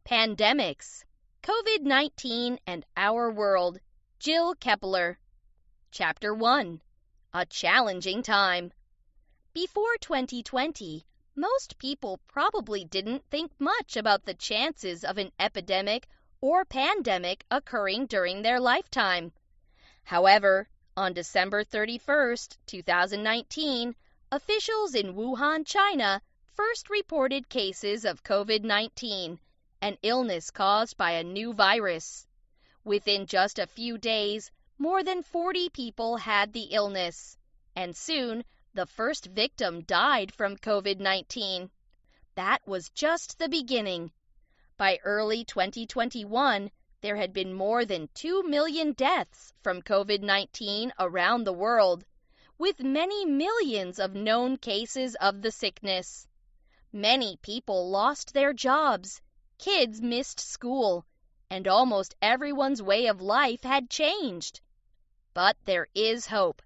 Pandemics, COVID-19 and Our World, Jill Kepler. Chapter 1, A Challenging Time. Before 2020, most people probably didn't think much about the chances of an epidemic or pandemic occurring during their lifetime. However, on December 31st, 2019, officials in Wuhan, China, first reported cases of COVID-19, an illness caused by a new virus. Within just a few days, more than 40 people had the illness, and soon the first victim died from COVID-19. That was just the beginning. By early 2021, there had been more than 2 million deaths from COVID-19 around the world, with many millions of known cases of the sickness. Many people lost their jobs, kids missed school, and almost everyone's way of life had changed. But there is hope.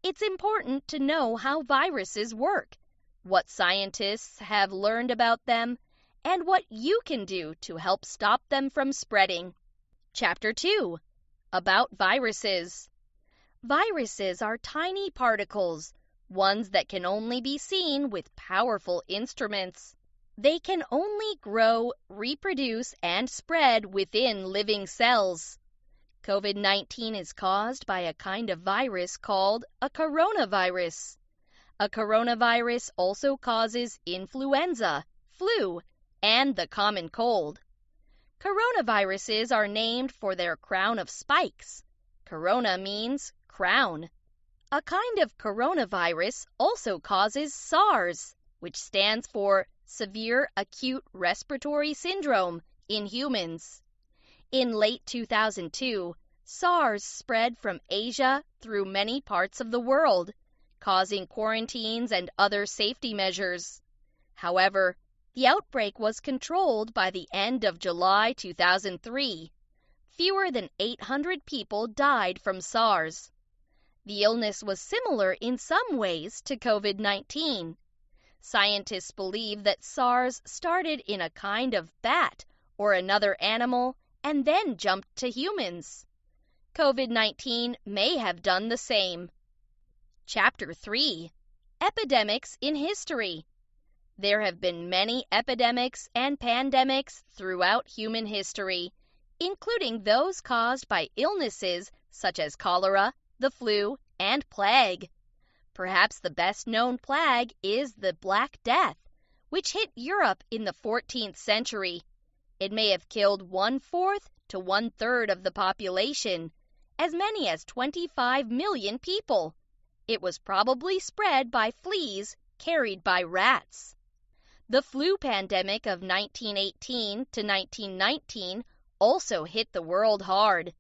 It's important to know how viruses work, what scientists have learned about them, and what you can do to help stop them from spreading. Chapter 2, About Viruses. Viruses are tiny particles, ones that can only be seen with powerful instruments. They can only grow, reproduce, and spread within living cells. COVID-19 is caused by a kind of virus called a coronavirus. A coronavirus also causes influenza, flu, and the common cold. Coronaviruses are named for their crown of spikes. Corona means crown. A kind of coronavirus also causes SARS, which stands for Severe Acute Respiratory Syndrome, in humans. In late 2002, SARS spread from Asia through many parts of the world, causing quarantines and other safety measures. However, the outbreak was controlled by the end of July 2003. Fewer than 800 people died from SARS. The illness was similar in some ways to COVID-19. Scientists believe that SARS started in a kind of bat or another animal and then jumped to humans. COVID-19 may have done the same. Chapter 3, Epidemics in History. There have been many epidemics and pandemics throughout human history, including those caused by illnesses such as cholera, the flu, and plague. Perhaps the best-known plague is the Black Death, which hit Europe in the 14th century. It may have killed 1/4 to 1/3 of the population, as many as 25 million people. It was probably spread by fleas carried by rats. The flu pandemic of 1918 to 1919 also hit the world hard.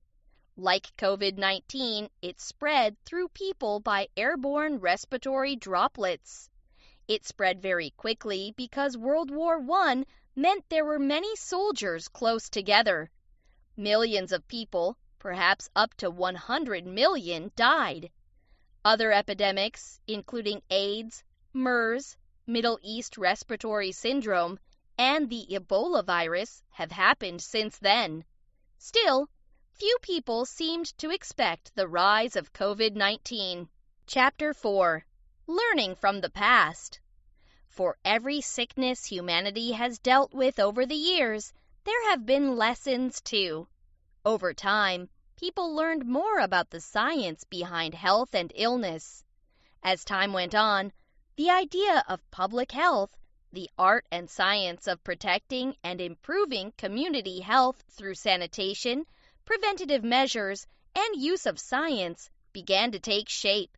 Like COVID-19, it spread through people by airborne respiratory droplets. It spread very quickly because World War I meant there were many soldiers close together. Millions of people, perhaps up to 100 million, died. Other epidemics, including AIDS, MERS, Middle East Respiratory Syndrome, and the Ebola virus, have happened since then. Still, few people seemed to expect the rise of COVID-19. Chapter 4, Learning from the Past. For every sickness humanity has dealt with over the years, there have been lessons too. Over time, people learned more about the science behind health and illness. As time went on, the idea of public health, the art and science of protecting and improving community health through sanitation, preventative measures, and use of science began to take shape.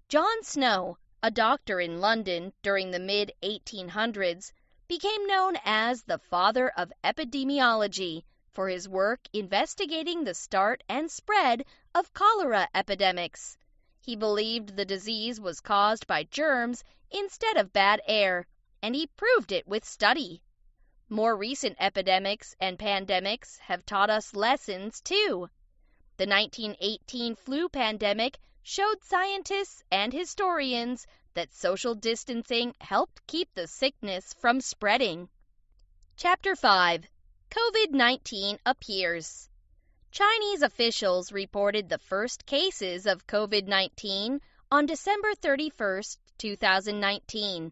John Snow, a doctor in London during the mid-1800s, became known as the father of epidemiology for his work investigating the start and spread of cholera epidemics. He believed the disease was caused by germs instead of bad air, and he proved it with study. More recent epidemics and pandemics have taught us lessons too. The 1918 flu pandemic showed scientists and historians that social distancing helped keep the sickness from spreading. Chapter 5, COVID-19 appears. Chinese officials reported the first cases of COVID-19 on December 31, 2019,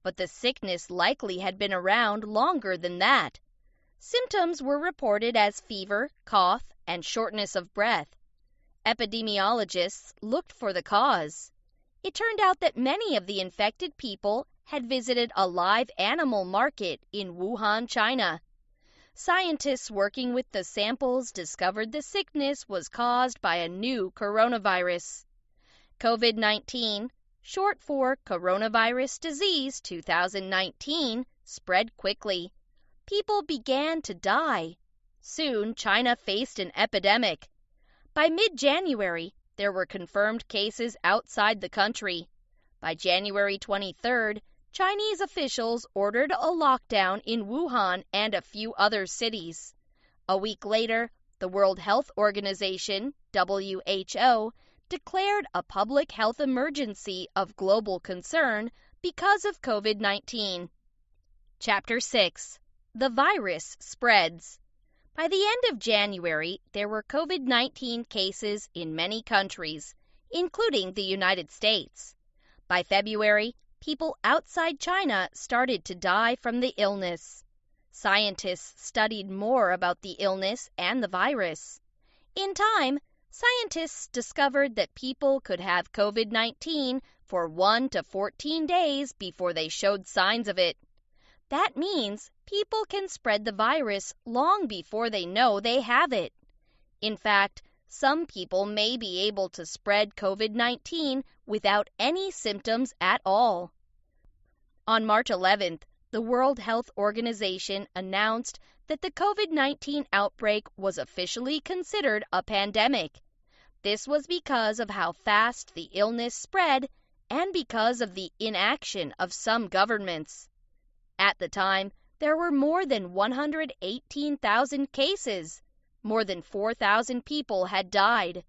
but the sickness likely had been around longer than that. Symptoms were reported as fever, cough, and shortness of breath. Epidemiologists looked for the cause. It turned out that many of the infected people had visited a live animal market in Wuhan, China. Scientists working with the samples discovered the sickness was caused by a new coronavirus. COVID-19, short for Coronavirus Disease 2019, spread quickly. People began to die. Soon, China faced an epidemic. By mid-January, there were confirmed cases outside the country. By January 23rd, Chinese officials ordered a lockdown in Wuhan and a few other cities. A week later, the World Health Organization, WHO, declared a public health emergency of global concern because of COVID-19. Chapter 6. The virus spreads. By the end of January, there were COVID-19 cases in many countries, including the United States. By February, people outside China started to die from the illness. Scientists studied more about the illness and the virus. In time, scientists discovered that people could have COVID-19 for 1 to 14 days before they showed signs of it. That means people can spread the virus long before they know they have it. In fact, some people may be able to spread COVID-19 without any symptoms at all. On March 11th, the World Health Organization announced that the COVID-19 outbreak was officially considered a pandemic. This was because of how fast the illness spread and because of the inaction of some governments. At the time, there were more than 118,000 cases. More than 4,000 people had died.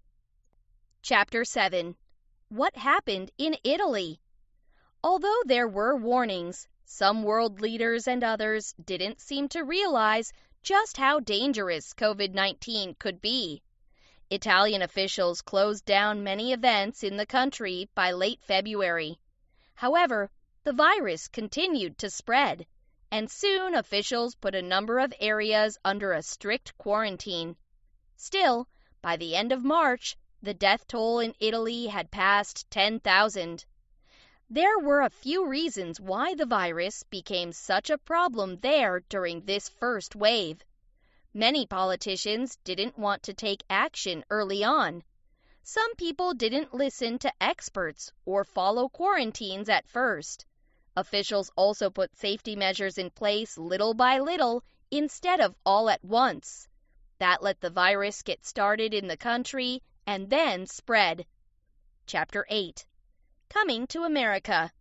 Chapter 7. What happened in Italy? Although there were warnings, some world leaders and others didn't seem to realize just how dangerous COVID-19 could be. Italian officials closed down many events in the country by late February. However, the virus continued to spread, and soon officials put a number of areas under a strict quarantine. Still, by the end of March, the death toll in Italy had passed 10,000. There were a few reasons why the virus became such a problem there during this first wave. Many politicians didn't want to take action early on. Some people didn't listen to experts or follow quarantines at first. Officials also put safety measures in place little by little instead of all at once. That let the virus get started in the country and then spread. Chapter 8. Coming to America.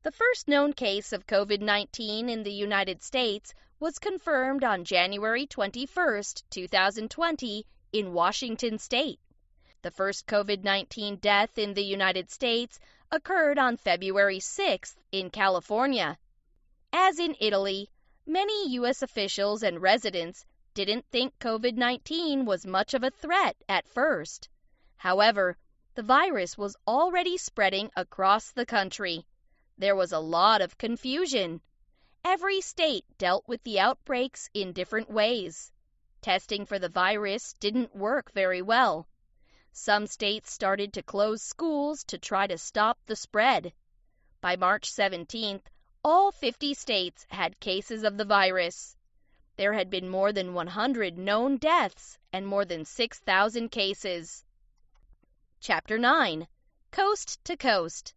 The first known case of COVID-19 in the United States was confirmed on January 21, 2020, in Washington state. The first COVID-19 death in the United States occurred on February 6th in California. As in Italy, many U.S. officials and residents didn't think COVID-19 was much of a threat at first. However, the virus was already spreading across the country. There was a lot of confusion. Every state dealt with the outbreaks in different ways. Testing for the virus didn't work very well. Some states started to close schools to try to stop the spread. By March 17th, all 50 states had cases of the virus. There had been more than 100 known deaths and more than 6,000 cases. Chapter 9. Coast to Coast.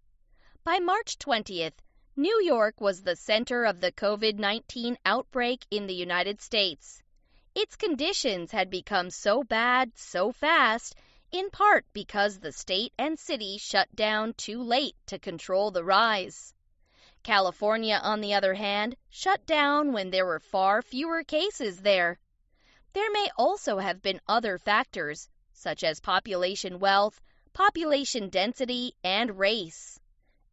By March 20th, New York was the center of the COVID-19 outbreak in the United States. Its conditions had become so bad so fast, in part because the state and city shut down too late to control the rise. California, on the other hand, shut down when there were far fewer cases there. There may also have been other factors, such as population wealth, population density, and race.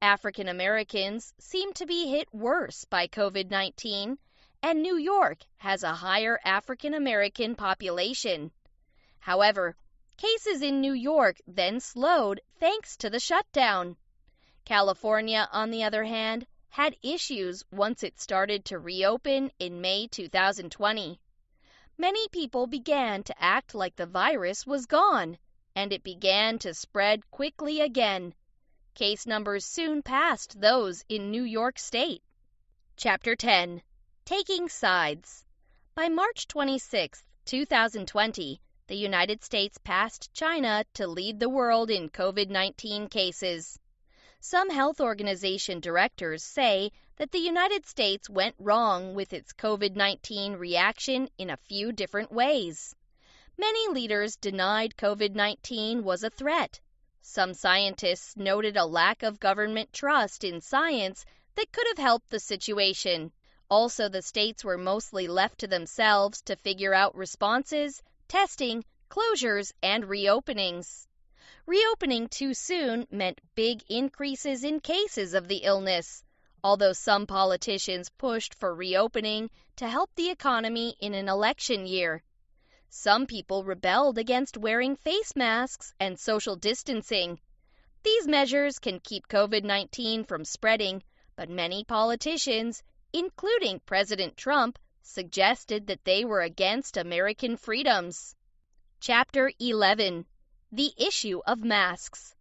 African Americans seem to be hit worse by COVID-19, and New York has a higher African American population. However, cases in New York then slowed thanks to the shutdown. California, on the other hand, had issues once it started to reopen in May 2020. Many people began to act like the virus was gone, and it began to spread quickly again. Case numbers soon passed those in New York State. Chapter 10. Taking Sides. By March 26, 2020, the United States passed China to lead the world in COVID-19 cases. Some health organization directors say that the United States went wrong with its COVID-19 reaction in a few different ways. Many leaders denied COVID-19 was a threat. Some scientists noted a lack of government trust in science that could have helped the situation. Also, the states were mostly left to themselves to figure out responses, testing, closures, and reopenings. Reopening too soon meant big increases in cases of the illness, although some politicians pushed for reopening to help the economy in an election year. Some people rebelled against wearing face masks and social distancing. These measures can keep COVID-19 from spreading, but many politicians, including President Trump, suggested that they were against American freedoms. Chapter 11. The issue of masks.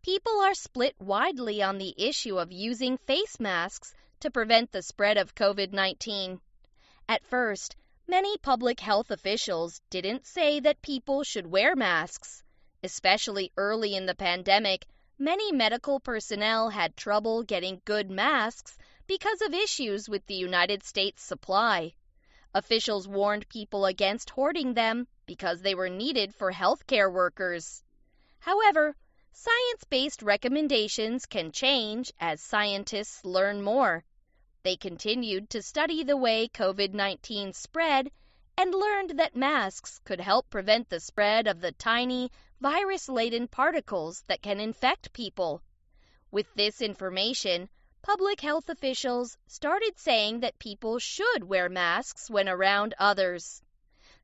People are split widely on the issue of using face masks to prevent the spread of COVID-19. At first, many public health officials didn't say that people should wear masks. Especially early in the pandemic, many medical personnel had trouble getting good masks because of issues with the United States supply. Officials warned people against hoarding them because they were needed for healthcare workers. However, science-based recommendations can change as scientists learn more. They continued to study the way COVID-19 spread and learned that masks could help prevent the spread of the tiny, virus-laden particles that can infect people. With this information, public health officials started saying that people should wear masks when around others.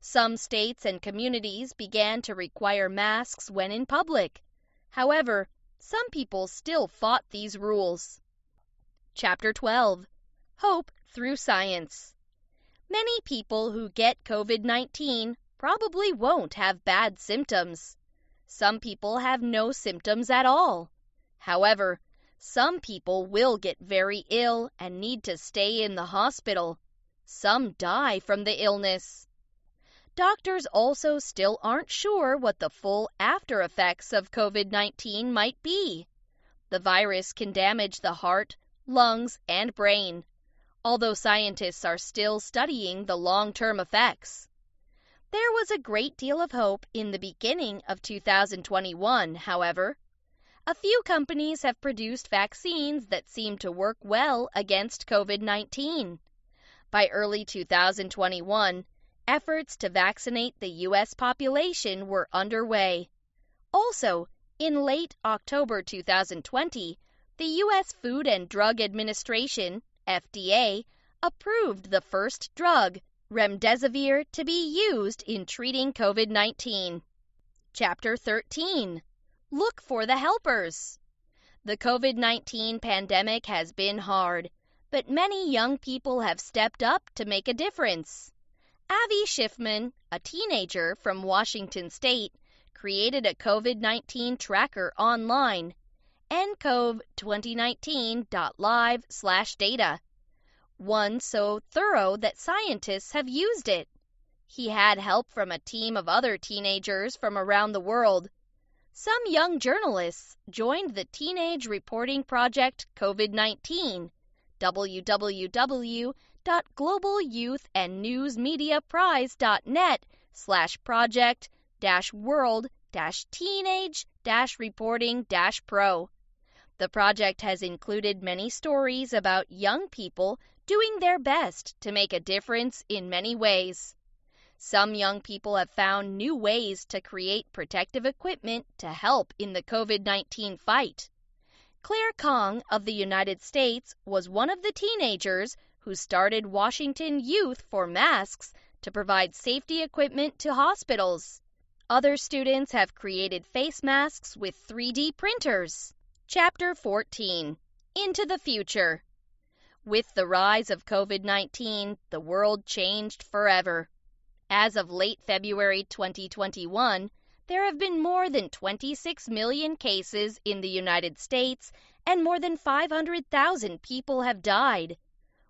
Some states and communities began to require masks when in public. However, some people still fought these rules. Chapter 12. Hope through Science. Many people who get COVID-19 probably won't have bad symptoms. Some people have no symptoms at all. However, some people will get very ill and need to stay in the hospital. Some die from the illness. Doctors also still aren't sure what the full after effects of COVID-19 might be. The virus can damage the heart, lungs, and brain, although scientists are still studying the long-term effects. There was a great deal of hope in the beginning of 2021, however. A few companies have produced vaccines that seem to work well against COVID-19. By early 2021, efforts to vaccinate the U.S. population were underway. Also, in late October 2020, the U.S. Food and Drug Administration, FDA, approved the first drug, remdesivir, to be used in treating COVID-19. Chapter 13. Look for the helpers. The COVID-19 pandemic has been hard, but many young people have stepped up to make a difference. Avi Schiffman, a teenager from Washington State, created a COVID-19 tracker online, ncov2019.live/data, one so thorough that scientists have used it. He had help from a team of other teenagers from around the world. Some young journalists joined the Teenage Reporting Project COVID-19, www.globalyouth&newsmedia prize.net/project-world-teenage-reporting-pro. The project has included many stories about young people doing their best to make a difference in many ways. Some young people have found new ways to create protective equipment to help in the COVID-19 fight. Claire Kong of the United States was one of the teenagers who who started Washington Youth for Masks to provide safety equipment to hospitals. Other students have created face masks with 3D printers. Chapter 14. Into the Future. With the rise of COVID-19, the world changed forever. As of late February 2021, there have been more than 26 million cases in the United States and more than 500,000 people have died.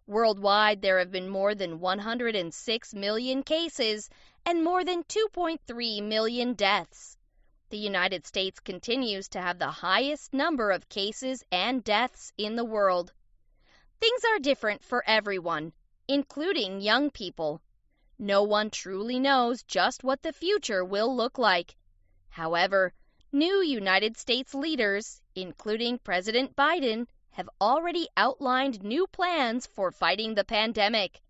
Worldwide, there have been more than 106 million cases and more than 2.3 million deaths. The United States continues to have the highest number of cases and deaths in the world. Things are different for everyone, including young people. No one truly knows just what the future will look like. However, new United States leaders, including President Biden, have already outlined new plans for fighting the pandemic.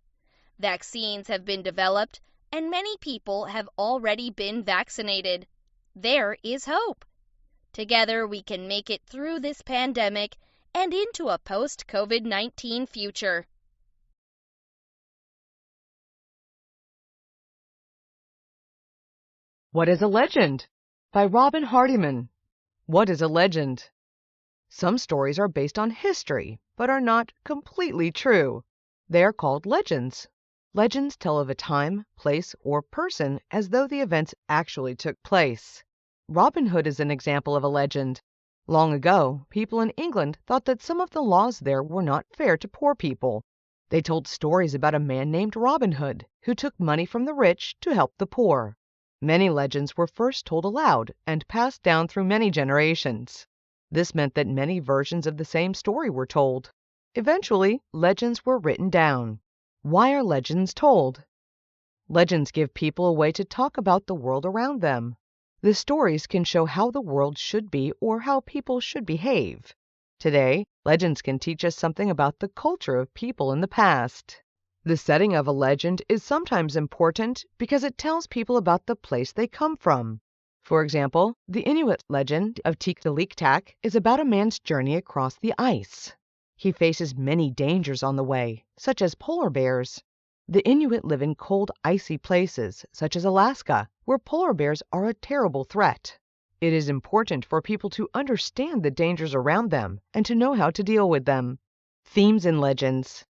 Vaccines have been developed, and many people have already been vaccinated. There is hope. Together, we can make it through this pandemic and into a post-COVID-19 future. What is a legend? By Robin Hardiman. What is a legend? Some stories are based on history, but are not completely true. They are called legends. Legends tell of a time, place, or person as though the events actually took place. Robin Hood is an example of a legend. Long ago, people in England thought that some of the laws there were not fair to poor people. They told stories about a man named Robin Hood, who took money from the rich to help the poor. Many legends were first told aloud and passed down through many generations. This meant that many versions of the same story were told. Eventually, legends were written down. Why are legends told? Legends give people a way to talk about the world around them. The stories can show how the world should be or how people should behave. Today, legends can teach us something about the culture of people in the past. The setting of a legend is sometimes important because it tells people about the place they come from. For example, the Inuit legend of Tiktaliktak is about a man's journey across the ice. He faces many dangers on the way, such as polar bears. The Inuit live in cold, icy places, such as Alaska, where polar bears are a terrible threat. It is important for people to understand the dangers around them and to know how to deal with them. Themes in legends.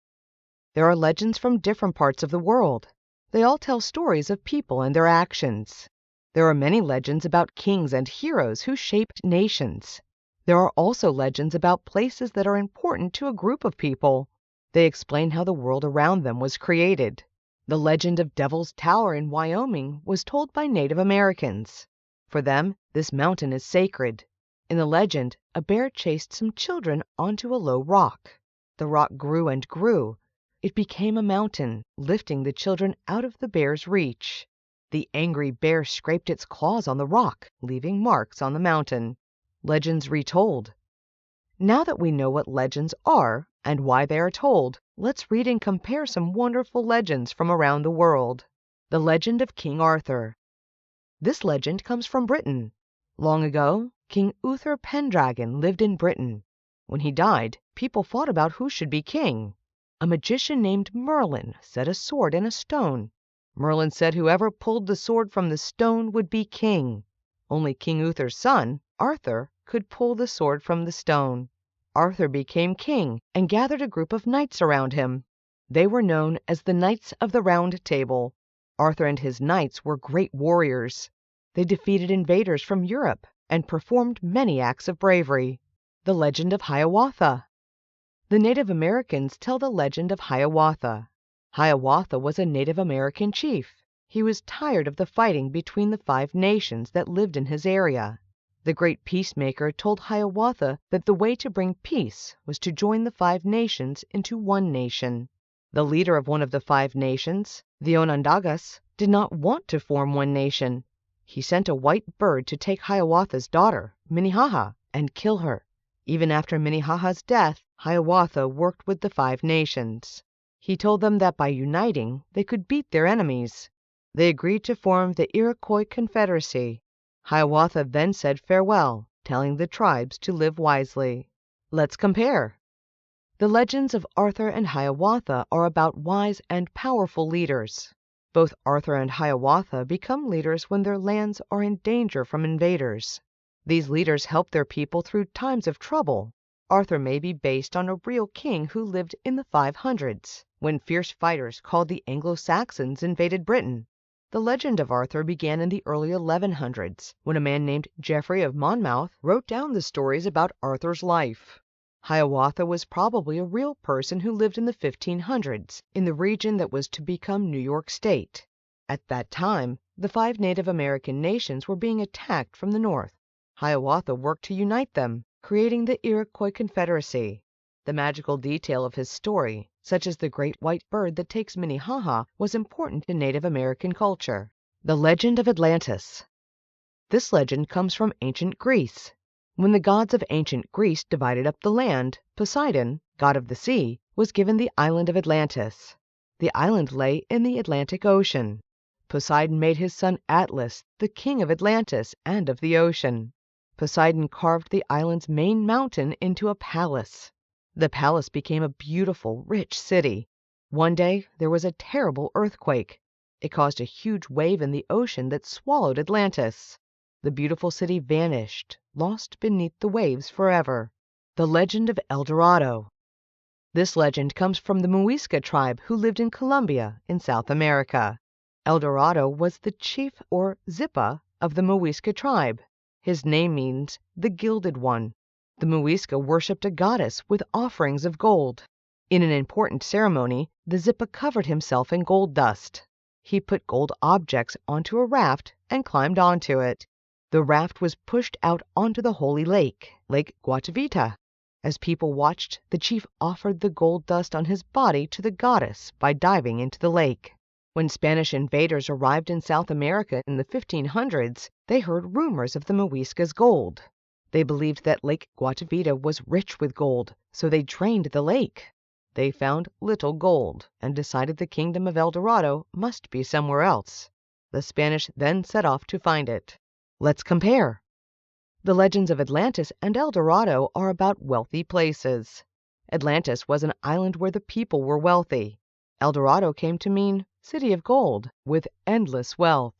There are legends from different parts of the world. They all tell stories of people and their actions. There are many legends about kings and heroes who shaped nations. There are also legends about places that are important to a group of people. They explain how the world around them was created. The legend of Devil's Tower in Wyoming was told by Native Americans. For them, this mountain is sacred. In the legend, a bear chased some children onto a low rock. The rock grew and grew. It became a mountain, lifting the children out of the bear's reach. The angry bear scraped its claws on the rock, leaving marks on the mountain. Legends retold. Now that we know what legends are and why they are told, let's read and compare some wonderful legends from around the world. The legend of King Arthur. This legend comes from Britain. Long ago, King Uther Pendragon lived in Britain. When he died, people fought about who should be king. A magician named Merlin set a sword in a stone. Merlin said whoever pulled the sword from the stone would be king. Only King Uther's son, Arthur, could pull the sword from the stone. Arthur became king and gathered a group of knights around him. They were known as the Knights of the Round Table. Arthur and his knights were great warriors. They defeated invaders from Europe and performed many acts of bravery. The legend of Hiawatha. The Native Americans tell the legend of Hiawatha. Hiawatha was a Native American chief. He was tired of the fighting between the 5 nations that lived in his area. The great peacemaker told Hiawatha that the way to bring peace was to join the 5 nations into one nation. The leader of one of the 5 nations, the Onondagas, did not want to form one nation. He sent a white bird to take Hiawatha's daughter, Minnehaha, and kill her. Even after Minnehaha's death, Hiawatha worked with the 5 nations. He told them that by uniting, they could beat their enemies. They agreed to form the Iroquois Confederacy. Hiawatha then said farewell, telling the tribes to live wisely. Let's compare. The legends of Arthur and Hiawatha are about wise and powerful leaders. Both Arthur and Hiawatha become leaders when their lands are in danger from invaders. These leaders help their people through times of trouble. Arthur may be based on a real king who lived in the 500s, when fierce fighters called the Anglo-Saxons invaded Britain. The legend of Arthur began in the early 1100s, when a man named Geoffrey of Monmouth wrote down the stories about Arthur's life. Hiawatha was probably a real person who lived in the 1500s, in the region that was to become New York State. At that time, the 5 Native American nations were being attacked from the north. Hiawatha worked to unite them, creating the Iroquois Confederacy. The magical detail of his story, such as the great white bird that takes Minnehaha, was important in Native American culture. The legend of Atlantis. This legend comes from ancient Greece. When the gods of ancient Greece divided up the land, Poseidon, god of the sea, was given the island of Atlantis. The island lay in the Atlantic Ocean. Poseidon made his son Atlas the king of Atlantis and of the ocean. Poseidon carved the island's main mountain into a palace. The palace became a beautiful, rich city. One day there was a terrible earthquake. It caused a huge wave in the ocean that swallowed Atlantis. The beautiful city vanished, lost beneath the waves forever. The legend of El Dorado. This legend comes from the Muisca tribe who lived in Colombia in South America. El Dorado was the chief or Zipa of the Muisca tribe. His name means the Gilded One. The Muisca worshipped a goddess with offerings of gold. In an important ceremony, the Zipa covered himself in gold dust. He put gold objects onto a raft and climbed onto it. The raft was pushed out onto the holy lake, Lake Guatavita. As people watched, the chief offered the gold dust on his body to the goddess by diving into the lake. When Spanish invaders arrived in South America in the 1500s, they heard rumors of the Muisca's gold. They believed that Lake Guatavita was rich with gold, so they drained the lake. They found little gold and decided the kingdom of El Dorado must be somewhere else. The Spanish then set off to find it. Let's compare. The legends of Atlantis and El Dorado are about wealthy places. Atlantis was an island where the people were wealthy. El Dorado came to mean city of gold with endless wealth.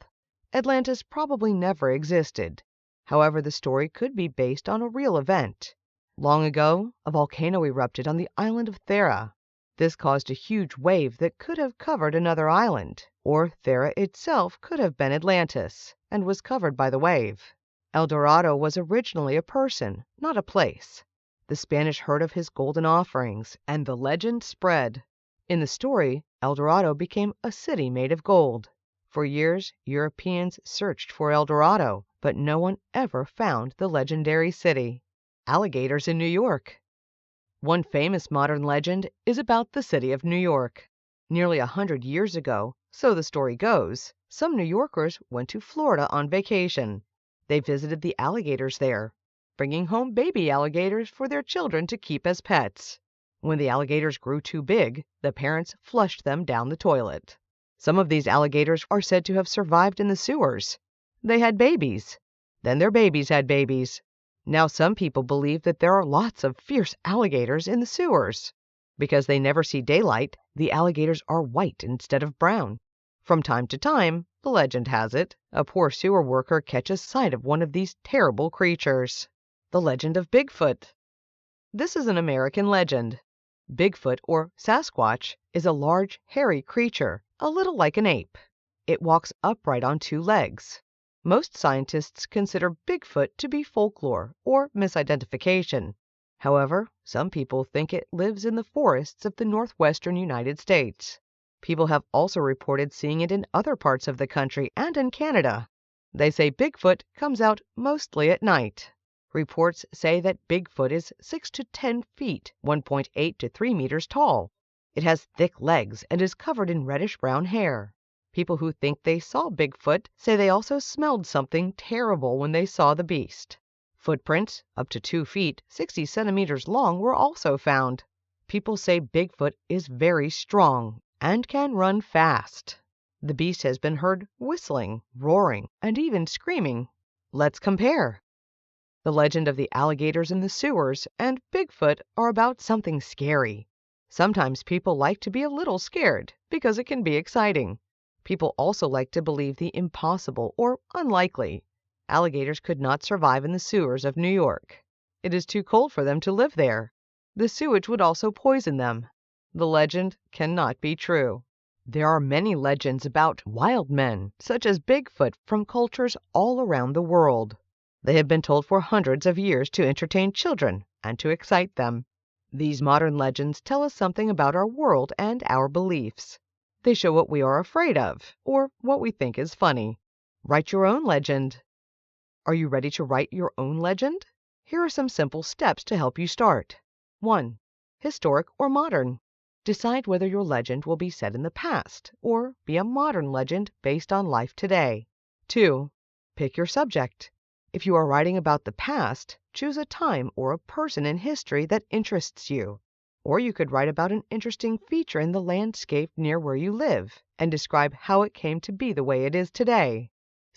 Atlantis probably never existed. However, the story could be based on a real event. Long ago, a volcano erupted on the island of Thera. This caused a huge wave that could have covered another island, or Thera itself could have been Atlantis and was covered by the wave. El Dorado was originally a person, not a place. The Spanish heard of his golden offerings, and the legend spread. In the story, El Dorado became a city made of gold. For years, Europeans searched for El Dorado, but no one ever found the legendary city. Alligators in New York. One famous modern legend is about the city of New York. Nearly 100 years ago, so the story goes, some New Yorkers went to Florida on vacation. They visited the alligators there, bringing home baby alligators for their children to keep as pets. When the alligators grew too big, the parents flushed them down the toilet. Some of these alligators are said to have survived in the sewers. They had babies. Then their babies had babies. Now some people believe that there are lots of fierce alligators in the sewers. Because they never see daylight, the alligators are white instead of brown. From time to time, the legend has it, a poor sewer worker catches sight of one of these terrible creatures. The legend of Bigfoot. This is an American legend. Bigfoot, or Sasquatch, is a large, hairy creature, a little like an ape. It walks upright on 2 legs. Most scientists consider Bigfoot to be folklore or misidentification. However, some people think it lives in the forests of the northwestern United States. People have also reported seeing it in other parts of the country and in Canada. They say Bigfoot comes out mostly at night. Reports say that Bigfoot is 6 to 10 feet, 1.8 to 3 meters tall. It has thick legs and is covered in reddish-brown hair. People who think they saw Bigfoot say they also smelled something terrible when they saw the beast. Footprints, up to 2 feet, 60 centimeters long, were also found. People say Bigfoot is very strong and can run fast. The beast has been heard whistling, roaring, and even screaming. Let's compare. The legend of the alligators in the sewers and Bigfoot are about something scary. Sometimes people like to be a little scared because it can be exciting. People also like to believe the impossible or unlikely. Alligators could not survive in the sewers of New York. It is too cold for them to live there. The sewage would also poison them. The legend cannot be true. There are many legends about wild men, such as Bigfoot, from cultures all around the world. They have been told for hundreds of years to entertain children and to excite them. These modern legends tell us something about our world and our beliefs. They show what we are afraid of, or what we think is funny. Write your own legend. Are you ready to write your own legend? Here are some simple steps to help you start. 1. Historic or modern? Decide whether your legend will be set in the past or be a modern legend based on life today. 2. Pick your subject. If you are writing about the past, choose a time or a person in history that interests you. Or you could write about an interesting feature in the landscape near where you live and describe how it came to be the way it is today.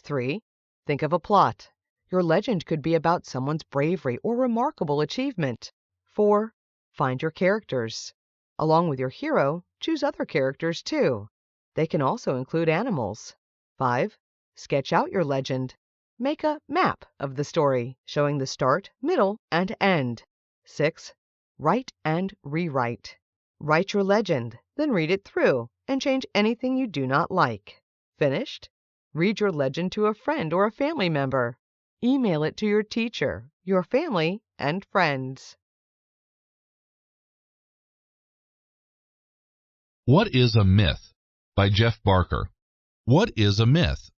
3. Think of a plot. Your legend could be about someone's bravery or remarkable achievement. 4. Find your characters. Along with your hero, choose other characters too. They can also include animals. 5. Sketch out your legend. Make a map of the story, showing the start, middle, and end. 6. Write and rewrite. Write your legend, then read it through and change anything you do not like. Finished? Read your legend to a friend or a family member. Email it to your teacher, your family, and friends. What is a myth? By Jeff Barker. What is a myth?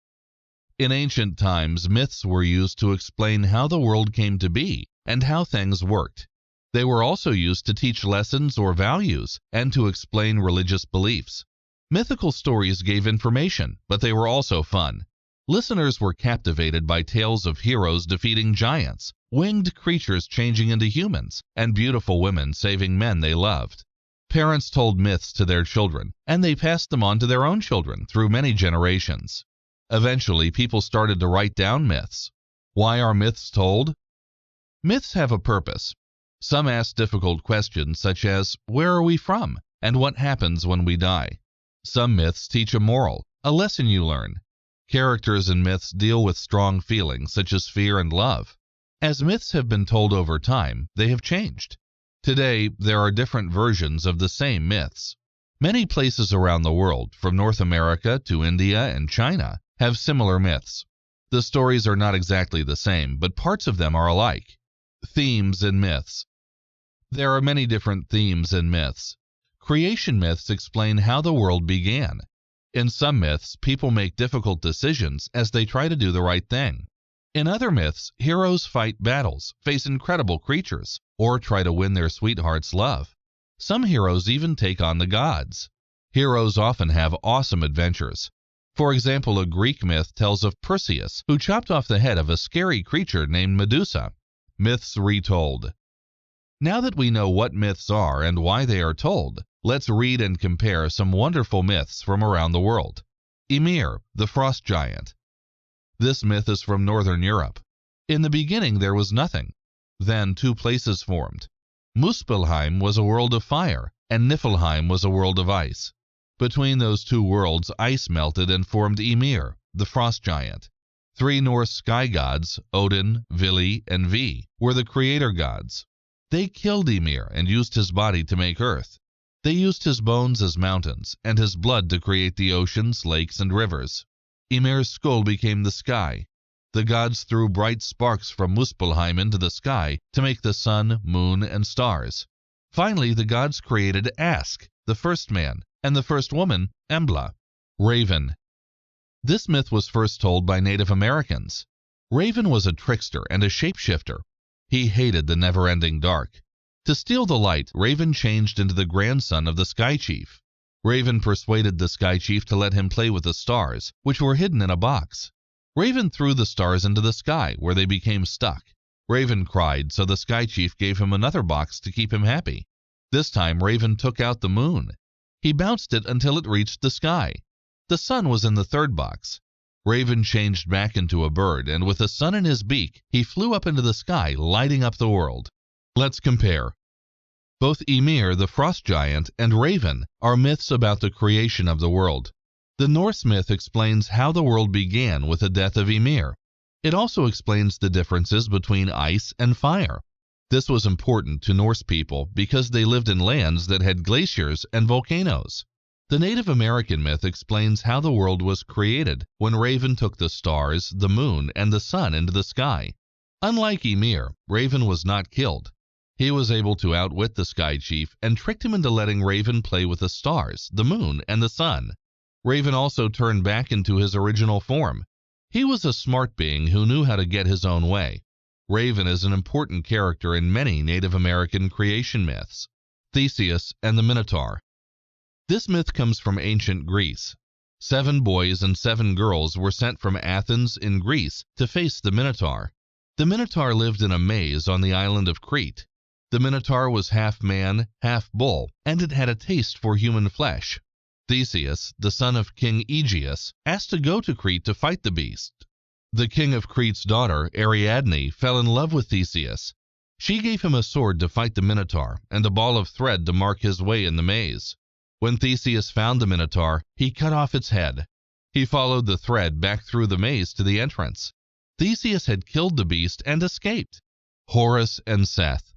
In ancient times, myths were used to explain how the world came to be and how things worked. They were also used to teach lessons or values and to explain religious beliefs. Mythical stories gave information, but they were also fun. Listeners were captivated by tales of heroes defeating giants, winged creatures changing into humans, and beautiful women saving men they loved. Parents told myths to their children, and they passed them on to their own children through many generations. Eventually, people started to write down myths. Why are myths told? Myths have a purpose. Some ask difficult questions such as, where are we from, and what happens when we die? Some myths teach a moral, a lesson you learn. Characters in myths deal with strong feelings such as fear and love. As myths have been told over time, they have changed. Today, there are different versions of the same myths. Many places around the world, from North America to India and China, have similar myths. The stories are not exactly the same, but parts of them are alike. Themes in myths. There are many different themes in myths. Creation myths explain how the world began. In some myths, people make difficult decisions as they try to do the right thing. In other myths, heroes fight battles, face incredible creatures, or try to win their sweetheart's love. Some heroes even take on the gods. Heroes often have awesome adventures. For example, a Greek myth tells of Perseus, who chopped off the head of a scary creature named Medusa. Myths retold. Now that we know what myths are and why they are told, let's read and compare some wonderful myths from around the world. Ymir, the frost giant. This myth is from Northern Europe. In the beginning there was nothing. Then two places formed. Muspelheim was a world of fire, and Niflheim was a world of ice. Between those two worlds, ice melted and formed Ymir, the frost giant. Three Norse sky gods, Odin, Vili, and Ve, were the creator gods. They killed Ymir and used his body to make earth. They used his bones as mountains and his blood to create the oceans, lakes, and rivers. Ymir's skull became the sky. The gods threw bright sparks from Muspelheim into the sky to make the sun, moon, and stars. Finally, the gods created Ask, the first man, and the first woman, Embla. Raven. This myth was first told by Native Americans. Raven was a trickster and a shapeshifter. He hated the never-ending dark. To steal the light, Raven changed into the grandson of the Sky Chief. Raven persuaded the Sky Chief to let him play with the stars, which were hidden in a box. Raven threw the stars into the sky, where they became stuck. Raven cried, so the Sky Chief gave him another box to keep him happy. This time, Raven took out the moon. He bounced it until it reached the sky. The sun was in the third box. Raven changed back into a bird, and with the sun in his beak, he flew up into the sky, lighting up the world. Let's compare. Both Ymir, the frost giant, and Raven are myths about the creation of the world. The Norse myth explains how the world began with the death of Ymir. It also explains the differences between ice and fire. This was important to Norse people because they lived in lands that had glaciers and volcanoes. The Native American myth explains how the world was created when Raven took the stars, the moon, and the sun into the sky. Unlike Ymir, Raven was not killed. He was able to outwit the Sky Chief and tricked him into letting Raven play with the stars, the moon, and the sun. Raven also turned back into his original form. He was a smart being who knew how to get his own way. Raven is an important character in many Native American creation myths. Theseus and the Minotaur. This myth comes from ancient Greece. 7 boys and 7 girls were sent from Athens in Greece to face the Minotaur. The Minotaur lived in a maze on the island of Crete. The Minotaur was half man, half bull, and it had a taste for human flesh. Theseus, the son of King Aegeus, asked to go to Crete to fight the beast. The king of Crete's daughter, Ariadne, fell in love with Theseus. She gave him a sword to fight the Minotaur and a ball of thread to mark his way in the maze. When Theseus found the Minotaur, he cut off its head. He followed the thread back through the maze to the entrance. Theseus had killed the beast and escaped. Horus and Seth.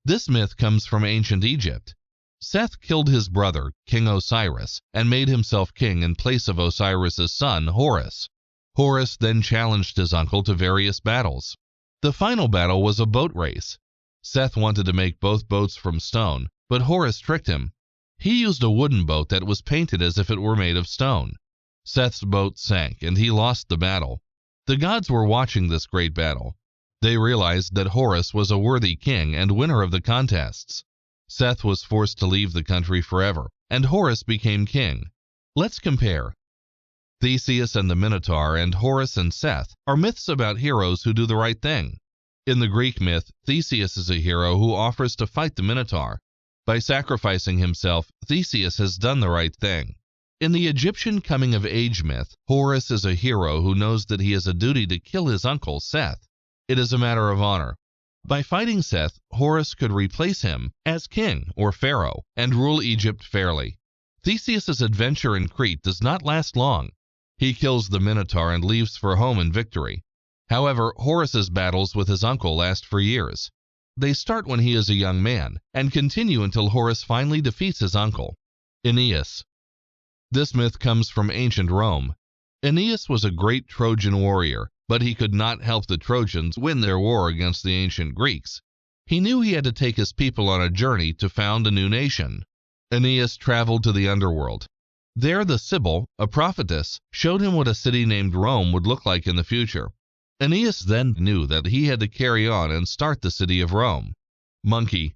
This myth comes from ancient Egypt. Seth killed his brother, King Osiris, and made himself king in place of Osiris's son, Horus. Horus then challenged his uncle to various battles. The final battle was a boat race. Seth wanted to make both boats from stone, but Horus tricked him. He used a wooden boat that was painted as if it were made of stone. Seth's boat sank, and he lost the battle. The gods were watching this great battle. They realized that Horus was a worthy king and winner of the contests. Seth was forced to leave the country forever, and Horus became king. Let's compare. Theseus and the Minotaur and Horus and Seth are myths about heroes who do the right thing. In the Greek myth, Theseus is a hero who offers to fight the Minotaur. By sacrificing himself, Theseus has done the right thing. In the Egyptian coming-of-age myth, Horus is a hero who knows that he has a duty to kill his uncle, Seth. It is a matter of honor. By fighting Seth, Horus could replace him as king or pharaoh and rule Egypt fairly. Theseus's adventure in Crete does not last long. He kills the Minotaur and leaves for home in victory. However, Horus's battles with his uncle last for years. They start when he is a young man and continue until Horus finally defeats his uncle. Aeneas. This myth comes from ancient Rome. Aeneas was a great Trojan warrior, but he could not help the Trojans win their war against the ancient Greeks. He knew he had to take his people on a journey to found a new nation. Aeneas traveled to the underworld. There the Sibyl, a prophetess, showed him what a city named Rome would look like in the future. Aeneas then knew that he had to carry on and start the city of Rome. Monkey.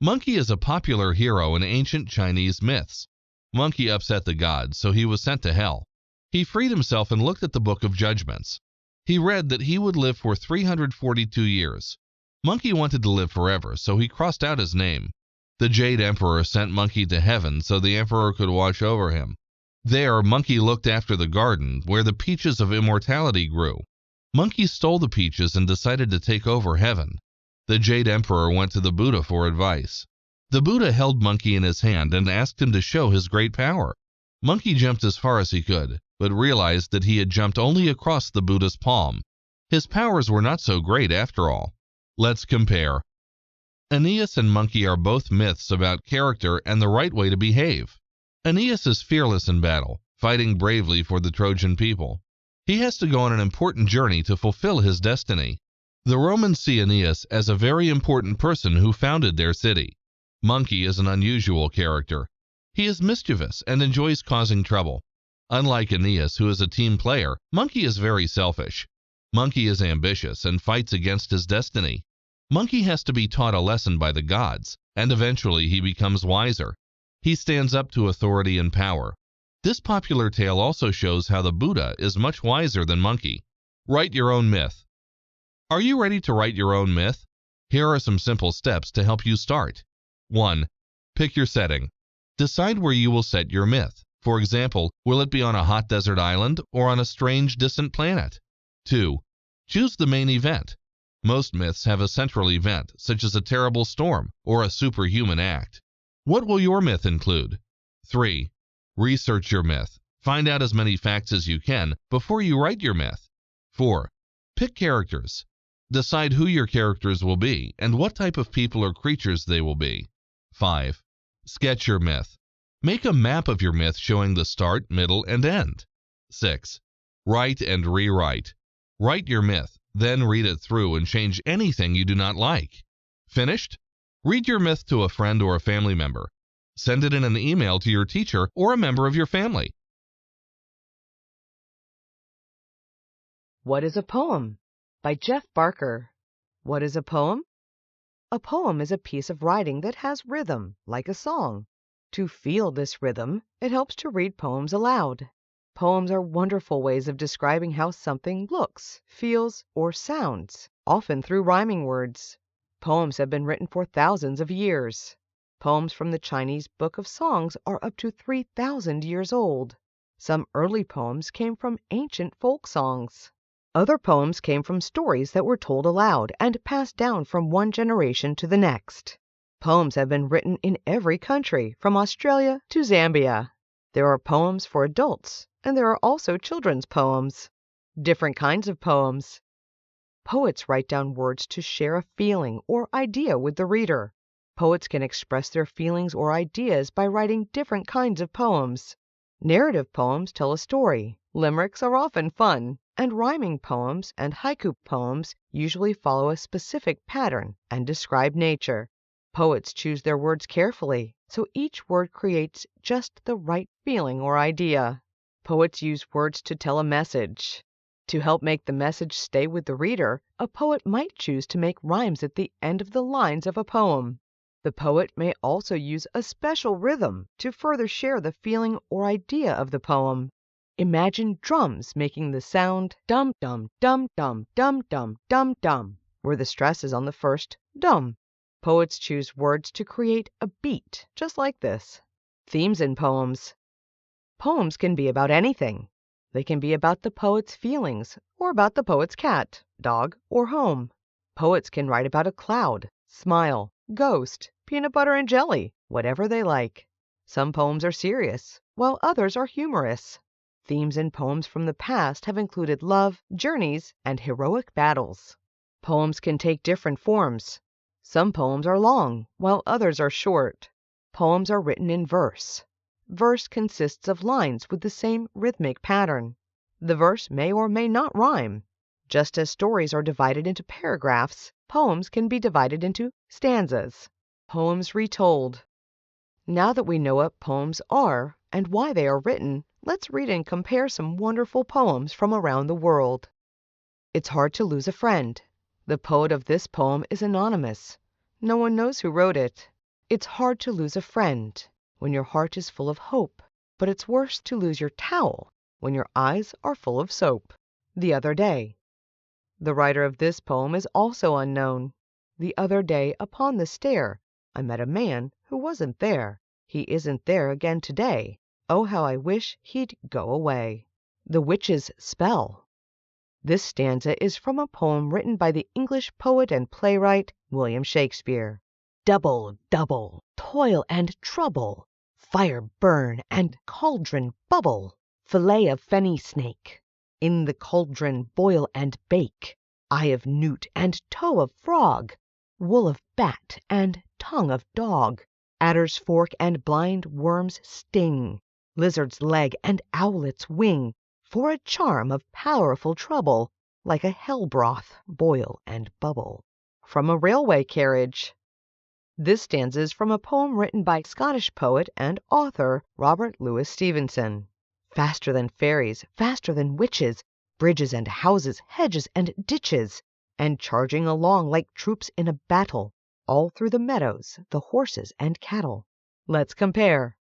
Monkey is a popular hero in ancient Chinese myths. Monkey upset the gods, so he was sent to hell. He freed himself and looked at the Book of Judgments. He read that he would live for 342 years. Monkey wanted to live forever, so he crossed out his name. The Jade Emperor sent Monkey to heaven so the emperor could watch over him. There, Monkey looked after the garden where the peaches of immortality grew. Monkey stole the peaches and decided to take over heaven. The Jade Emperor went to the Buddha for advice. The Buddha held Monkey in his hand and asked him to show his great power. Monkey jumped as far as he could, but realized that he had jumped only across the Buddha's palm. His powers were not so great after all. Let's compare. Aeneas and Monkey are both myths about character and the right way to behave. Aeneas is fearless in battle, fighting bravely for the Trojan people. He has to go on an important journey to fulfill his destiny. The Romans see Aeneas as a very important person who founded their city. Monkey is an unusual character. He is mischievous and enjoys causing trouble. Unlike Aeneas, who is a team player, Monkey is very selfish. Monkey is ambitious and fights against his destiny. Monkey has to be taught a lesson by the gods, and eventually he becomes wiser. He stands up to authority and power. This popular tale also shows how the Buddha is much wiser than Monkey. Write your own myth. Are you ready to write your own myth? Here are some simple steps to help you start. 1. Pick your setting. Decide where you will set your myth. For example, will it be on a hot desert island or on a strange distant planet? 2. Choose the main event. Most myths have a central event, such as a terrible storm or a superhuman act. What will your myth include? 3. Research your myth. Find out as many facts as you can before you write your myth. 4. Pick characters. Decide who your characters will be and what type of people or creatures they will be. 5. Sketch your myth. Make a map of your myth showing the start, middle, and end. 6. Write and rewrite. Write your myth, then read it through and change anything you do not like. Finished? Read your myth to a friend or a family member. Send it in an email to your teacher or a member of your family. What is a poem? By Jeff Barker. What is a poem? A poem is a piece of writing that has rhythm, like a song. To feel this rhythm, it helps to read poems aloud. Poems are wonderful ways of describing how something looks, feels, or sounds, often through rhyming words. Poems have been written for thousands of years. Poems from the Chinese Book of Songs are up to 3,000 years old. Some early poems came from ancient folk songs. Other poems came from stories that were told aloud and passed down from one generation to the next. Poems have been written in every country, from Australia to Zambia. There are poems for adults, and there are also children's poems. Different kinds of poems. Poets write down words to share a feeling or idea with the reader. Poets can express their feelings or ideas by writing different kinds of poems. Narrative poems tell a story. Limericks are often fun, and rhyming poems and haiku poems usually follow a specific pattern and describe nature. Poets choose their words carefully, so each word creates just the right feeling or idea. Poets use words to tell a message. To help make the message stay with the reader, a poet might choose to make rhymes at the end of the lines of a poem. The poet may also use a special rhythm to further share the feeling or idea of the poem. Imagine drums making the sound dum dum dum dum dum dum dum dum, where the stress is on the first dum. Poets choose words to create a beat, just like this. Themes in poems. Poems can be about anything. They can be about the poet's feelings, or about the poet's cat, dog, or home. Poets can write about a cloud, smile, ghost, peanut butter and jelly, whatever they like. Some poems are serious, while others are humorous. Themes in poems from the past have included love, journeys, and heroic battles. Poems can take different forms. Some poems are long, while others are short. Poems are written in verse. Verse consists of lines with the same rhythmic pattern. The verse may or may not rhyme. Just as stories are divided into paragraphs, poems can be divided into stanzas. Poems retold. Now that we know what poems are and why they are written, let's read and compare some wonderful poems from around the world. It's hard to lose a friend. The poet of this poem is anonymous. No one knows who wrote it. It's hard to lose a friend when your heart is full of hope, but it's worse to lose your towel when your eyes are full of soap. The Other Day. The writer of this poem is also unknown. The other day upon the stair, I met a man who wasn't there. He isn't there again today. Oh, how I wish he'd go away. The Witch's Spell. This stanza is from a poem written by the English poet and playwright William Shakespeare. Double, double, toil and trouble, fire burn and cauldron bubble, fillet of fenny snake, in the cauldron boil and bake, eye of newt and toe of frog, wool of bat and tongue of dog, adder's fork and blind worm's sting, lizard's leg and owlet's wing, for a charm of powerful trouble, like a hell broth boil and bubble. From a Railway Carriage. This stanza is from a poem written by Scottish poet and author Robert Louis Stevenson. Faster than fairies, faster than witches, bridges and houses, hedges and ditches, and charging along like troops in a battle, all through the meadows, the horses and cattle. Let's compare.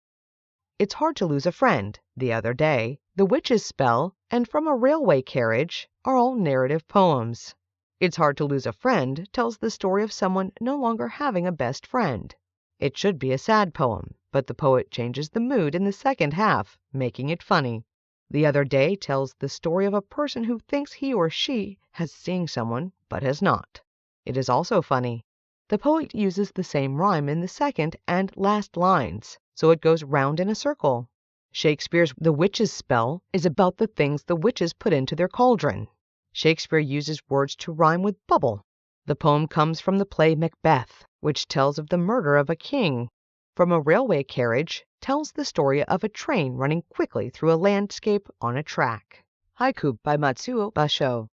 It's Hard to Lose a Friend, The Other Day, The Witch's Spell, and From a Railway Carriage are all narrative poems. It's Hard to Lose a Friend tells the story of someone no longer having a best friend. It should be a sad poem, but the poet changes the mood in the second half, making it funny. The Other Day tells the story of a person who thinks he or she has seen someone but has not. It is also funny. The poet uses the same rhyme in the second and last lines, so it goes round in a circle. Shakespeare's The Witch's Spell is about the things the witches put into their cauldron. Shakespeare uses words to rhyme with bubble. The poem comes from the play Macbeth, which tells of the murder of a king. From a Railway Carriage tells the story of a train running quickly through a landscape on a track. Haiku by Matsuo Basho.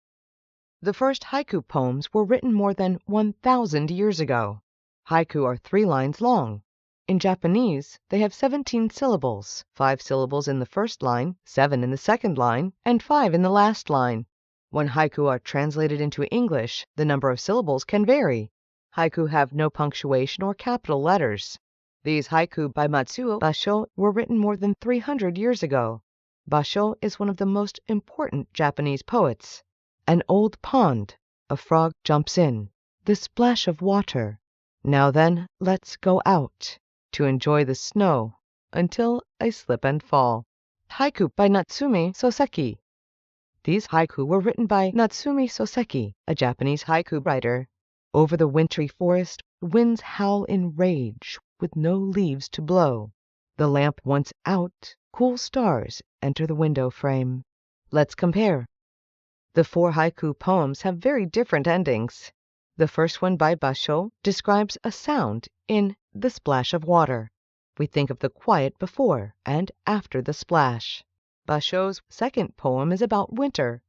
The first haiku poems were written more than 1,000 years ago. Haiku are 3 lines long. In Japanese, they have 17 syllables, 5 syllables in the first line, 7 in the second line, and 5 in the last line. When haiku are translated into English, the number of syllables can vary. Haiku have no punctuation or capital letters. These haiku by Matsuo Basho were written more than 300 years ago. Basho is one of the most important Japanese poets. An old pond, a frog jumps in, the splash of water. Now then, let's go out to enjoy the snow until I slip and fall. Haiku by Natsume Soseki. These haiku were written by Natsume Soseki, a Japanese haiku writer. Over the wintry forest, winds howl in rage with no leaves to blow. The lamp once out, cool stars enter the window frame. Let's compare. The 4 haiku poems have very different endings. The first one by Basho describes a sound in the splash of water. We think of the quiet before and after the splash. Basho's second poem is about winter.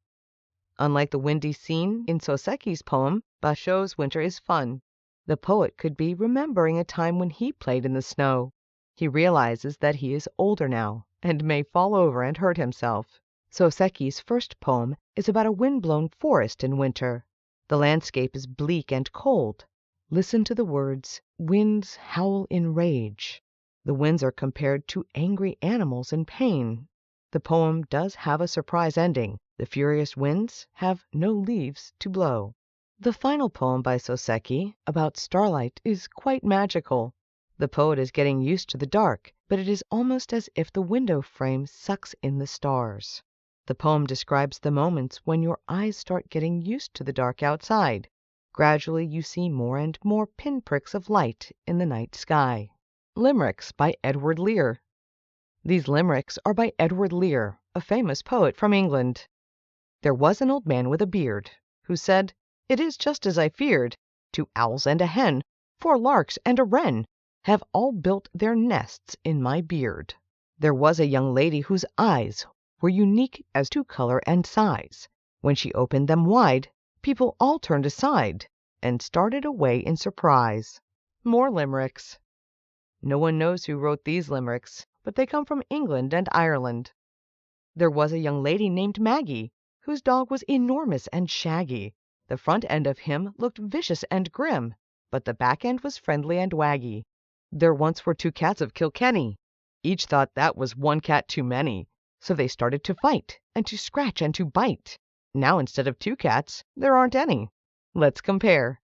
Unlike the windy scene in Soseki's poem, Basho's winter is fun. The poet could be remembering a time when he played in the snow. He realizes that he is older now and may fall over and hurt himself. Soseki's first poem is about a wind-blown forest in winter. The landscape is bleak and cold. Listen to the words, winds howl in rage. The winds are compared to angry animals in pain. The poem does have a surprise ending. The furious winds have no leaves to blow. The final poem by Soseki, about starlight, is quite magical. The poet is getting used to the dark, but it is almost as if the window frame sucks in the stars. The poem describes the moments when your eyes start getting used to the dark outside. Gradually you see more and more pinpricks of light in the night sky. Limericks by Edward Lear. These limericks are by Edward Lear, a famous poet from England. There was an old man with a beard, who said, "It is just as I feared. 2 owls and a hen, 4 larks and a wren, have all built their nests in my beard. There was a young lady whose eyes were unique as to color and size. When she opened them wide, people all turned aside and started away in surprise." More limericks. No one knows who wrote these limericks, but they come from England and Ireland. There was a young lady named Maggie, whose dog was enormous and shaggy. The front end of him looked vicious and grim, but the back end was friendly and waggy. There once were 2 cats of Kilkenny. Each thought that was 1 cat too many, so they started to fight and to scratch and to bite. Now instead of 2 cats, there aren't any. Let's compare.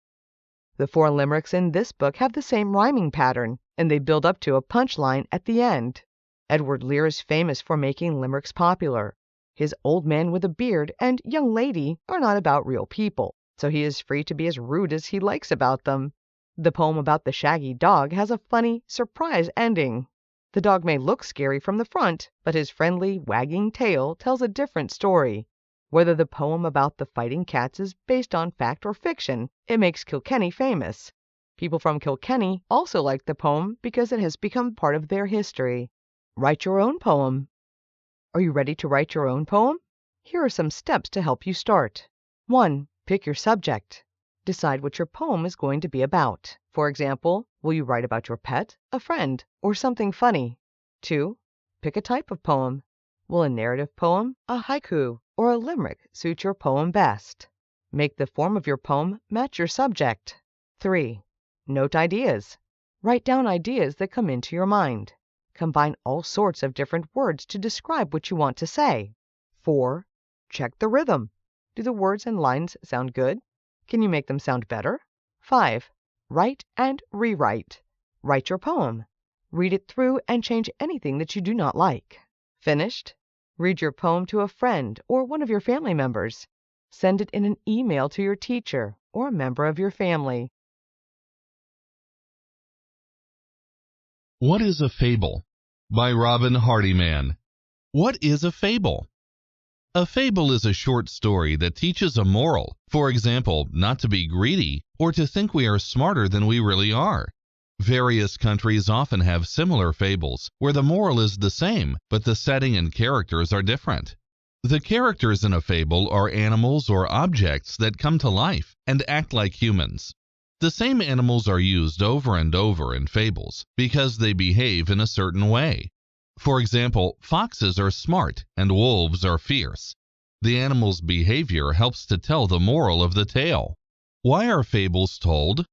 The 4 limericks in this book have the same rhyming pattern, and they build up to a punchline at the end. Edward Lear is famous for making limericks popular. His Old Man with a Beard and Young Lady are not about real people, so he is free to be as rude as he likes about them. The poem about the shaggy dog has a funny, surprise ending. The dog may look scary from the front, but his friendly, wagging tail tells a different story. Whether the poem about the fighting cats is based on fact or fiction, it makes Kilkenny famous. People from Kilkenny also like the poem because it has become part of their history. Write your own poem. Are you ready to write your own poem? Here are some steps to help you start. 1. Pick your subject. Decide what your poem is going to be about. For example, will you write about your pet, a friend, or something funny? 2. Pick a type of poem. Will a narrative poem, a haiku, or a limerick suit your poem best? Make the form of your poem match your subject. 3. Note ideas. Write down ideas that come into your mind. Combine all sorts of different words to describe what you want to say. 4. Check the rhythm. Do the words and lines sound good? Can you make them sound better? 5. Write and rewrite. Write your poem. Read it through and change anything that you do not like. Finished? Read your poem to a friend or one of your family members. Send it in an email to your teacher or a member of your family. What is a fable? By Robin Hardiman. What is a fable? A fable is a short story that teaches a moral, for example, not to be greedy or to think we are smarter than we really are. Various countries often have similar fables where the moral is the same, but the setting and characters are different. The characters in a fable are animals or objects that come to life and act like humans. The same animals are used over and over in fables because they behave in a certain way. For example, foxes are smart and wolves are fierce. The animal's behavior helps to tell the moral of the tale. Why are fables told?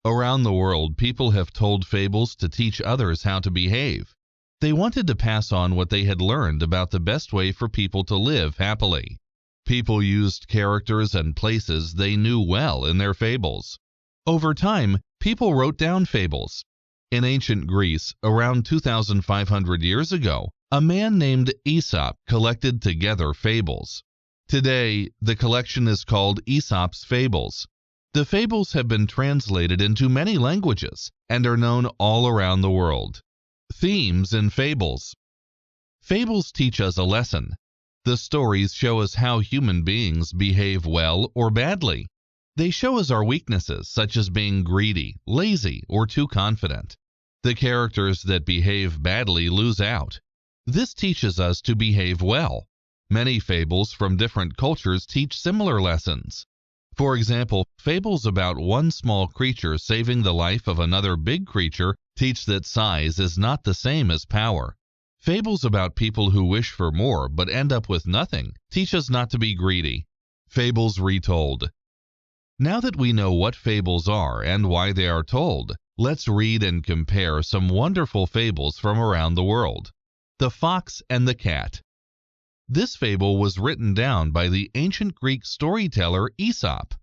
Around the world, people have told fables to teach others how to behave. They wanted to pass on what they had learned about the best way for people to live happily. People used characters and places they knew well in their fables. Over time, people wrote down fables. In ancient Greece, around 2,500 years ago, a man named Aesop collected together fables. Today, the collection is called Aesop's Fables. The fables have been translated into many languages and are known all around the world. Themes in fables. Fables teach us a lesson. The stories show us how human beings behave well or badly. They show us our weaknesses, such as being greedy, lazy, or too confident. The characters that behave badly lose out. This teaches us to behave well. Many fables from different cultures teach similar lessons. For example, fables about one small creature saving the life of another big creature teach that size is not the same as power. Fables about people who wish for more but end up with nothing teach us not to be greedy. Fables retold. Now that we know what fables are and why they are told, let's read and compare some wonderful fables from around the world. The Fox and the Cat. This fable was written down by the ancient Greek storyteller Aesop.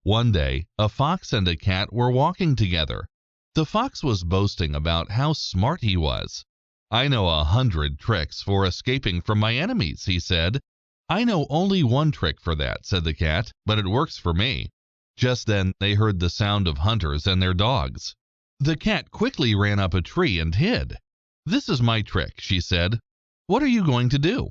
One day, a fox and a cat were walking together. The fox was boasting about how smart he was. "I know 100 tricks for escaping from my enemies," he said. "I know only one trick for that," said the cat, "but it works for me." Just then they heard the sound of hunters and their dogs. The cat quickly ran up a tree and hid. "This is my trick," she said. "What are you going to do?"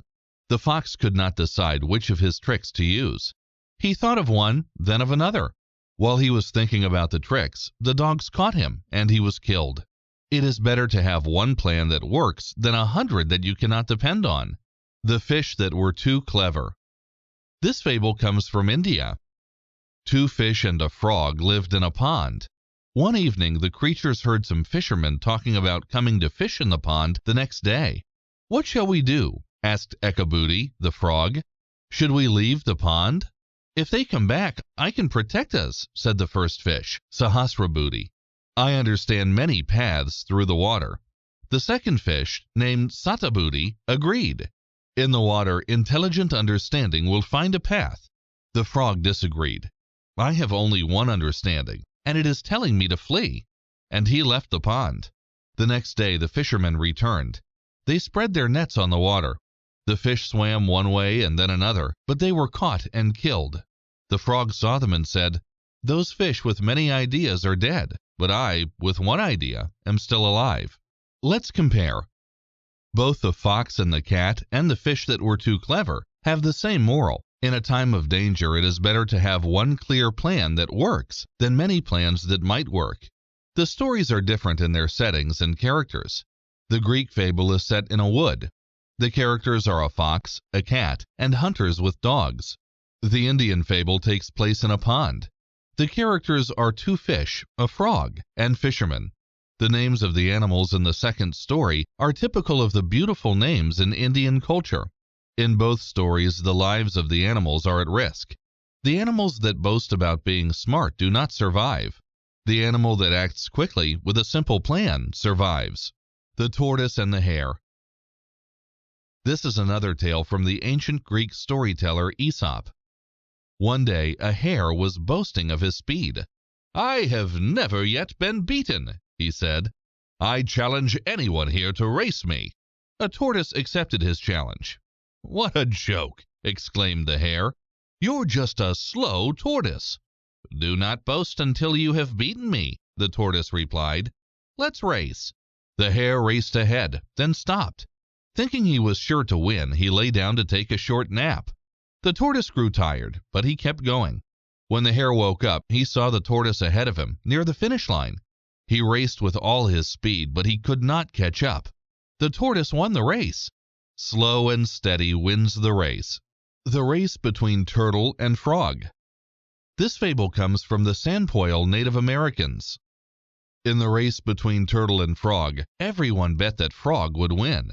The fox could not decide which of his tricks to use. He thought of one, then of another. While he was thinking about the tricks, the dogs caught him, and he was killed. It is better to have one plan that works than 100 that you cannot depend on. The fish that were too clever. This fable comes from India. Two fish and a frog lived in a pond. One evening, the creatures heard some fishermen talking about coming to fish in the pond the next day. "What shall we do?" asked Ekaboodi, the frog. "Should we leave the pond?" "If they come back, I can protect us," said the first fish, Sahasraboodi. "I understand many paths through the water." The second fish, named Sataboodi, agreed. "In the water, intelligent understanding will find a path." The frog disagreed. "I have only one understanding, and it is telling me to flee." And he left the pond. The next day the fishermen returned. They spread their nets on the water. The fish swam one way and then another, but they were caught and killed. The frog saw them and said, "Those fish with many ideas are dead, but I, with one idea, am still alive." Let's compare. Both the fox and the cat and the fish that were too clever have the same moral. In a time of danger, it is better to have one clear plan that works than many plans that might work. The stories are different in their settings and characters. The Greek fable is set in a wood. The characters are a fox, a cat, and hunters with dogs. The Indian fable takes place in a pond. The characters are two fish, a frog, and fishermen. The names of the animals in the second story are typical of the beautiful names in Indian culture. In both stories, the lives of the animals are at risk. The animals that boast about being smart do not survive. The animal that acts quickly with a simple plan survives. The Tortoise and the Hare. This is another tale from the ancient Greek storyteller Aesop. One day a hare was boasting of his speed. "I have never yet been beaten," he said. "I challenge anyone here to race me." A tortoise accepted his challenge. "What a joke!" exclaimed the hare. "You're just a slow tortoise." "Do not boast until you have beaten me," the tortoise replied. "Let's race." The hare raced ahead, then stopped. Thinking he was sure to win, he lay down to take a short nap. The tortoise grew tired, but he kept going. When the hare woke up, he saw the tortoise ahead of him, near the finish line. He raced with all his speed, but he could not catch up. The tortoise won the race. Slow and steady wins the race. The race between turtle and frog. This fable comes from the Sandpoil Native Americans. In the race between turtle and frog, everyone bet that frog would win.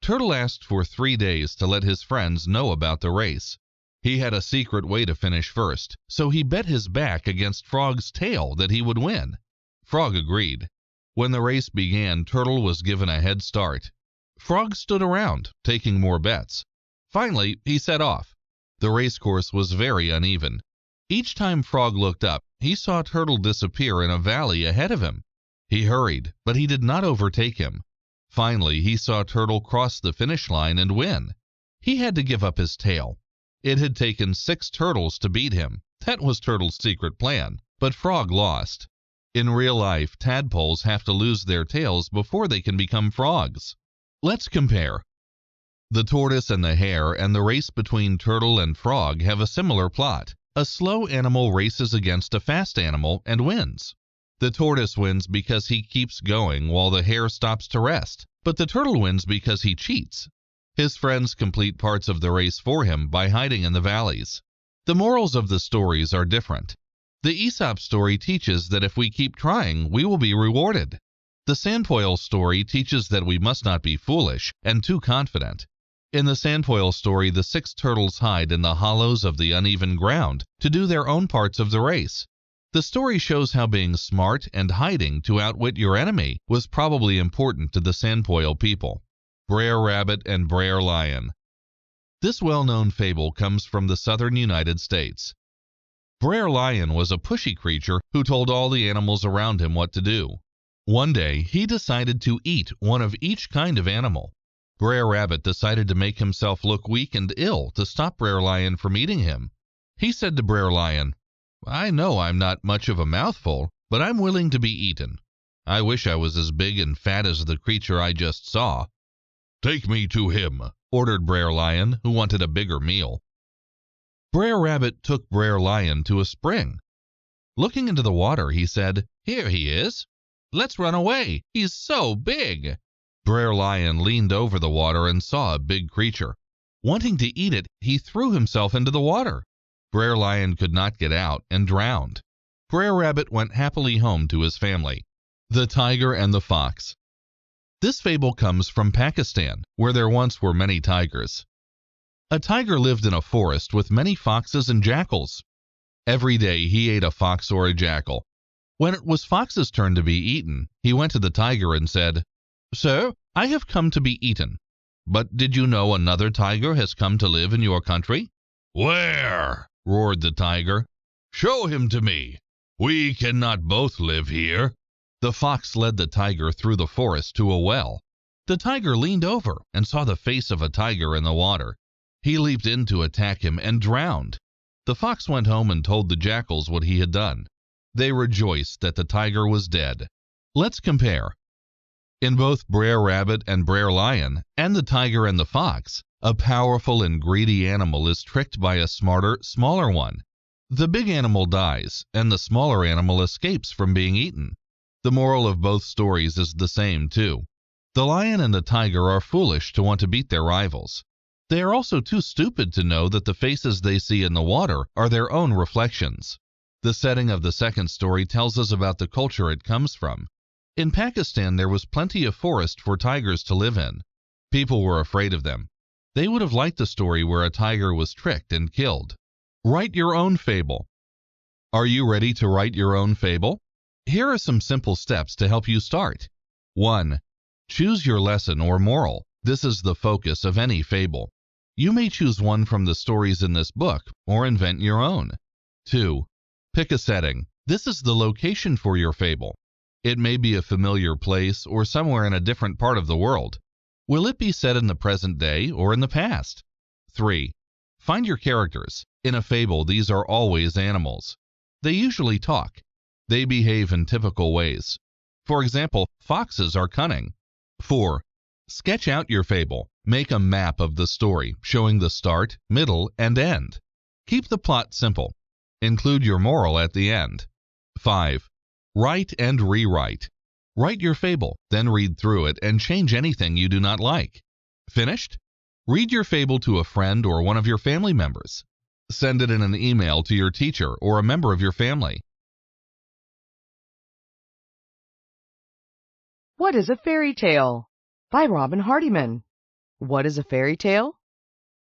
Turtle asked for 3 days to let his friends know about the race. He had a secret way to finish first, so he bet his back against Frog's tail that he would win. Frog agreed. When the race began, Turtle was given a head start. Frog stood around, taking more bets. Finally, he set off. The race course was very uneven. Each time Frog looked up, he saw Turtle disappear in a valley ahead of him. He hurried, but he did not overtake him. Finally, he saw Turtle cross the finish line and win. He had to give up his tail. It had taken 6 turtles to beat him. That was Turtle's secret plan, but Frog lost. In real life, tadpoles have to lose their tails before they can become frogs. Let's compare. The tortoise and the hare and the race between turtle and frog have a similar plot. A slow animal races against a fast animal and wins. The tortoise wins because he keeps going while the hare stops to rest, but the turtle wins because he cheats. His friends complete parts of the race for him by hiding in the valleys. The morals of the stories are different. The Aesop story teaches that if we keep trying, we will be rewarded. The Sandpoil story teaches that we must not be foolish and too confident. In the Sandpoil story, the 6 turtles hide in the hollows of the uneven ground to do their own parts of the race. The story shows how being smart and hiding to outwit your enemy was probably important to the Sandpoil people. Brer Rabbit and Brer Lion. This well-known fable comes from the southern United States. Brer Lion was a pushy creature who told all the animals around him what to do. One day, he decided to eat one of each kind of animal. Brer Rabbit decided to make himself look weak and ill to stop Brer Lion from eating him. He said to Brer Lion, "I know I'm not much of a mouthful, but I'm willing to be eaten. I wish I was as big and fat as the creature I just saw." "Take me to him," ordered Brer Lion, who wanted a bigger meal. Brer Rabbit took Brer Lion to a spring. Looking into the water, he said, "Here he is. Let's run away. He's so big." Brer Lion leaned over the water and saw a big creature. Wanting to eat it, he threw himself into the water. Brer Lion could not get out and drowned. Brer Rabbit went happily home to his family. The Tiger and the Fox. This fable comes from Pakistan, where there once were many tigers. A tiger lived in a forest with many foxes and jackals. Every day he ate a fox or a jackal. When it was Fox's turn to be eaten, he went to the tiger and said, "Sir, I have come to be eaten. But did you know another tiger has come to live in your country?" "Where?" roared the tiger. "Show him to me. We cannot both live here." The fox led the tiger through the forest to a well. The tiger leaned over and saw the face of a tiger in the water. He leaped in to attack him and drowned. The fox went home and told the jackals what he had done. They rejoiced that the tiger was dead. Let's compare. In both Brer Rabbit and Brer Lion, and the tiger and the fox, a powerful and greedy animal is tricked by a smarter, smaller one. The big animal dies, and the smaller animal escapes from being eaten. The moral of both stories is the same, too. The lion and the tiger are foolish to want to beat their rivals. They are also too stupid to know that the faces they see in the water are their own reflections. The setting of the second story tells us about the culture it comes from. In Pakistan, there was plenty of forest for tigers to live in. People were afraid of them. They would have liked the story where a tiger was tricked and killed. Write your own fable. Are you ready to write your own fable? Here are some simple steps to help you start. 1. Choose your lesson or moral. This is the focus of any fable. You may choose one from the stories in this book or invent your own. 2. Pick a setting. This is the location for your fable. It may be a familiar place or somewhere in a different part of the world. Will it be set in the present day or in the past? 3. Find your characters. In a fable, these are always animals. They usually talk. They behave in typical ways. For example, foxes are cunning. 4. Sketch out your fable. Make a map of the story, showing the start, middle, and end. Keep the plot simple. Include your moral at the end. 5. Write and rewrite. Write your fable, then read through it and change anything you do not like. Finished? Read your fable to a friend or one of your family members. Send it in an email to your teacher or a member of your family. What is a fairy tale? By Robin Hardiman. What is a fairy tale?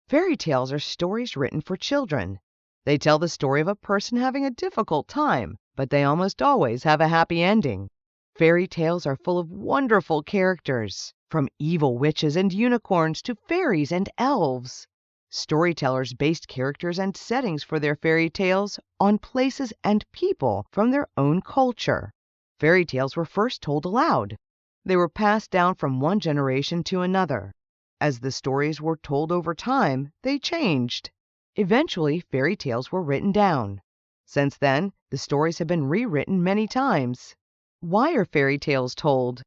Fairy tales are stories written for children. They tell the story of a person having a difficult time, but they almost always have a happy ending. Fairy tales are full of wonderful characters, from evil witches and unicorns to fairies and elves. Storytellers based characters and settings for their fairy tales on places and people from their own culture. Fairy tales were first told aloud. They were passed down from one generation to another. As the stories were told over time, they changed. Eventually, fairy tales were written down. Since then, the stories have been rewritten many times. Why are fairy tales told?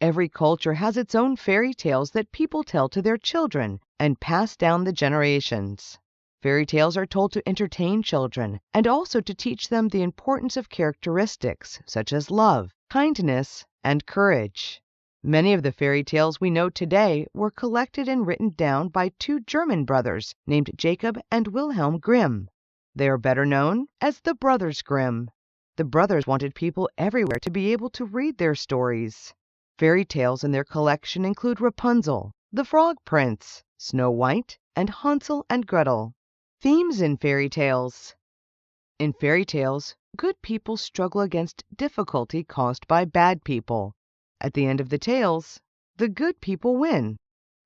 Every culture has its own fairy tales that people tell to their children and pass down the generations. Fairy tales are told to entertain children and also to teach them the importance of characteristics such as love, kindness, and courage. Many of the fairy tales we know today were collected and written down by two German brothers named Jacob and Wilhelm Grimm. They are better known as the Brothers Grimm. The brothers wanted people everywhere to be able to read their stories. Fairy tales in their collection include Rapunzel, the Frog Prince, Snow White, and Hansel and Gretel. Themes in fairy tales. In fairy tales, good people struggle against difficulty caused by bad people. At the end of the tales, the good people win.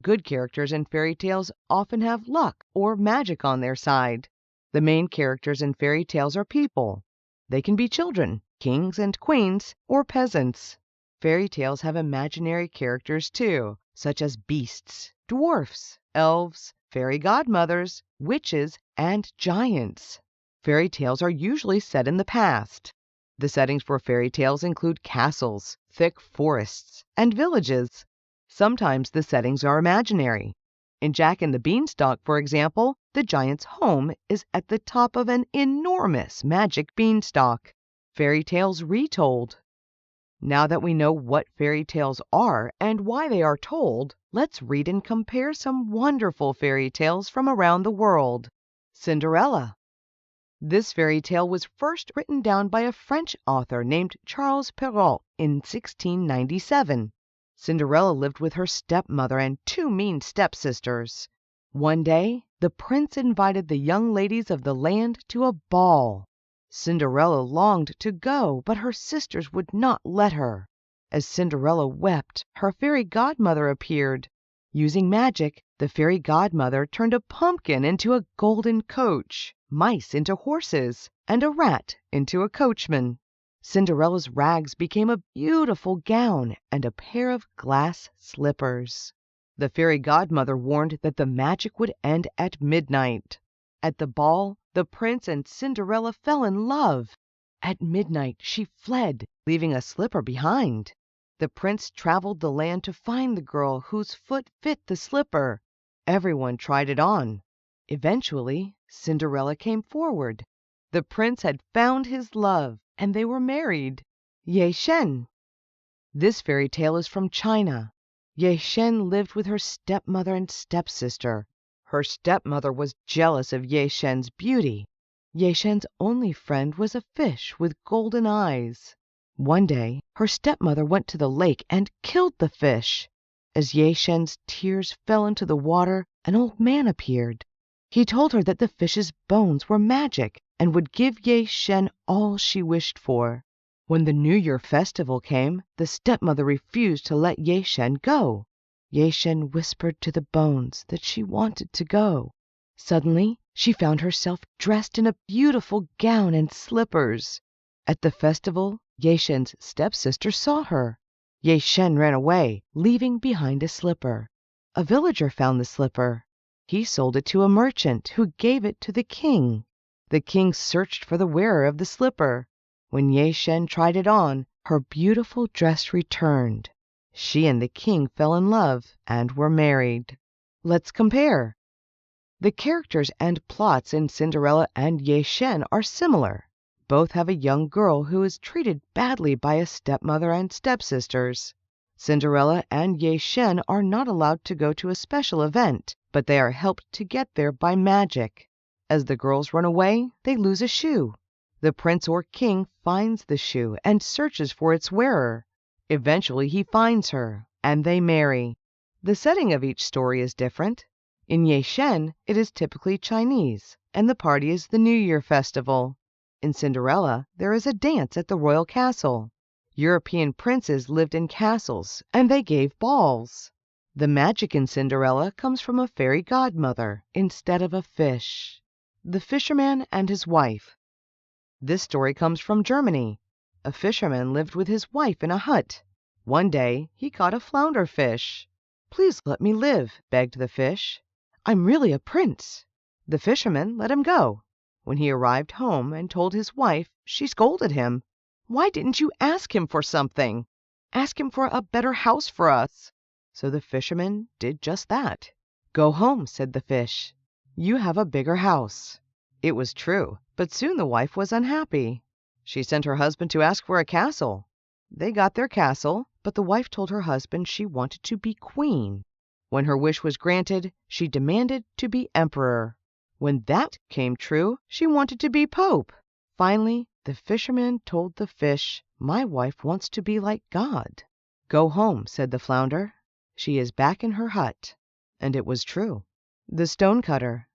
Good characters in fairy tales often have luck or magic on their side. The main characters in fairy tales are people. They can be children, kings and queens, or peasants. Fairy tales have imaginary characters too, such as beasts, dwarfs, elves, fairy godmothers, witches, and giants. Fairy tales are usually set in the past. The settings for fairy tales include castles, thick forests, and villages. Sometimes the settings are imaginary. In Jack and the Beanstalk, for example, the giant's home is at the top of an enormous magic beanstalk. Fairy tales retold. Now that we know what fairy tales are and why they are told, let's read and compare some wonderful fairy tales from around the world. Cinderella. This fairy tale was first written down by a French author named Charles Perrault in 1697. Cinderella lived with her stepmother and two mean stepsisters. One day, the prince invited the young ladies of the land to a ball. Cinderella longed to go, but her sisters would not let her. As Cinderella wept, her fairy godmother appeared. Using magic, the fairy godmother turned a pumpkin into a golden coach, mice into horses, and a rat into a coachman. Cinderella's rags became a beautiful gown and a pair of glass slippers. The fairy godmother warned that the magic would end at midnight. At the ball, the prince and Cinderella fell in love. At midnight, she fled, leaving a slipper behind. The prince traveled the land to find the girl whose foot fit the slipper. Everyone tried it on. Eventually, Cinderella came forward. The prince had found his love, and they were married. Ye Shen. This fairy tale is from China. Ye Shen lived with her stepmother and stepsister. Her stepmother was jealous of Ye Shen's beauty. Ye Shen's only friend was a fish with golden eyes. One day, her stepmother went to the lake and killed the fish. As Ye Shen's tears fell into the water, an old man appeared. He told her that the fish's bones were magic and would give Ye Shen all she wished for. When the New Year festival came, the stepmother refused to let Ye Shen go. Ye Shen whispered to the bones that she wanted to go. Suddenly, she found herself dressed in a beautiful gown and slippers. At the festival, Ye Shen's stepsister saw her. Ye Shen ran away, leaving behind a slipper. A villager found the slipper. He sold it to a merchant, who gave it to the king. The king searched for the wearer of the slipper. When Ye Shen tried it on, her beautiful dress returned. She and the king fell in love and were married. Let's compare. The characters and plots in Cinderella and Ye Shen are similar. Both have a young girl who is treated badly by a stepmother and stepsisters. Cinderella and Ye Shen are not allowed to go to a special event, but they are helped to get there by magic. As the girls run away, they lose a shoe. The prince or king finds the shoe and searches for its wearer. Eventually he finds her, and they marry. The setting of each story is different. In Ye Shen, it is typically Chinese, and the party is the New Year festival. In Cinderella, there is a dance at the royal castle. European princes lived in castles, and they gave balls. The magic in Cinderella comes from a fairy godmother instead of a fish. The Fisherman and His Wife. This story comes from Germany. A fisherman lived with his wife in a hut. One day, he caught a flounder fish. "Please let me live," begged the fish. "I'm really a prince." The fisherman let him go. When he arrived home and told his wife, she scolded him. "Why didn't you ask him for something? Ask him for a better house for us." So the fisherman did just that. "Go home," said the fish. "You have a bigger house." It was true, but soon the wife was unhappy. She sent her husband to ask for a castle. They got their castle, but the wife told her husband she wanted to be queen. When her wish was granted, she demanded to be emperor. When that came true, she wanted to be pope. Finally, the fisherman told the fish, "My wife wants to be like God." "Go home," said the flounder. "She is back in her hut." And it was true. The Stonecutter.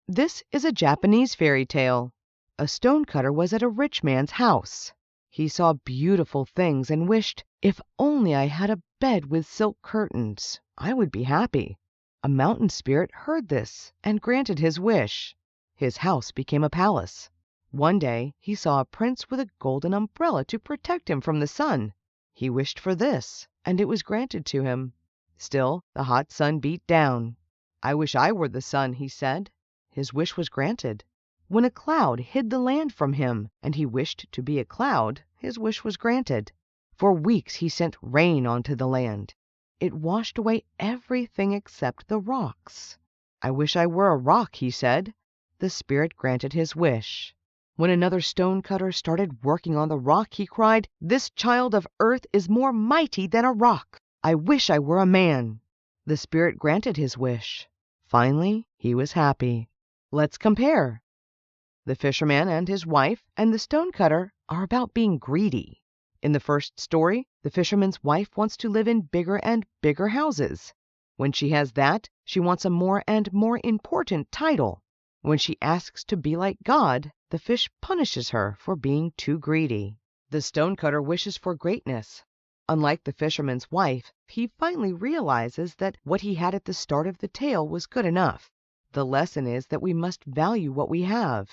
This is a Japanese fairy tale. A stonecutter was at a rich man's house. He saw beautiful things and wished, "If only I had a bed with silk curtains, I would be happy." A mountain spirit heard this and granted his wish. His house became a palace. One day he saw a prince with a golden umbrella to protect him from the sun. He wished for this, and it was granted to him. Still, the hot sun beat down. "I wish I were the sun," he said. His wish was granted. When a cloud hid the land from him, and he wished to be a cloud, his wish was granted. For weeks he sent rain onto the land. It washed away everything except the rocks. "I wish I were a rock," he said. The spirit granted his wish. When another stonecutter started working on the rock, he cried, "This child of earth is more mighty than a rock. I wish I were a man." The spirit granted his wish. Finally, he was happy. Let's compare. The Fisherman and His Wife and the Stonecutter are about being greedy. In the first story, the fisherman's wife wants to live in bigger and bigger houses. When she has that, she wants a more and more important title. When she asks to be like God, the fish punishes her for being too greedy. The stonecutter wishes for greatness. Unlike the fisherman's wife, he finally realizes that what he had at the start of the tale was good enough. The lesson is that we must value what we have.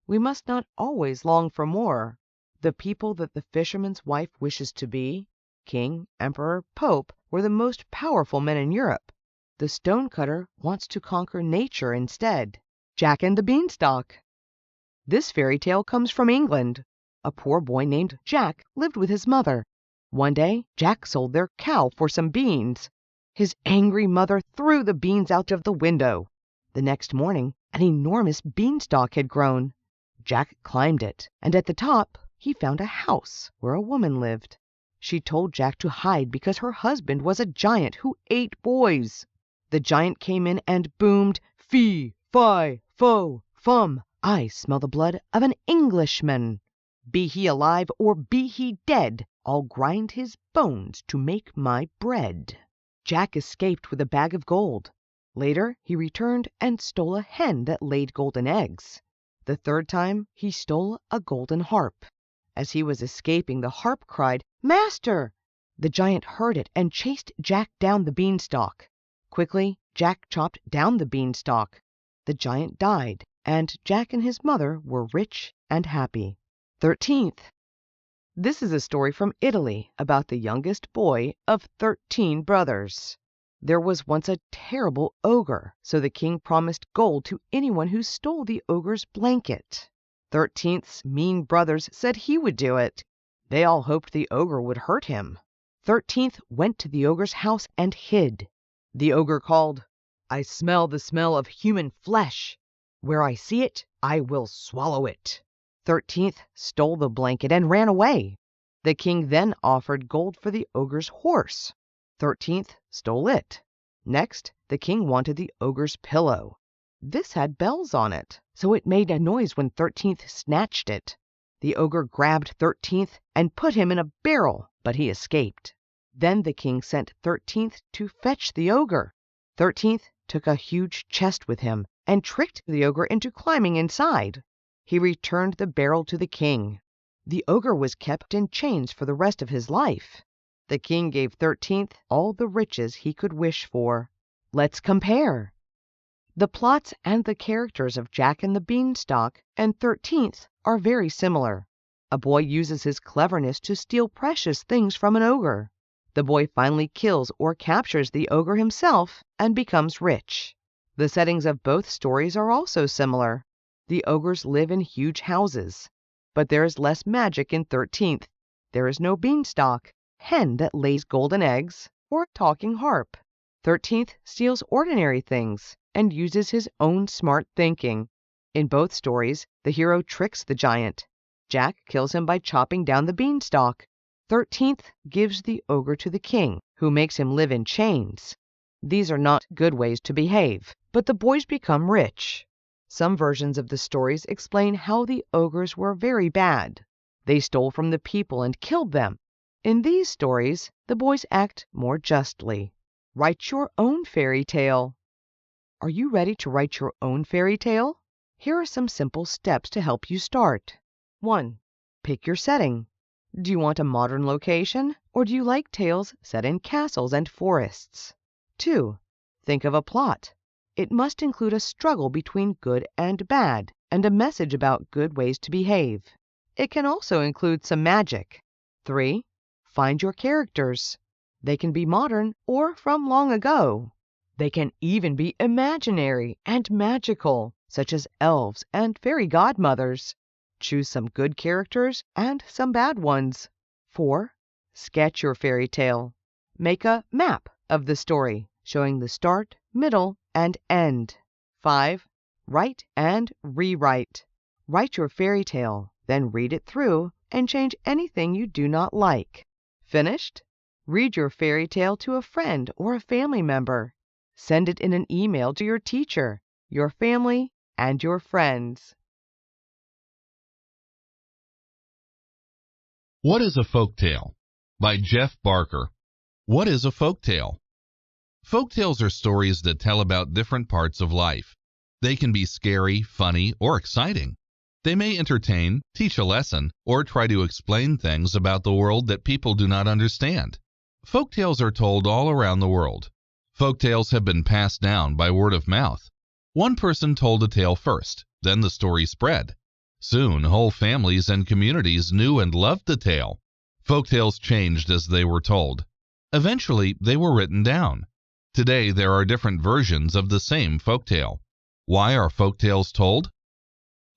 We must not always long for more. The people that the fisherman's wife wishes to be, king, emperor, pope, were the most powerful men in Europe. The stonecutter wants to conquer nature instead. Jack and the Beanstalk. This fairy tale comes from England. A poor boy named Jack lived with his mother. One day, Jack sold their cow for some beans. His angry mother threw the beans out of the window. The next morning, an enormous beanstalk had grown. Jack climbed it, and at the top, he found a house where a woman lived. She told Jack to hide because her husband was a giant who ate boys. The giant came in and boomed, "Fee, fi, fo, fum, I smell the blood of an Englishman. Be he alive or be he dead, I'll grind his bones to make my bread." Jack escaped with a bag of gold. Later, he returned and stole a hen that laid golden eggs. The third time, he stole a golden harp. As he was escaping, the harp cried, "Master!" The giant heard it and chased Jack down the beanstalk. Quickly, Jack chopped down the beanstalk. The giant died, and Jack and his mother were rich and happy. 13th. This is a story from Italy about the youngest boy of 13 brothers. There was once a terrible ogre, so the king promised gold to anyone who stole the ogre's blanket. 13th's mean brothers said he would do it. They all hoped the ogre would hurt him. 13th went to the ogre's house and hid. The ogre called, "I smell the smell of human flesh. Where I see it, I will swallow it." 13th stole the blanket and ran away. The king then offered gold for the ogre's horse. 13th stole it. Next, the king wanted the ogre's pillow. This had bells on it, so it made a noise when 13th snatched it. The ogre grabbed 13th and put him in a barrel, but he escaped. Then the king sent 13th to fetch the ogre. 13th took a huge chest with him and tricked the ogre into climbing inside. He returned the barrel to the king. The ogre was kept in chains for the rest of his life. The king gave 13th all the riches he could wish for. Let's compare. The plots and the characters of Jack and the Beanstalk and 13th are very similar. A boy uses his cleverness to steal precious things from an ogre. The boy finally kills or captures the ogre himself and becomes rich. The settings of both stories are also similar. The ogres live in huge houses, but there is less magic in 13th. There is no beanstalk, hen that lays golden eggs, or talking harp. 13th steals ordinary things and uses his own smart thinking. In both stories, the hero tricks the giant. Jack kills him by chopping down the beanstalk. 13th gives the ogre to the king, who makes him live in chains. These are not good ways to behave, but the boys become rich. Some versions of the stories explain how the ogres were very bad. They stole from the people and killed them. In these stories, the boys act more justly. Write your own fairy tale. Are you ready to write your own fairy tale? Here are some simple steps to help you start. 1. Pick your setting. Do you want a modern location, or do you like tales set in castles and forests? 2. Think of a plot. It must include a struggle between good and bad, and a message about good ways to behave. It can also include some magic. 3. Find your characters. They can be modern or from long ago. They can even be imaginary and magical, such as elves and fairy godmothers. Choose some good characters and some bad ones. 4. Sketch your fairy tale. Make a map of the story, showing the start, middle, and end. 5. Write and rewrite. Write your fairy tale, then read it through and change anything you do not like. Finished? Read your fairy tale to a friend or a family member. Send it in an email to your teacher, your family, and your friends. What is a Folktale? By Jeff Barker. What is a folktale? Folktales are stories that tell about different parts of life. They can be scary, funny, or exciting. They may entertain, teach a lesson, or try to explain things about the world that people do not understand. Folktales are told all around the world. Folktales have been passed down by word of mouth. One person told a tale first, then the story spread. Soon, whole families and communities knew and loved the tale. Folktales changed as they were told. Eventually, they were written down. Today, there are different versions of the same folktale. Why are folktales told?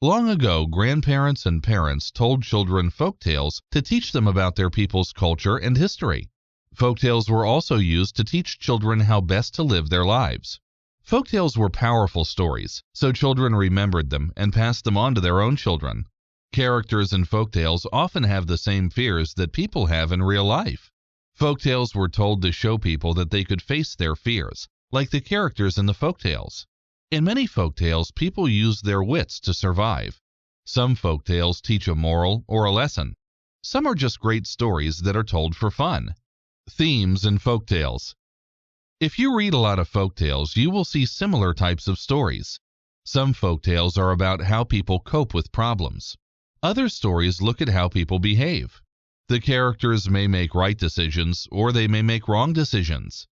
Long ago, grandparents and parents told children folktales to teach them about their people's culture and history. Folktales were also used to teach children how best to live their lives. Folktales were powerful stories, so children remembered them and passed them on to their own children. Characters in folktales often have the same fears that people have in real life. Folktales were told to show people that they could face their fears, like the characters in the folktales. In many folktales, people use their wits to survive. Some folktales teach a moral or a lesson. Some are just great stories that are told for fun. Themes in folktales. If you read a lot of folktales, you will see similar types of stories. Some folktales are about how people cope with problems. Other stories look at how people behave. The characters may make right decisions or they may make wrong decisions.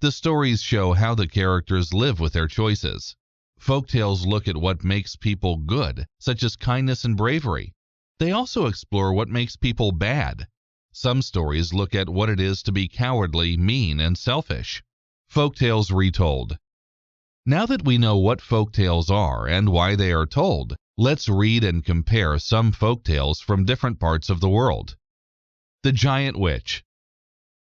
The stories show how the characters live with their choices. Folktales look at what makes people good, such as kindness and bravery. They also explore what makes people bad. Some stories look at what it is to be cowardly, mean, and selfish. Folktales retold. Now that we know what folktales are and why they are told, let's read and compare some folktales from different parts of the world. The Giant Witch.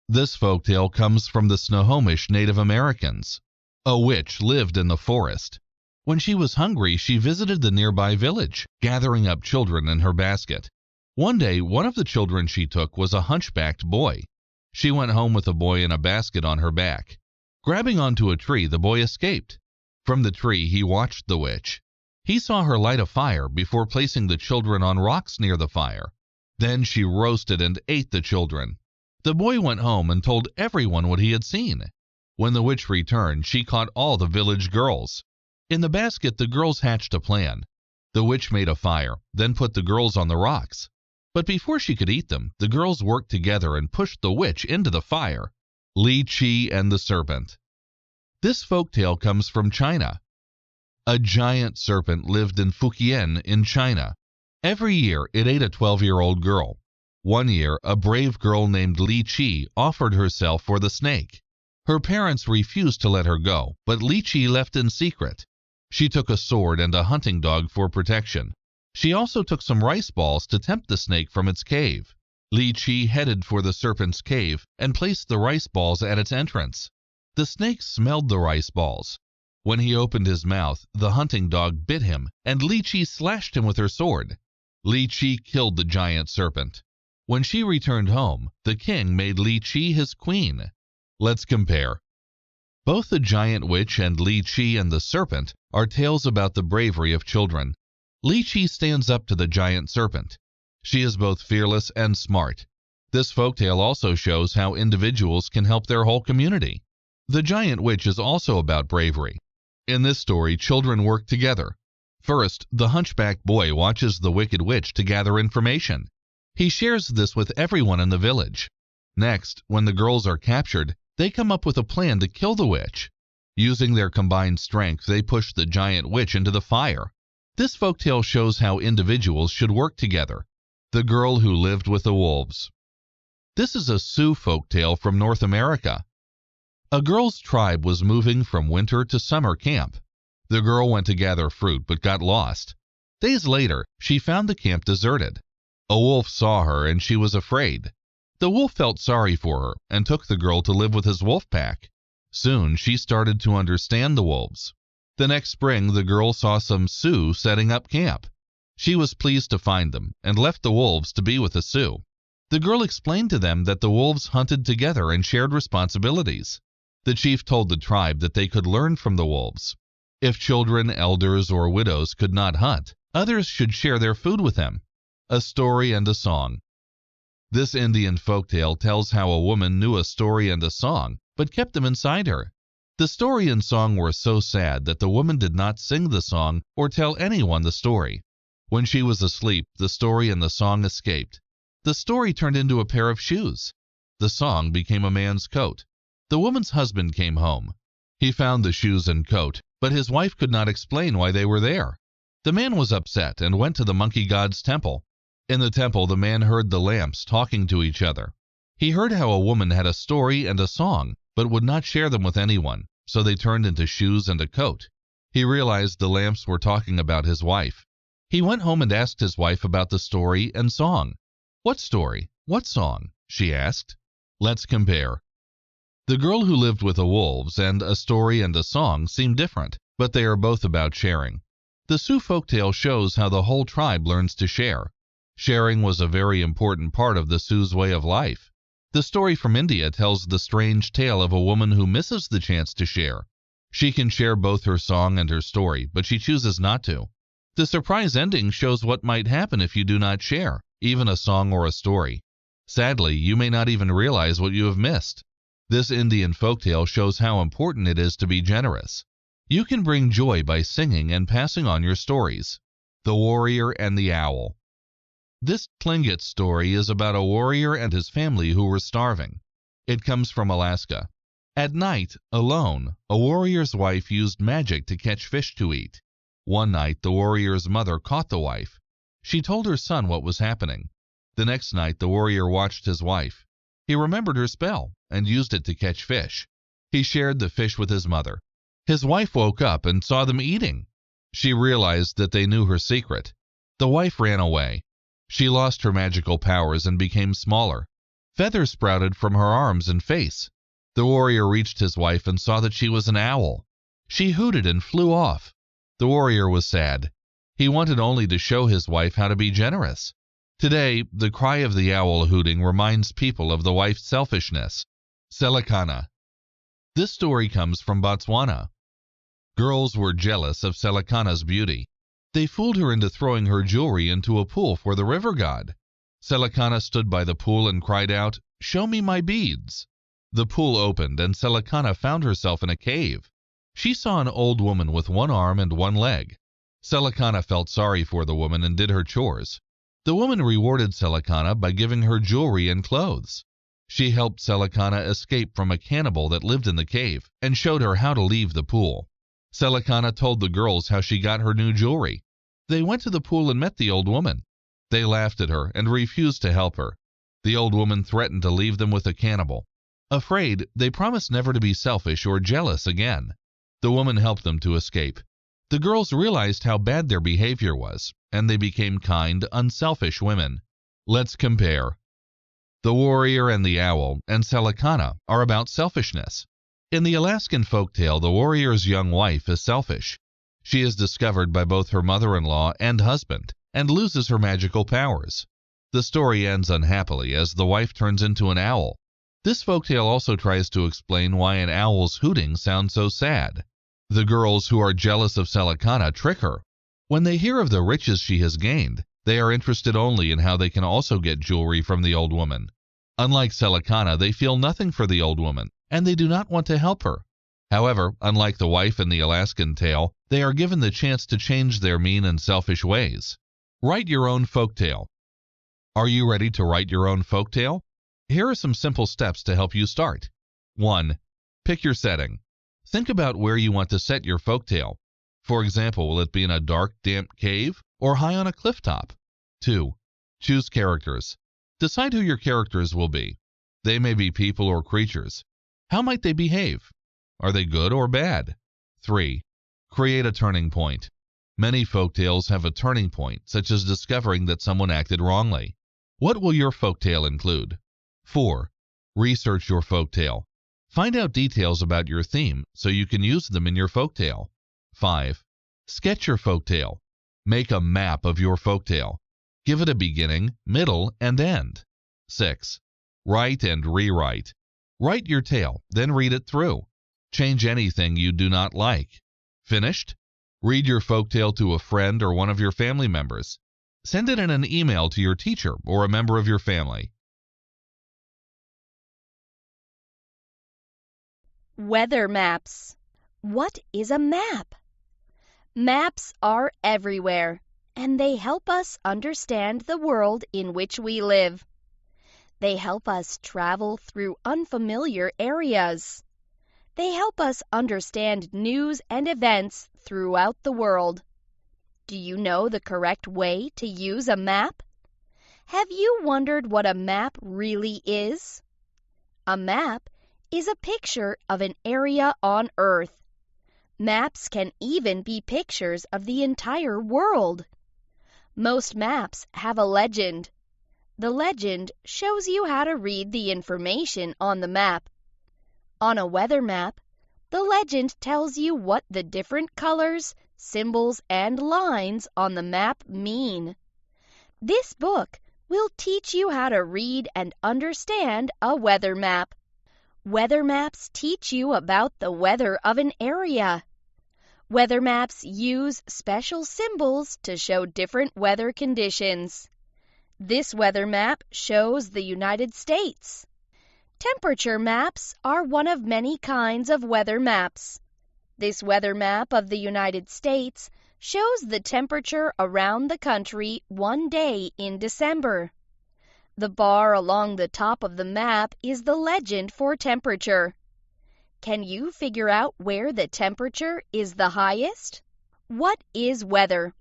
This folktale comes from the Snohomish Native Americans. A witch lived in the forest. When she was hungry, she visited the nearby village, gathering up children in her basket. One day, one of the children she took was a hunchbacked boy. She went home with the boy in a basket on her back. Grabbing onto a tree, the boy escaped. From the tree, he watched the witch. He saw her light a fire before placing the children on rocks near the fire. Then she roasted and ate the children. The boy went home and told everyone what he had seen. When the witch returned, she caught all the village girls. In the basket, the girls hatched a plan. The witch made a fire, then put the girls on the rocks. But before she could eat them, the girls worked together and pushed the witch into the fire. Li Chi and the Serpent. This folktale comes from China. A giant serpent lived in Fujian in China. Every year, it ate a 12-year-old girl. One year, a brave girl named Li Chi offered herself for the snake. Her parents refused to let her go, but Li Chi left in secret. She took a sword and a hunting dog for protection. She also took some rice balls to tempt the snake from its cave. Li Chi headed for the serpent's cave and placed the rice balls at its entrance. The snake smelled the rice balls. When he opened his mouth, the hunting dog bit him, and Li Chi slashed him with her sword. Li Chi killed the giant serpent. When she returned home, the king made Li Chi his queen. Let's compare. Both the giant witch and Li Chi and the serpent are tales about the bravery of children. Li Chi stands up to the giant serpent. She is both fearless and smart. This folktale also shows how individuals can help their whole community. The giant witch is also about bravery. In this story, children work together. First, the hunchback boy watches the wicked witch to gather information. He shares this with everyone in the village. Next, when the girls are captured, they come up with a plan to kill the witch. Using their combined strength, they push the giant witch into the fire. This folktale shows how individuals should work together. The Girl Who Lived with the Wolves. This is a Sioux folktale from North America. A girl's tribe was moving from winter to summer camp. The girl went to gather fruit but got lost. Days later, she found the camp deserted. A wolf saw her and she was afraid. The wolf felt sorry for her and took the girl to live with his wolf pack. Soon she started to understand the wolves. The next spring, the girl saw some Sioux setting up camp. She was pleased to find them and left the wolves to be with the Sioux. The girl explained to them that the wolves hunted together and shared responsibilities. The chief told the tribe that they could learn from the wolves. If children, elders, or widows could not hunt, others should share their food with them. A story and a song. This Indian folktale tells how a woman knew a story and a song, but kept them inside her. The story and song were so sad that the woman did not sing the song or tell anyone the story. When she was asleep, the story and the song escaped. The story turned into a pair of shoes. The song became a man's coat. The woman's husband came home. He found the shoes and coat, but his wife could not explain why they were there. The man was upset and went to the monkey god's temple. In the temple, the man heard the lamps talking to each other. He heard how a woman had a story and a song, but would not share them with anyone, so they turned into shoes and a coat. He realized the lamps were talking about his wife. He went home and asked his wife about the story and song. "What story? What song?" she asked. Let's compare. The Girl Who Lived with the Wolves and A Story and a Song seem different, but they are both about sharing. The Sioux folktale shows how the whole tribe learns to share. Sharing was a very important part of the Sioux's way of life. The story from India tells the strange tale of a woman who misses the chance to share. She can share both her song and her story, but she chooses not to. The surprise ending shows what might happen if you do not share, even a song or a story. Sadly, you may not even realize what you have missed. This Indian folktale shows how important it is to be generous. You can bring joy by singing and passing on your stories. The Warrior and the Owl. This Tlingit story is about a warrior and his family who were starving. It comes from Alaska. At night, alone, a warrior's wife used magic to catch fish to eat. One night, the warrior's mother caught the wife. She told her son what was happening. The next night, the warrior watched his wife. He remembered her spell and used it to catch fish. He shared the fish with his mother. His wife woke up and saw them eating. She realized that they knew her secret. The wife ran away. She lost her magical powers and became smaller. Feathers sprouted from her arms and face. The warrior reached his wife and saw that she was an owl. She hooted and flew off. The warrior was sad. He wanted only to show his wife how to be generous. Today, the cry of the owl hooting reminds people of the wife's selfishness. Selakana. This story comes from Botswana. Girls were jealous of Selakana's beauty. They fooled her into throwing her jewelry into a pool for the river god. Selakana stood by the pool and cried out, "Show me my beads." The pool opened and Selakana found herself in a cave. She saw an old woman with one arm and one leg. Selakana felt sorry for the woman and did her chores. The woman rewarded Selakana by giving her jewelry and clothes. She helped Selakana escape from a cannibal that lived in the cave and showed her how to leave the pool. Selakana told the girls how she got her new jewelry. They went to the pool and met the old woman. They laughed at her and refused to help her. The old woman threatened to leave them with a cannibal. Afraid, they promised never to be selfish or jealous again. The woman helped them to escape. The girls realized how bad their behavior was, and they became kind, unselfish women. Let's compare. The warrior and the owl and Selakana are about selfishness. In the Alaskan folktale, the warrior's young wife is selfish. She is discovered by both her mother-in-law and husband and loses her magical powers. The story ends unhappily as the wife turns into an owl. This folktale also tries to explain why an owl's hooting sounds so sad. The girls who are jealous of Selakana trick her. When they hear of the riches she has gained, they are interested only in how they can also get jewelry from the old woman. Unlike Selakana, they feel nothing for the old woman, and they do not want to help her. However, unlike the wife in the Alaskan tale, they are given the chance to change their mean and selfish ways. Write your own folktale. Are you ready to write your own folktale? Here are some simple steps to help you start. 1. Pick your setting. Think about where you want to set your folktale. For example, will it be in a dark, damp cave or high on a cliff top? 2. Choose characters. Decide who your characters will be. They may be people or creatures. How might they behave? Are they good or bad? 3. Create a turning point. Many folktales have a turning point, such as discovering that someone acted wrongly. What will your folktale include? 4. Research your folktale. Find out details about your theme so you can use them in your folktale. 5. Sketch your folktale. Make a map of your folktale. Give it a beginning, middle, and end. 6. Write and rewrite. Write your tale, then read it through. Change anything you do not like. Finished? Read your folktale to a friend or one of your family members. Send it in an email to your teacher or a member of your family. Weather maps. What is a map? Maps are everywhere, and they help us understand the world in which we live. They help us travel through unfamiliar areas. They help us understand news and events throughout the world. Do you know the correct way to use a map? Have you wondered what a map really is? A map is a picture of an area on Earth. Maps can even be pictures of the entire world. Most maps have a legend. The legend shows you how to read the information on the map. On a weather map, the legend tells you what the different colors, symbols, and lines on the map mean. This book will teach you how to read and understand a weather map. Weather maps teach you about the weather of an area. Weather maps use special symbols to show different weather conditions. This weather map shows the United States. Temperature maps are one of many kinds of weather maps. This weather map of the United States shows the temperature around the country one day in December. The bar along the top of the map is the legend for temperature. Can you figure out where the temperature is the highest? What is weather?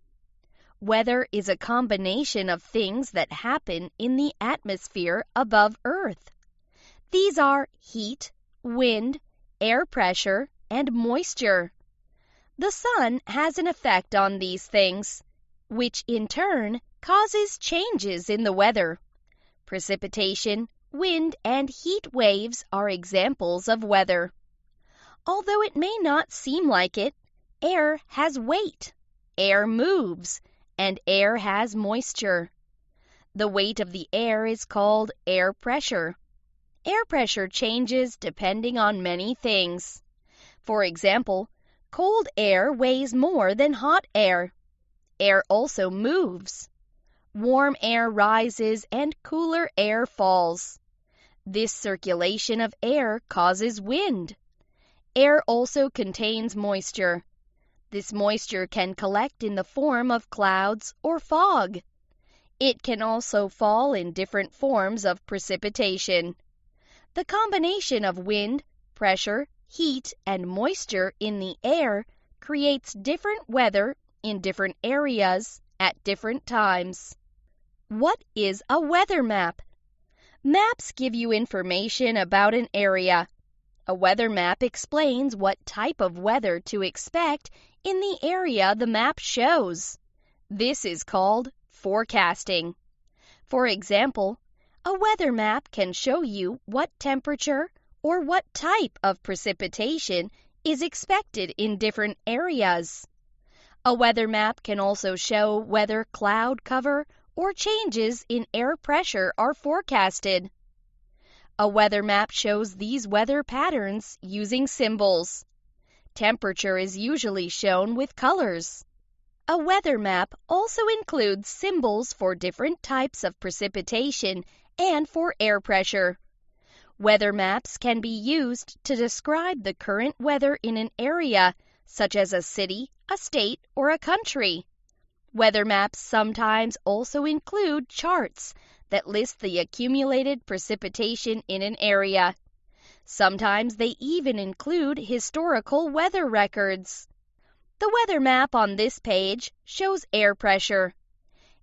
Weather is a combination of things that happen in the atmosphere above Earth. These are heat, wind, air pressure, and moisture. The sun has an effect on these things, which in turn causes changes in the weather. Precipitation, wind, and heat waves are examples of weather. Although it may not seem like it, air has weight, air moves, and air has moisture. The weight of the air is called air pressure. Air pressure changes depending on many things. For example, cold air weighs more than hot air. Air also moves. Warm air rises and cooler air falls. This circulation of air causes wind. Air also contains moisture. This moisture can collect in the form of clouds or fog. It can also fall in different forms of precipitation. The combination of wind, pressure, heat, and moisture in the air creates different weather in different areas at different times. What is a weather map? Maps give you information about an area. A weather map explains what type of weather to expect in the area the map shows. This is called forecasting. For example, a weather map can show you what temperature or what type of precipitation is expected in different areas. A weather map can also show whether cloud cover or changes in air pressure are forecasted. A weather map shows these weather patterns using symbols. Temperature is usually shown with colors. A weather map also includes symbols for different types of precipitation and for air pressure. Weather maps can be used to describe the current weather in an area, such as a city, a state, or a country. Weather maps sometimes also include charts that list the accumulated precipitation in an area. Sometimes they even include historical weather records. The weather map on this page shows air pressure.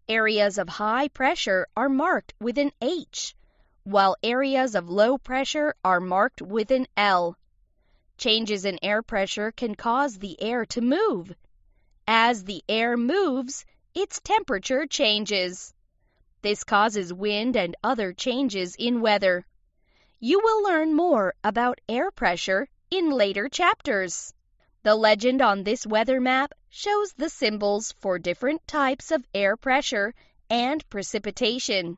Areas of high pressure are marked with an H, while areas of low pressure are marked with an L. Changes in air pressure can cause the air to move. As the air moves, its temperature changes. This causes wind and other changes in weather. You will learn more about air pressure in later chapters. The legend on this weather map shows the symbols for different types of air pressure and precipitation.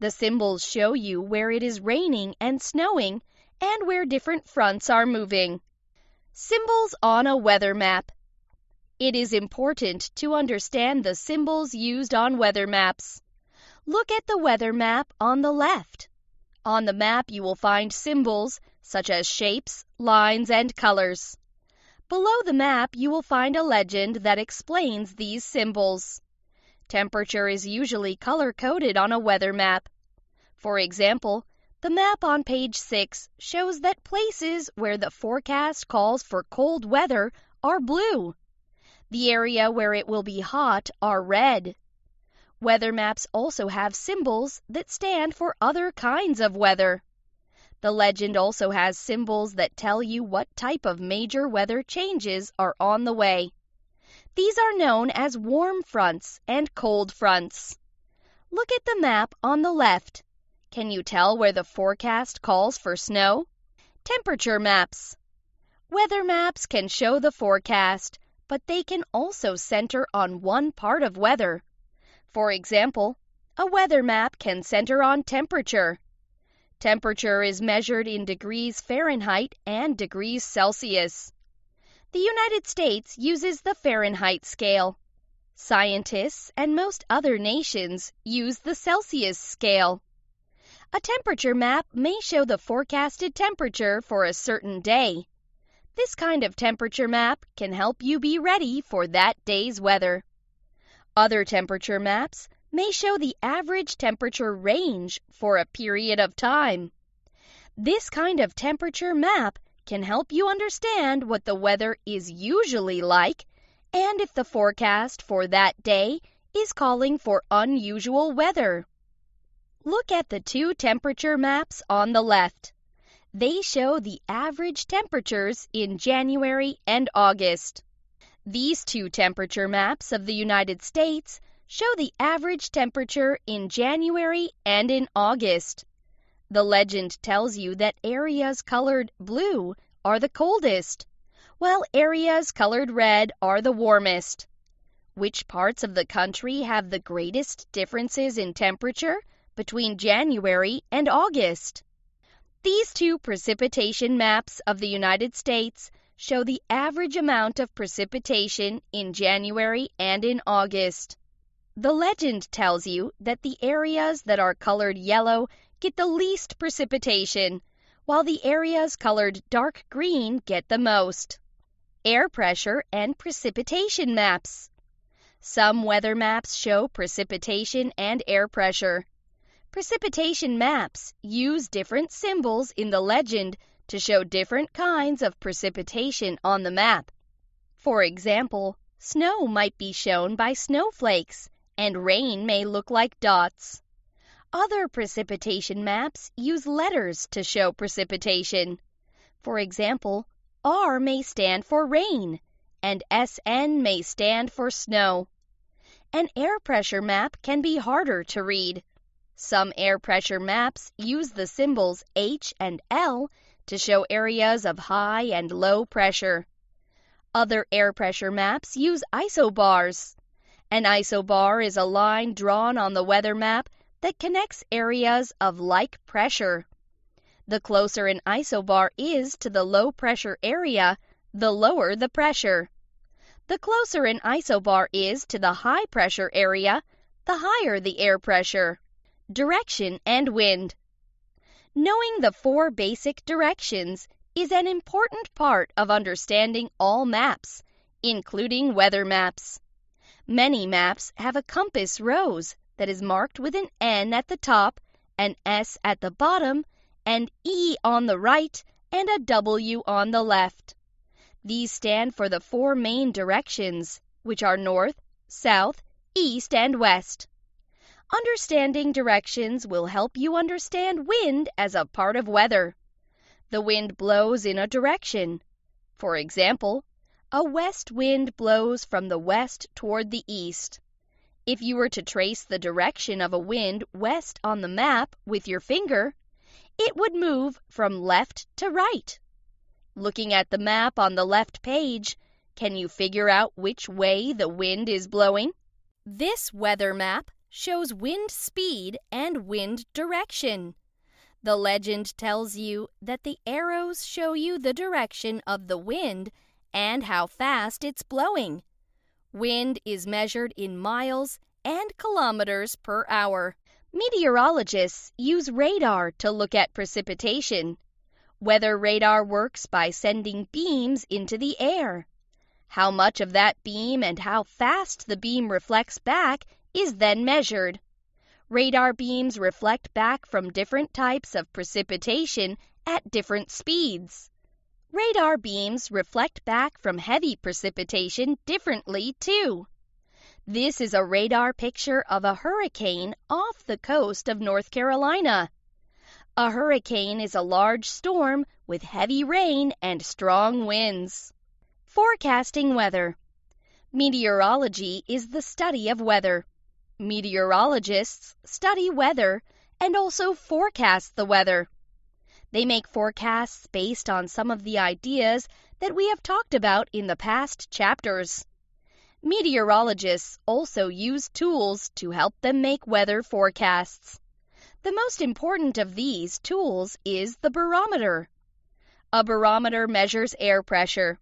The symbols show you where it is raining and snowing and where different fronts are moving. Symbols on a weather map. It is important to understand the symbols used on weather maps. Look at the weather map on the left. On the map you will find symbols such as shapes, lines, and colors. Below the map you will find a legend that explains these symbols. Temperature is usually color-coded on a weather map. For example, the map on page 6 shows that places where the forecast calls for cold weather are blue. The area where it will be hot are red. Weather maps also have symbols that stand for other kinds of weather. The legend also has symbols that tell you what type of major weather changes are on the way. These are known as warm fronts and cold fronts. Look at the map on the left. Can you tell where the forecast calls for snow? Temperature maps. Weather maps can show the forecast, but they can also center on one part of weather. For example, a weather map can center on temperature. Temperature is measured in degrees Fahrenheit and degrees Celsius. The United States uses the Fahrenheit scale. Scientists and most other nations use the Celsius scale. A temperature map may show the forecasted temperature for a certain day. This kind of temperature map can help you be ready for that day's weather. Other temperature maps may show the average temperature range for a period of time. This kind of temperature map can help you understand what the weather is usually like and if the forecast for that day is calling for unusual weather. Look at the two temperature maps on the left. They show the average temperatures in January and August. These two temperature maps of the United States show the average temperature in January and in August. The legend tells you that areas colored blue are the coldest, while areas colored red are the warmest. Which parts of the country have the greatest differences in temperature between January and August? These two precipitation maps of the United States show the average amount of precipitation in January and in August. The legend tells you that the areas that are colored yellow get the least precipitation, while the areas colored dark green get the most. Air pressure and precipitation maps. Some weather maps show precipitation and air pressure. Precipitation maps use different symbols in the legend to show different kinds of precipitation on the map. For example, snow might be shown by snowflakes, and rain may look like dots. Other precipitation maps use letters to show precipitation. For example, R may stand for rain, and SN may stand for snow. An air pressure map can be harder to read. Some air pressure maps use the symbols H and L to show areas of high and low pressure. Other air pressure maps use isobars. An isobar is a line drawn on the weather map that connects areas of like pressure. The closer an isobar is to the low pressure area, the lower the pressure. The closer an isobar is to the high pressure area, the higher the air pressure. Direction and wind. Knowing the four basic directions is an important part of understanding all maps, including weather maps. Many maps have a compass rose that is marked with an N at the top, an S at the bottom, an E on the right, and a W on the left. These stand for the four main directions, which are north, south, east, and west. Understanding directions will help you understand wind as a part of weather. The wind blows in a direction. For example, a west wind blows from the west toward the east. If you were to trace the direction of a wind west on the map with your finger, it would move from left to right. Looking at the map on the left page, can you figure out which way the wind is blowing? This weather map shows wind speed and wind direction. The legend tells you that the arrows show you the direction of the wind and how fast it's blowing. Wind is measured in miles and kilometers per hour. Meteorologists use radar to look at precipitation. Weather radar works by sending beams into the air. How much of that beam and how fast the beam reflects back is then measured. Radar beams reflect back from different types of precipitation at different speeds. Radar beams reflect back from heavy precipitation differently, too. This is a radar picture of a hurricane off the coast of North Carolina. A hurricane is a large storm with heavy rain and strong winds. Forecasting weather. Meteorology is the study of weather. Meteorologists study weather and also forecast the weather. They make forecasts based on some of the ideas that we have talked about in the past chapters. Meteorologists also use tools to help them make weather forecasts. The most important of these tools is the barometer. A barometer measures air pressure.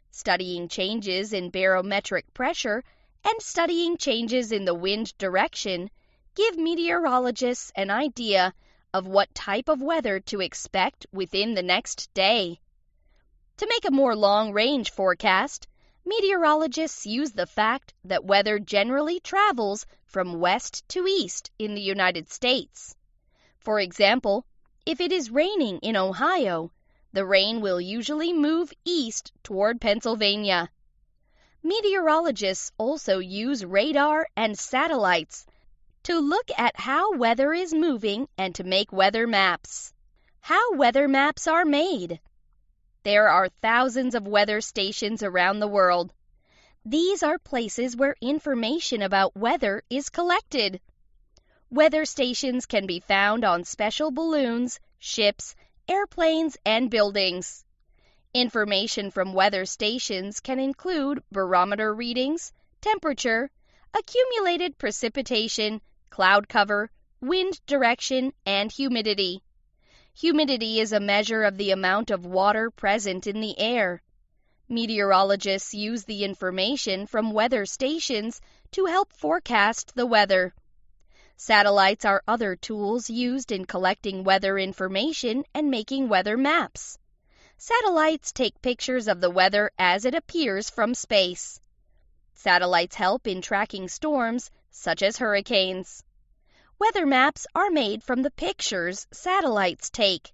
Studying changes in barometric pressure and studying changes in the wind direction give meteorologists an idea of what type of weather to expect within the next day. To make a more long-range forecast, meteorologists use the fact that weather generally travels from west to east in the United States. For example, if it is raining in Ohio, the rain will usually move east toward Pennsylvania. Meteorologists also use radar and satellites to look at how weather is moving and to make weather maps. How weather maps are made. There are thousands of weather stations around the world. These are places where information about weather is collected. Weather stations can be found on special balloons, ships, airplanes, and buildings. Information from weather stations can include barometer readings, temperature, accumulated precipitation, cloud cover, wind direction, and humidity. Humidity is a measure of the amount of water present in the air. Meteorologists use the information from weather stations to help forecast the weather. Satellites are other tools used in collecting weather information and making weather maps. Satellites take pictures of the weather as it appears from space. Satellites help in tracking storms, such as hurricanes. Weather maps are made from the pictures satellites take.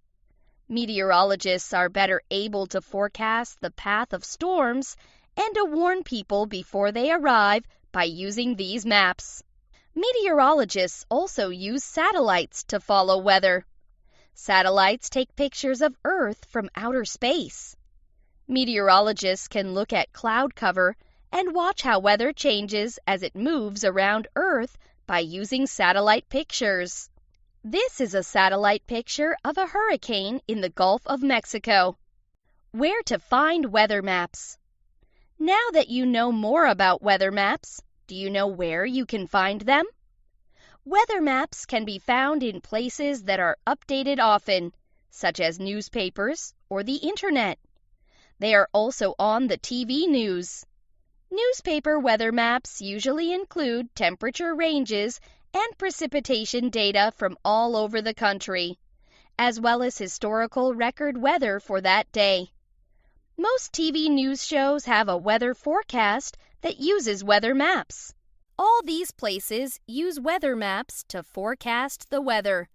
Meteorologists are better able to forecast the path of storms and to warn people before they arrive by using these maps. Meteorologists also use satellites to follow weather. Satellites take pictures of Earth from outer space. Meteorologists can look at cloud cover and watch how weather changes as it moves around Earth by using satellite pictures. This is a satellite picture of a hurricane in the Gulf of Mexico. Where to find weather maps. Now that you know more about weather maps, do you know where you can find them? Weather maps can be found in places that are updated often, such as newspapers or the internet. They are also on the TV news. Newspaper weather maps usually include temperature ranges and precipitation data from all over the country, as well as historical record weather for that day. Most TV news shows have a weather forecast that uses weather maps. All these places use weather maps to forecast the weather.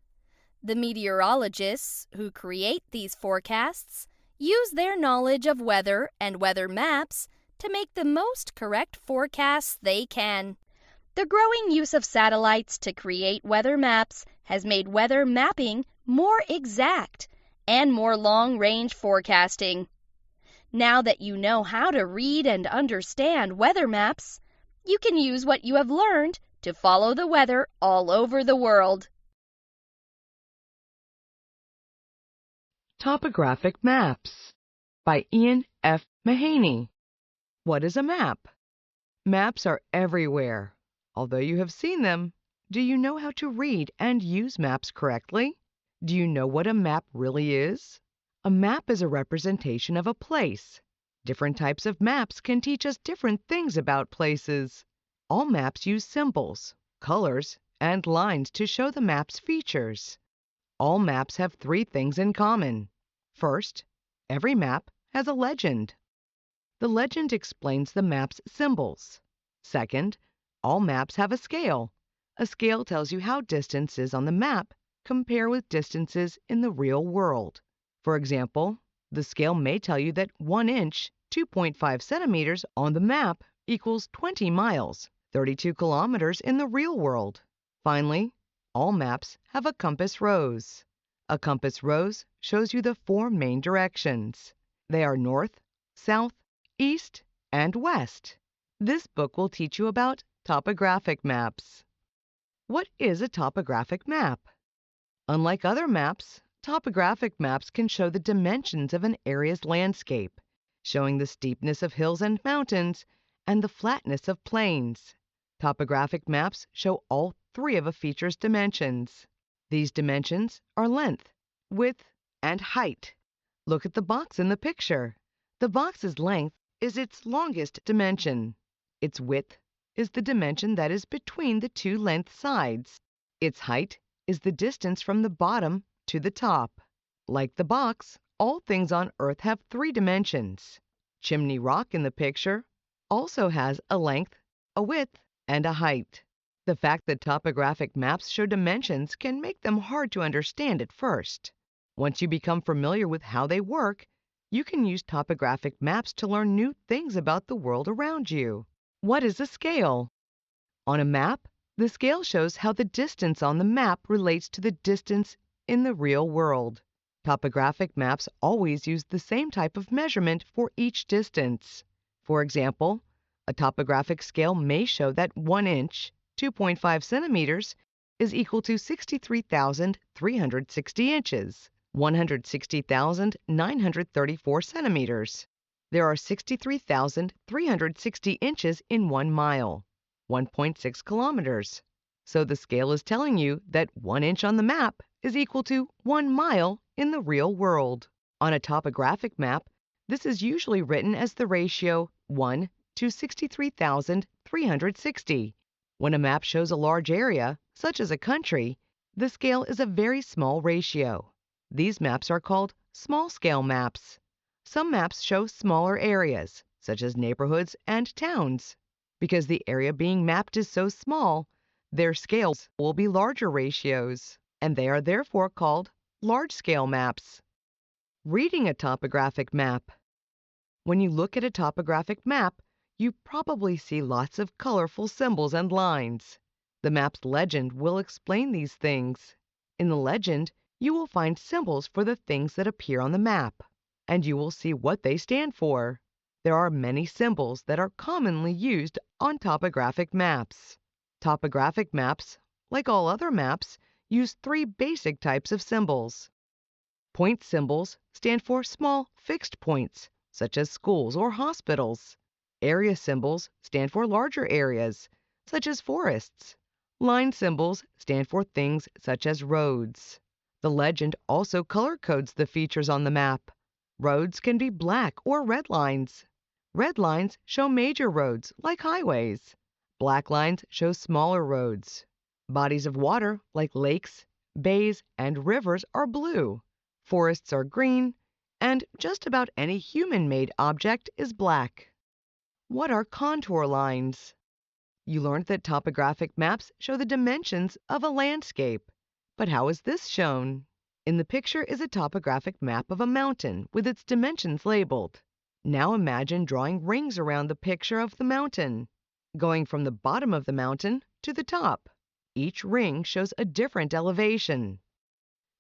The meteorologists who create these forecasts use their knowledge of weather and weather maps to make the most correct forecasts they can. The growing use of satellites to create weather maps has made weather mapping more exact and more long-range forecasting. Now that you know how to read and understand weather maps, you can use what you have learned to follow the weather all over the world. Topographic Maps by Ian F. Mahaney. What is a map? Maps are everywhere. Although you have seen them, do you know how to read and use maps correctly? Do you know what a map really is? A map is a representation of a place. Different types of maps can teach us different things about places. All maps use symbols, colors, and lines to show the map's features. All maps have three things in common. First, every map has a legend. The legend explains the map's symbols. Second, all maps have a scale. A scale tells you how distances on the map compare with distances in the real world. For example, the scale may tell you that 1 inch, 2.5 centimeters on the map equals 20 miles, 32 kilometers in the real world. Finally, all maps have a compass rose. A compass rose shows you the 4 main directions. They are north, south, east, and west. This book will teach you about topographic maps. What is a topographic map? Unlike other maps, topographic maps can show the dimensions of an area's landscape, showing the steepness of hills and mountains and the flatness of plains. Topographic maps show all 3 of a feature's dimensions. These dimensions are length, width, and height. Look at the box in the picture. The box's length is its longest dimension. Its width is the dimension that is between the 2 length sides. Its height is the distance from the bottom to the top. Like the box, all things on Earth have 3 dimensions. Chimney Rock in the picture also has a length, a width, and a height. The fact that topographic maps show dimensions can make them hard to understand at first. Once you become familiar with how they work, You can use topographic maps to learn new things about the world around you. What is a scale? On a map, the scale shows how the distance on the map relates to the distance in the real world. Topographic maps always use the same type of measurement for each distance. For example, a topographic scale may show that 1 inch, 2.5 centimeters, is equal to 63,360 inches, 160,934 centimeters. There are 63,360 inches in 1 mile, 1.6 kilometers. So the scale is telling you that 1 inch on the map is equal to 1 mile in the real world. On a topographic map, this is usually written as the ratio 1 to 63,360. When a map shows a large area, such as a country, the scale is a very small ratio. These maps are called small-scale maps. Some maps show smaller areas, such as neighborhoods and towns. Because the area being mapped is so small, their scales will be larger ratios, and they are therefore called large-scale maps. Reading a topographic map. When you look at a topographic map, you probably see lots of colorful symbols and lines. The map's legend will explain these things. In the legend, you will find symbols for the things that appear on the map, and you will see what they stand for. There are many symbols that are commonly used on topographic maps. Topographic maps, like all other maps, use 3 basic types of symbols. Point symbols stand for small, fixed points, such as schools or hospitals. Area symbols stand for larger areas, such as forests. Line symbols stand for things such as roads. The legend also color codes the features on the map. Roads can be black or red lines. Red lines show major roads, like highways. Black lines show smaller roads. Bodies of water, like lakes, bays, and rivers, are blue. Forests are green, and just about any human-made object is black. What are contour lines? You learned that topographic maps show the dimensions of a landscape. But how is this shown? In the picture is a topographic map of a mountain with its dimensions labeled. Now imagine drawing rings around the picture of the mountain, going from the bottom of the mountain to the top. Each ring shows a different elevation.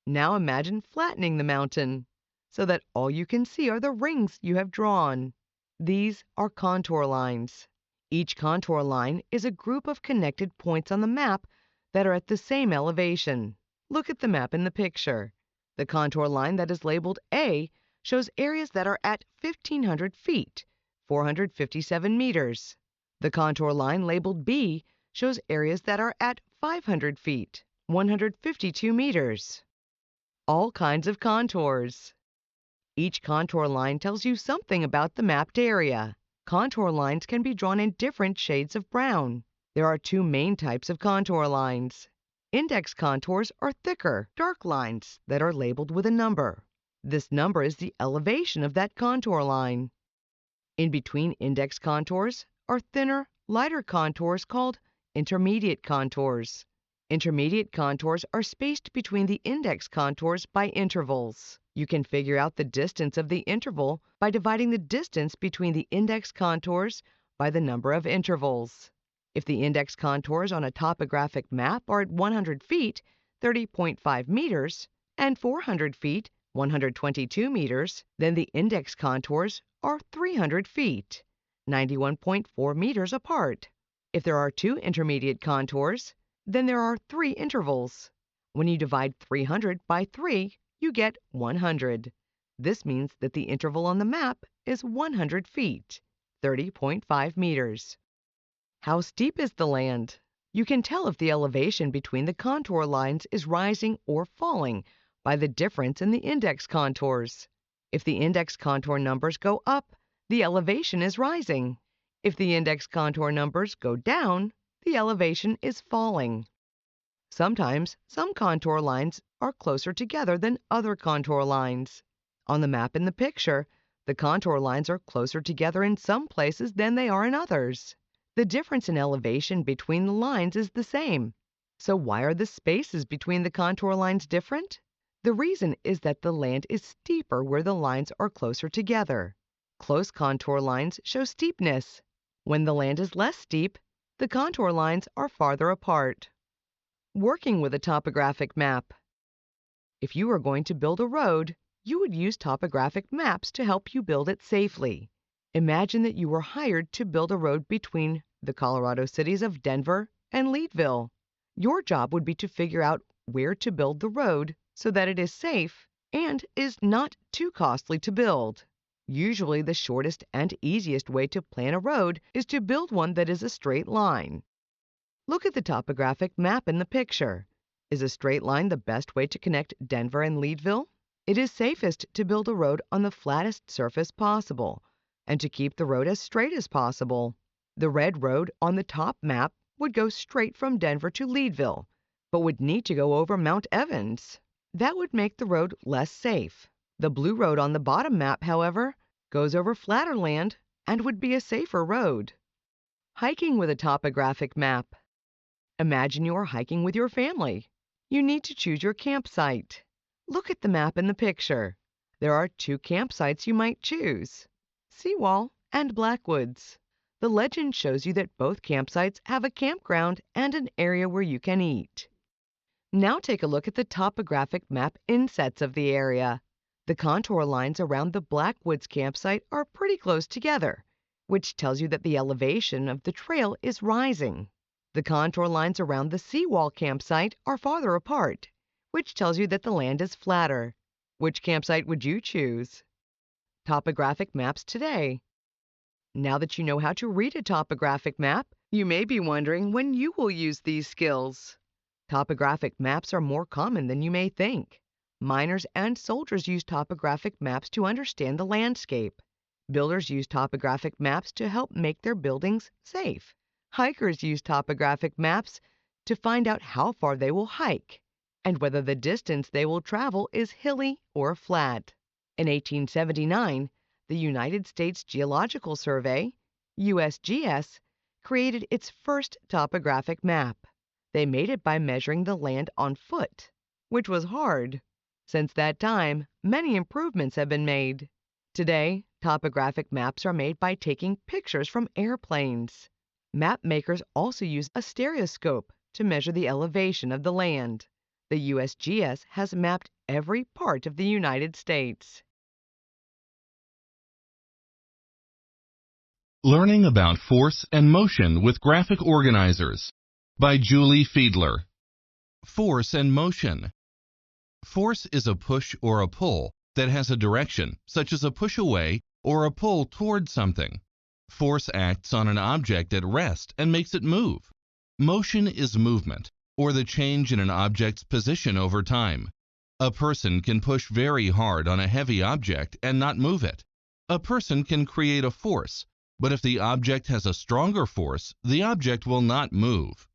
Now imagine flattening the mountain so that all you can see are the rings you have drawn. These are contour lines. Each contour line is a group of connected points on the map that are at the same elevation. Look at the map in the picture. The contour line that is labeled A shows areas that are at 1,500 feet, 457 meters. The contour line labeled B shows areas that are at 500 feet, 152 meters. All kinds of contours. Each contour line tells you something about the mapped area. Contour lines can be drawn in different shades of brown. There are 2 main types of contour lines. Index contours are thicker, dark lines that are labeled with a number. This number is the elevation of that contour line. In between index contours are thinner, lighter contours called intermediate contours. Intermediate contours are spaced between the index contours by intervals. You can figure out the distance of the interval by dividing the distance between the index contours by the number of intervals. If the index contours on a topographic map are at 100 feet, 30.5 meters, and 400 feet, 122 meters, then the index contours are 300 feet, 91.4 meters apart. If there are 2 intermediate contours, then there are 3 intervals. When you divide 300 by 3, you get 100. This means that the interval on the map is 100 feet, 30.5 meters. How steep is the land? You can tell if the elevation between the contour lines is rising or falling by the difference in the index contours. If the index contour numbers go up, the elevation is rising. If the index contour numbers go down, the elevation is falling. Sometimes, some contour lines are closer together than other contour lines. On the map in the picture, the contour lines are closer together in some places than they are in others. The difference in elevation between the lines is the same. So why are the spaces between the contour lines different? The reason is that the land is steeper where the lines are closer together. Close contour lines show steepness. When the land is less steep, the contour lines are farther apart. Working with a topographic map. If you were going to build a road, you would use topographic maps to help you build it safely. Imagine that you were hired to build a road between the Colorado cities of Denver and Leadville. Your job would be to figure out where to build the road so that it is safe and is not too costly to build. Usually, the shortest and easiest way to plan a road is to build one that is a straight line. Look at the topographic map in the picture. Is a straight line the best way to connect Denver and Leadville? It is safest to build a road on the flattest surface possible and to keep the road as straight as possible. The red road on the top map would go straight from Denver to Leadville, but would need to go over Mount Evans. That would make the road less safe. The blue road on the bottom map, however, goes over flatter land and would be a safer road. Hiking with a topographic map. Imagine you are hiking with your family. You need to choose your campsite. Look at the map in the picture. There are two campsites you might choose: Seawall and Blackwoods. The legend shows you that both campsites have a campground and an area where you can eat. Now take a look at the topographic map insets of the area. The contour lines around the Blackwoods campsite are pretty close together, which tells you that the elevation of the trail is rising. The contour lines around the Seawall campsite are farther apart, which tells you that the land is flatter. Which campsite would you choose? Topographic maps today. Now that you know how to read a topographic map, you may be wondering when you will use these skills. Topographic maps are more common than you may think. Miners and soldiers use topographic maps to understand the landscape. Builders use topographic maps to help make their buildings safe. Hikers use topographic maps to find out how far they will hike and whether the distance they will travel is hilly or flat. In 1879, the United States Geological Survey, USGS, created its first topographic map. They made it by measuring the land on foot, which was hard. Since that time, many improvements have been made. Today, topographic maps are made by taking pictures from airplanes. Map makers also use a stereoscope to measure the elevation of the land. The USGS has mapped every part of the United States. Learning about Force and Motion with Graphic Organizers by Julie Fiedler. Force and motion. Force is a push or a pull that has a direction, such as a push away or a pull toward something. Force acts on an object at rest and makes it move. Motion is movement, or the change in an object's position over time. A person can push very hard on a heavy object and not move it. A person can create a force, but if the object has a stronger force, the object will not move.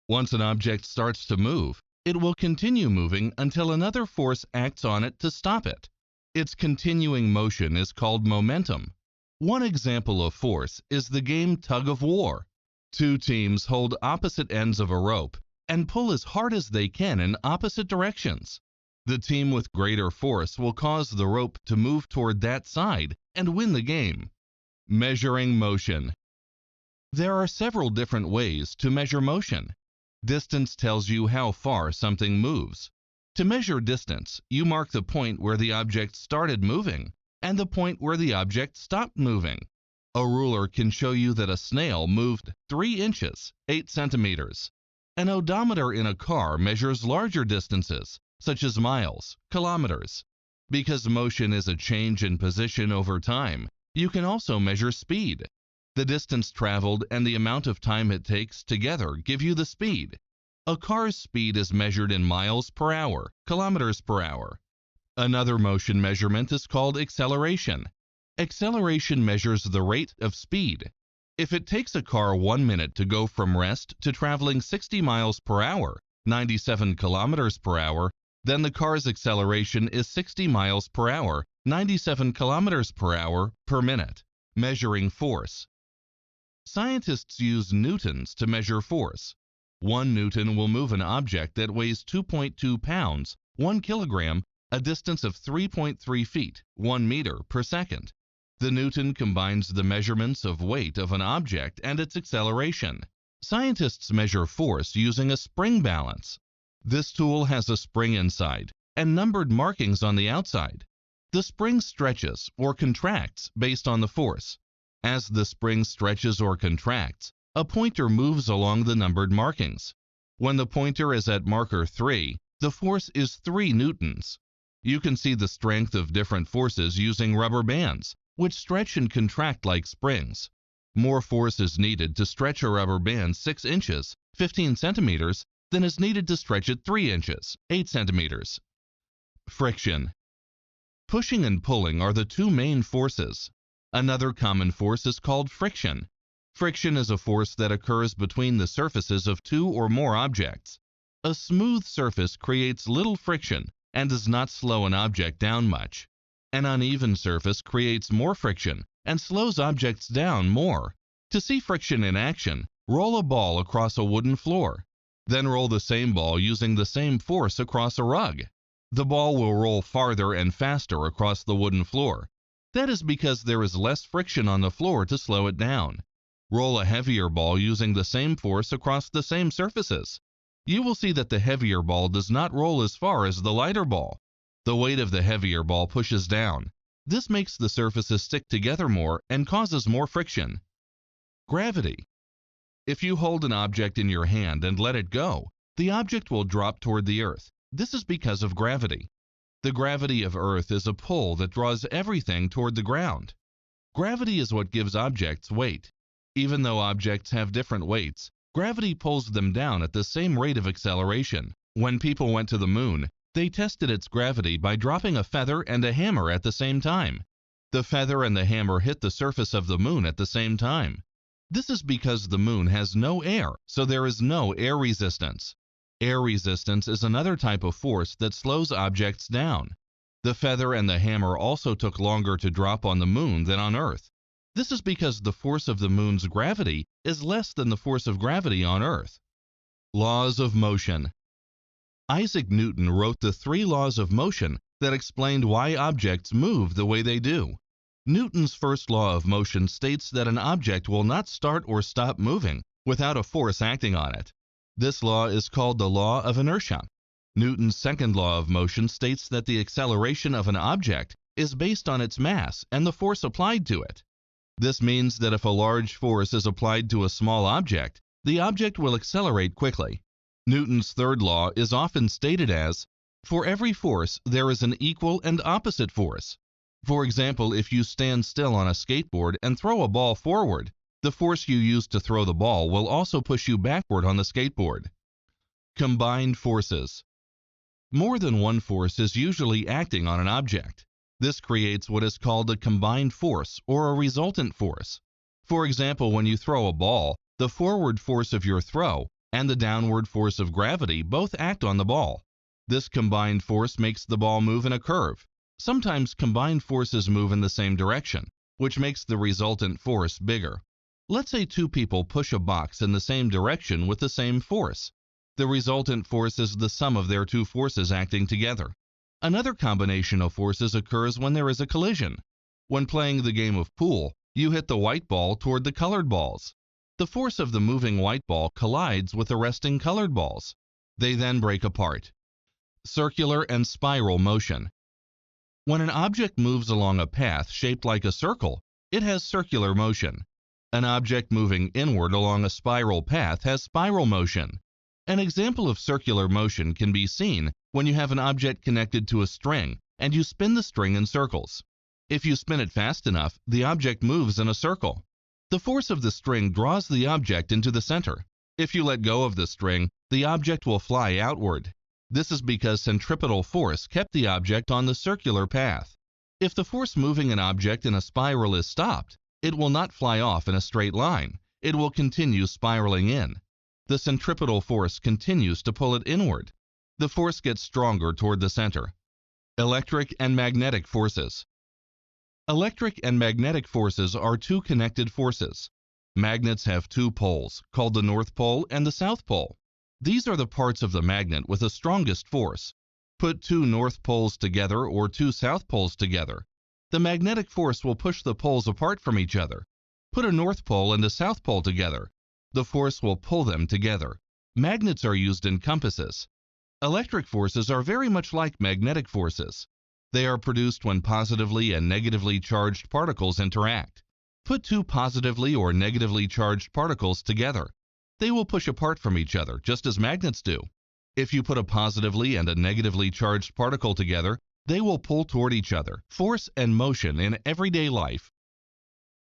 Once an object starts to move, it will continue moving until another force acts on it to stop it. Its continuing motion is called momentum. One example of force is the game tug of war. Two teams hold opposite ends of a rope and pull as hard as they can in opposite directions. The team with greater force will cause the rope to move toward that side and win the game. Measuring motion. There are several different ways to measure motion. Distance tells you how far something moves. To measure distance, you mark the point where the object started moving and the point where the object stopped moving. A ruler can show you that a snail moved 3 inches, 8 centimeters. An odometer in a car measures larger distances, such as miles, kilometers. Because motion is a change in position over time, you can also measure speed. The distance traveled and the amount of time it takes together give you the speed. A car's speed is measured in miles per hour, kilometers per hour. Another motion measurement is called acceleration. Acceleration measures the rate of speed. If it takes a car 1 minute to go from rest to traveling 60 miles per hour, 97 kilometers per hour, then the car's acceleration is 60 miles per hour, 97 kilometers per hour per minute. Measuring force. Scientists use newtons to measure force. 1 newton will move an object that weighs 2.2 pounds 1 kilogram, a distance of 3.3 feet, 1 meter per second. The Newton combines the measurements of weight of an object and its acceleration. Scientists measure force using a spring balance. This tool has a spring inside and numbered markings on the outside. The spring stretches or contracts based on the force. As the spring stretches or contracts, a pointer moves along the numbered markings. When the pointer is at marker 3, the force is 3 newtons. You can see the strength of different forces using rubber bands, which stretch and contract like springs. More force is needed to stretch a rubber band 6 inches, 15 centimeters, than is needed to stretch it 3 inches, 8 centimeters. Friction. Pushing and pulling are the two main forces. Another common force is called friction. Friction is a force that occurs between the surfaces of 2 or more objects. A smooth surface creates little friction and does not slow an object down much. An uneven surface creates more friction and slows objects down more. To see friction in action, roll a ball across a wooden floor. Then roll the same ball using the same force across a rug. The ball will roll farther and faster across the wooden floor. That is because there is less friction on the floor to slow it down. Roll a heavier ball using the same force across the same surfaces. You will see that the heavier ball does not roll as far as the lighter ball. The weight of the heavier ball pushes down. This makes the surfaces stick together more and causes more friction. Gravity. If you hold an object in your hand and let it go, the object will drop toward the earth. This is because of gravity. The gravity of Earth is a pull that draws everything toward the ground. Gravity is what gives objects weight. Even though objects have different weights, gravity pulls them down at the same rate of acceleration. When people went to the moon, they tested its gravity by dropping a feather and a hammer at the same time. The feather and the hammer hit the surface of the moon at the same time. This is because the moon has no air, so there is no air resistance. Air resistance is another type of force that slows objects down. The feather and the hammer also took longer to drop on the moon than on Earth. This is because the force of the moon's gravity is less than the force of gravity on Earth. Laws of motion. Isaac Newton wrote the 3 laws of motion that explained why objects move the way they do. Newton's first law of motion states that an object will not start or stop moving without a force acting on it. This law is called the law of inertia. Newton's second law of motion states that the acceleration of an object is based on its mass and the force applied to it. This means that if a large force is applied to a small object, the object will accelerate quickly. Newton's third law is often stated as, for every force there is an equal and opposite force. For example, if you stand still on a skateboard and throw a ball forward, the force you use to throw the ball will also push you backward on the skateboard. Combined forces. More than one force is usually acting on an object. This creates what is called a combined force or a resultant force. For example, when you throw a ball, the forward force of your throw and the downward force of gravity both act on the ball. This combined force makes the ball move in a curve. Sometimes combined forces move in the same direction, which makes the resultant force bigger. Let's say 2 people push a box in the same direction with the same force. The resultant force is the sum of their 2 forces acting together. Another combination of forces occurs when there is a collision. When playing the game of pool, you hit the white ball toward the colored balls. The force of the moving white ball collides with the resting colored balls. They then break apart. Circular and spiral motion. When an object moves along a path shaped like a circle, it has circular motion. An object moving inward along a spiral path has spiral motion. An example of circular motion can be seen when you have an object connected to a string and you spin the string in circles. If you spin it fast enough, the object moves in a circle. The force of the string draws the object into the center. If you let go of the string, the object will fly outward. This is because centripetal force kept the object on the circular path. If the force moving an object in a spiral is stopped, it will not fly off in a straight line. It will continue spiraling in. The centripetal force continues to pull it inward. The force gets stronger toward the center. Electric and magnetic forces. Electric and magnetic forces are 2 connected forces. Magnets have 2 poles, called the North Pole and the South Pole. These are the parts of the magnet with the strongest force. Put two north poles together or two south poles together. The magnetic force will push the poles apart from each other. Put a north pole and a south pole together. The force will pull them together. Magnets are used in compasses. Electric forces are very much like magnetic forces. They are produced when positively and negatively charged particles interact. Put two positively or negatively charged particles together. They will push apart from each other, just as magnets do. If you put a positively and a negatively charged particle together, they will pull toward each other. Force and motion in everyday life.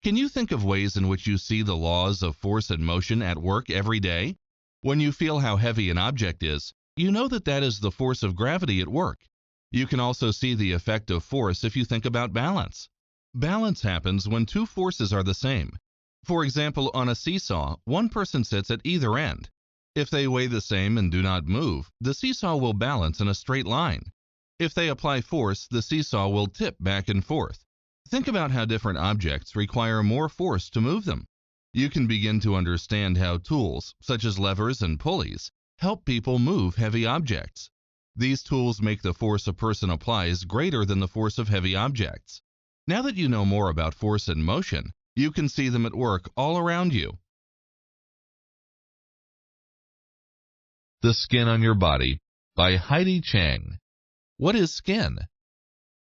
Can you think of ways in which you see the laws of force and motion at work every day? When you feel how heavy an object is, you know that that is the force of gravity at work. You can also see the effect of force if you think about balance. Balance happens when two forces are the same. For example, on a seesaw, one person sits at either end. If they weigh the same and do not move, the seesaw will balance in a straight line. If they apply force, the seesaw will tip back and forth. Think about how different objects require more force to move them. You can begin to understand how tools, such as levers and pulleys, help people move heavy objects. These tools make the force a person applies greater than the force of heavy objects. Now that you know more about force and motion, you can see them at work all around you. The Skin on Your Body by Heidi Chang. What is skin?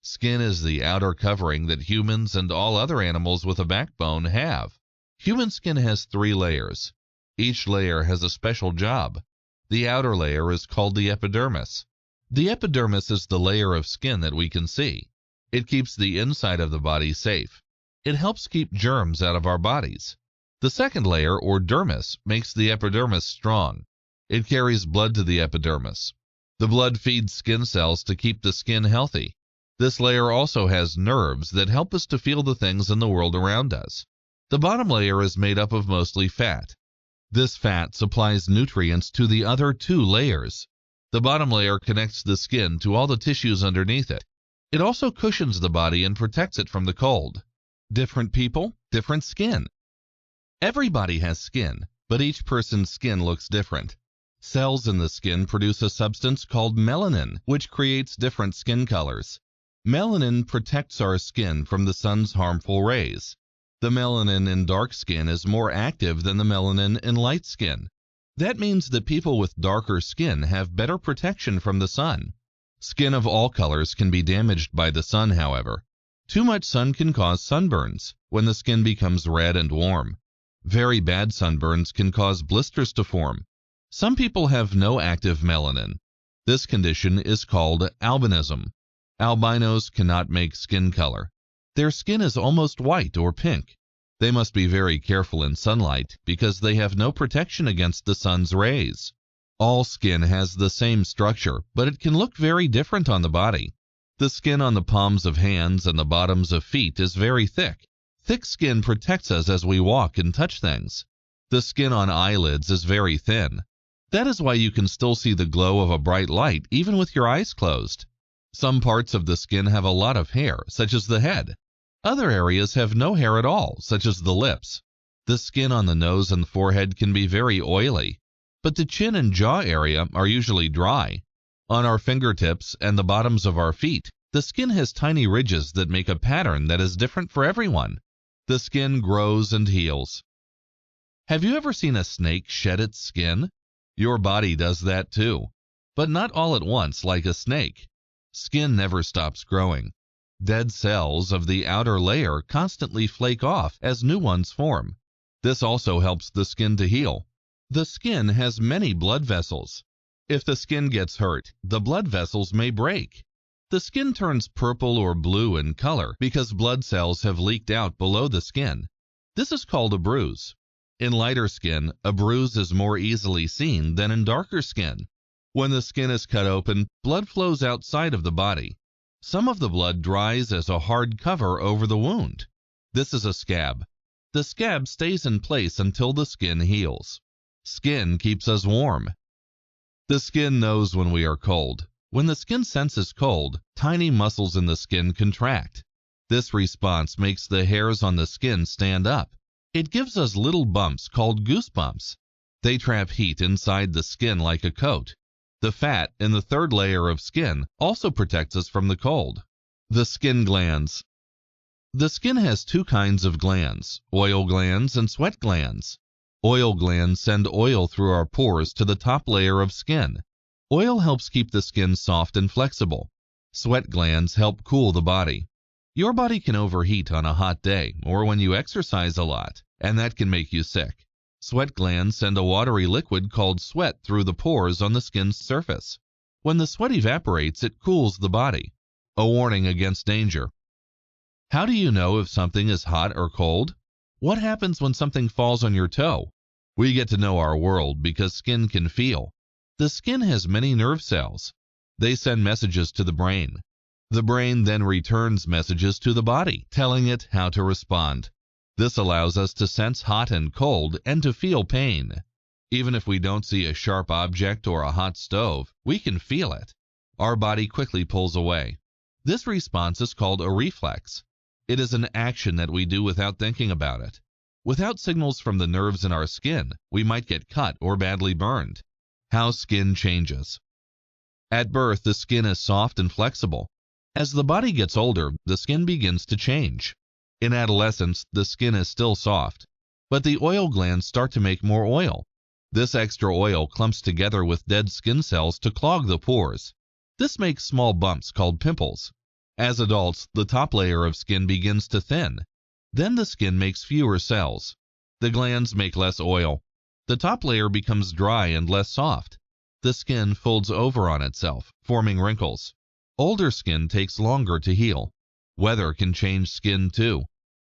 Skin is the outer covering that humans and all other animals with a backbone have. Human skin has 3 layers. Each layer has a special job. The outer layer is called the epidermis. The epidermis is the layer of skin that we can see. It keeps the inside of the body safe. It helps keep germs out of our bodies. The second layer, or dermis, makes the epidermis strong. It carries blood to the epidermis. The blood feeds skin cells to keep the skin healthy. This layer also has nerves that help us to feel the things in the world around us. The bottom layer is made up of mostly fat. This fat supplies nutrients to the other 2 layers. The bottom layer connects the skin to all the tissues underneath it. It also cushions the body and protects it from the cold. Different people, different skin. Everybody has skin, but each person's skin looks different. Cells in the skin produce a substance called melanin, which creates different skin colors. Melanin protects our skin from the sun's harmful rays. The melanin in dark skin is more active than the melanin in light skin. That means that people with darker skin have better protection from the sun. Skin of all colors can be damaged by the sun, however. Too much sun can cause sunburns when the skin becomes red and warm. Very bad sunburns can cause blisters to form. Some people have no active melanin. This condition is called albinism. Albinos cannot make skin color. Their skin is almost white or pink. They must be very careful in sunlight because they have no protection against the sun's rays. All skin has the same structure, but it can look very different on the body. The skin on the palms of hands and the bottoms of feet is very thick. Thick skin protects us as we walk and touch things. The skin on eyelids is very thin. That is why you can still see the glow of a bright light even with your eyes closed. Some parts of the skin have a lot of hair, such as the head. Other areas have no hair at all, such as the lips. The skin on the nose and forehead can be very oily, but the chin and jaw area are usually dry. On our fingertips and the bottoms of our feet, the skin has tiny ridges that make a pattern that is different for everyone. The skin grows and heals. Have you ever seen a snake shed its skin? Your body does that too, but not all at once like a snake. Skin never stops growing. Dead cells of the outer layer constantly flake off as new ones form. This also helps the skin to heal. The skin has many blood vessels. If the skin gets hurt, the blood vessels may break. The skin turns purple or blue in color because blood cells have leaked out below the skin. This is called a bruise. In lighter skin, a bruise is more easily seen than in darker skin. When the skin is cut open, blood flows outside of the body. Some of the blood dries as a hard cover over the wound. This is a scab. The scab stays in place until the skin heals. Skin keeps us warm. The skin knows when we are cold. When the skin senses cold, tiny muscles in the skin contract. This response makes the hairs on the skin stand up. It gives us little bumps called goosebumps. They trap heat inside the skin like a coat. The fat in the third layer of skin also protects us from the cold. The skin glands. The skin has two kinds of glands, oil glands and sweat glands. Oil glands send oil through our pores to the top layer of skin. Oil helps keep the skin soft and flexible. Sweat glands help cool the body. Your body can overheat on a hot day or when you exercise a lot, and that can make you sick. Sweat glands send a watery liquid called sweat through the pores on the skin's surface. When the sweat evaporates, it cools the body. A warning against danger. How do you know if something is hot or cold? What happens when something falls on your toe? We get to know our world because skin can feel. The skin has many nerve cells. They send messages to the brain. The brain then returns messages to the body, telling it how to respond. This allows us to sense hot and cold and to feel pain. Even if we don't see a sharp object or a hot stove, we can feel it. Our body quickly pulls away. This response is called a reflex. It is an action that we do without thinking about it. Without signals from the nerves in our skin, we might get cut or badly burned. How skin changes. At birth, the skin is soft and flexible. As the body gets older, the skin begins to change. In adolescence, the skin is still soft, but the oil glands start to make more oil. This extra oil clumps together with dead skin cells to clog the pores. This makes small bumps called pimples. As adults, the top layer of skin begins to thin. Then the skin makes fewer cells. The glands make less oil. The top layer becomes dry and less soft. The skin folds over on itself, forming wrinkles. Older skin takes longer to heal. Weather can change skin too.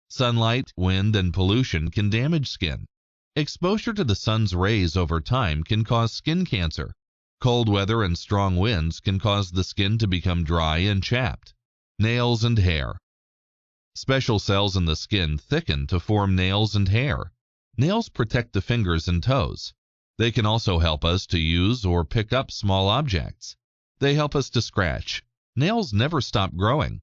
Sunlight, wind, and pollution can damage skin. Exposure to the sun's rays over time can cause skin cancer. Cold weather and strong winds can cause the skin to become dry and chapped. Nails and hair. Special cells in the skin thicken to form nails and hair. Nails protect the fingers and toes. They can also help us to use or pick up small objects. They help us to scratch. Nails never stop growing.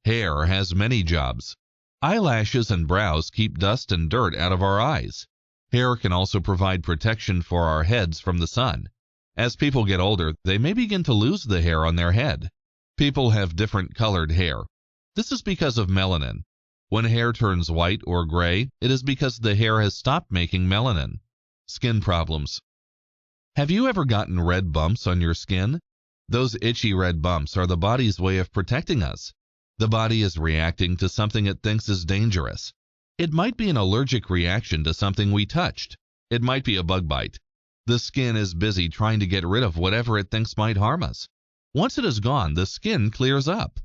Hair has many jobs. Eyelashes and brows keep dust and dirt out of our eyes. Hair can also provide protection for our heads from the sun. As people get older, they may begin to lose the hair on their head. People have different colored hair. This is because of melanin. When hair turns white or gray, it is because the hair has stopped making melanin. Skin problems. Have you ever gotten red bumps on your skin? Those itchy red bumps are the body's way of protecting us. The body is reacting to something it thinks is dangerous. It might be an allergic reaction to something we touched. It might be a bug bite. The skin is busy trying to get rid of whatever it thinks might harm us. Once it is gone, the skin clears up.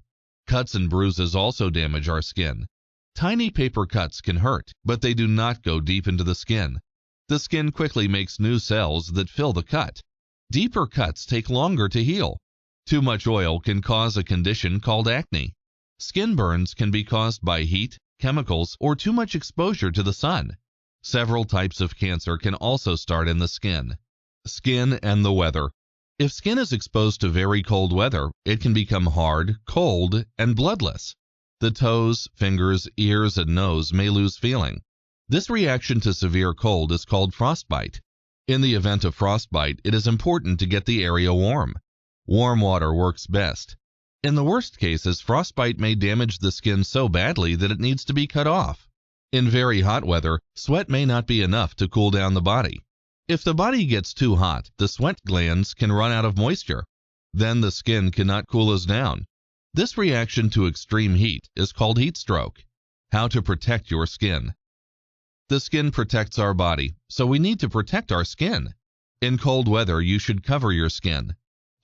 Cuts and bruises also damage our skin. Tiny paper cuts can hurt, but they do not go deep into the skin. The skin quickly makes new cells that fill the cut. Deeper cuts take longer to heal. Too much oil can cause a condition called acne. Skin burns can be caused by heat, chemicals, or too much exposure to the sun. Several types of cancer can also start in the skin. Skin and the weather. If skin is exposed to very cold weather, it can become hard, cold, and bloodless. The toes, fingers, ears, and nose may lose feeling. This reaction to severe cold is called frostbite. In the event of frostbite, it is important to get the area warm. Warm water works best. In the worst cases, frostbite may damage the skin so badly that it needs to be cut off. In very hot weather, sweat may not be enough to cool down the body. If the body gets too hot, the sweat glands can run out of moisture. Then the skin cannot cool us down. This reaction to extreme heat is called heat stroke. How to protect your skin. The skin protects our body, so we need to protect our skin. In cold weather, you should cover your skin.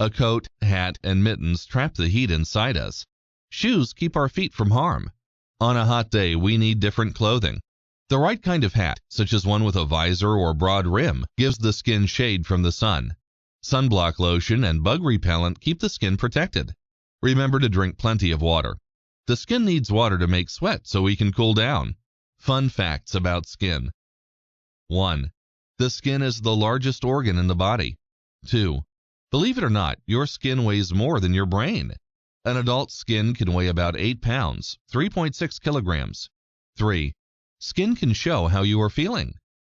A coat, hat, and mittens trap the heat inside us. Shoes keep our feet from harm. On a hot day, we need different clothing. The right kind of hat, such as one with a visor or broad rim, gives the skin shade from the sun. Sunblock lotion and bug repellent keep the skin protected. Remember to drink plenty of water. The skin needs water to make sweat so we can cool down. Fun facts about skin. 1. The skin is the largest organ in the body. 2. Believe it or not, your skin weighs more than your brain. An adult's skin can weigh about 8 pounds, 3.6 kilograms. 3. Skin can show how you are feeling.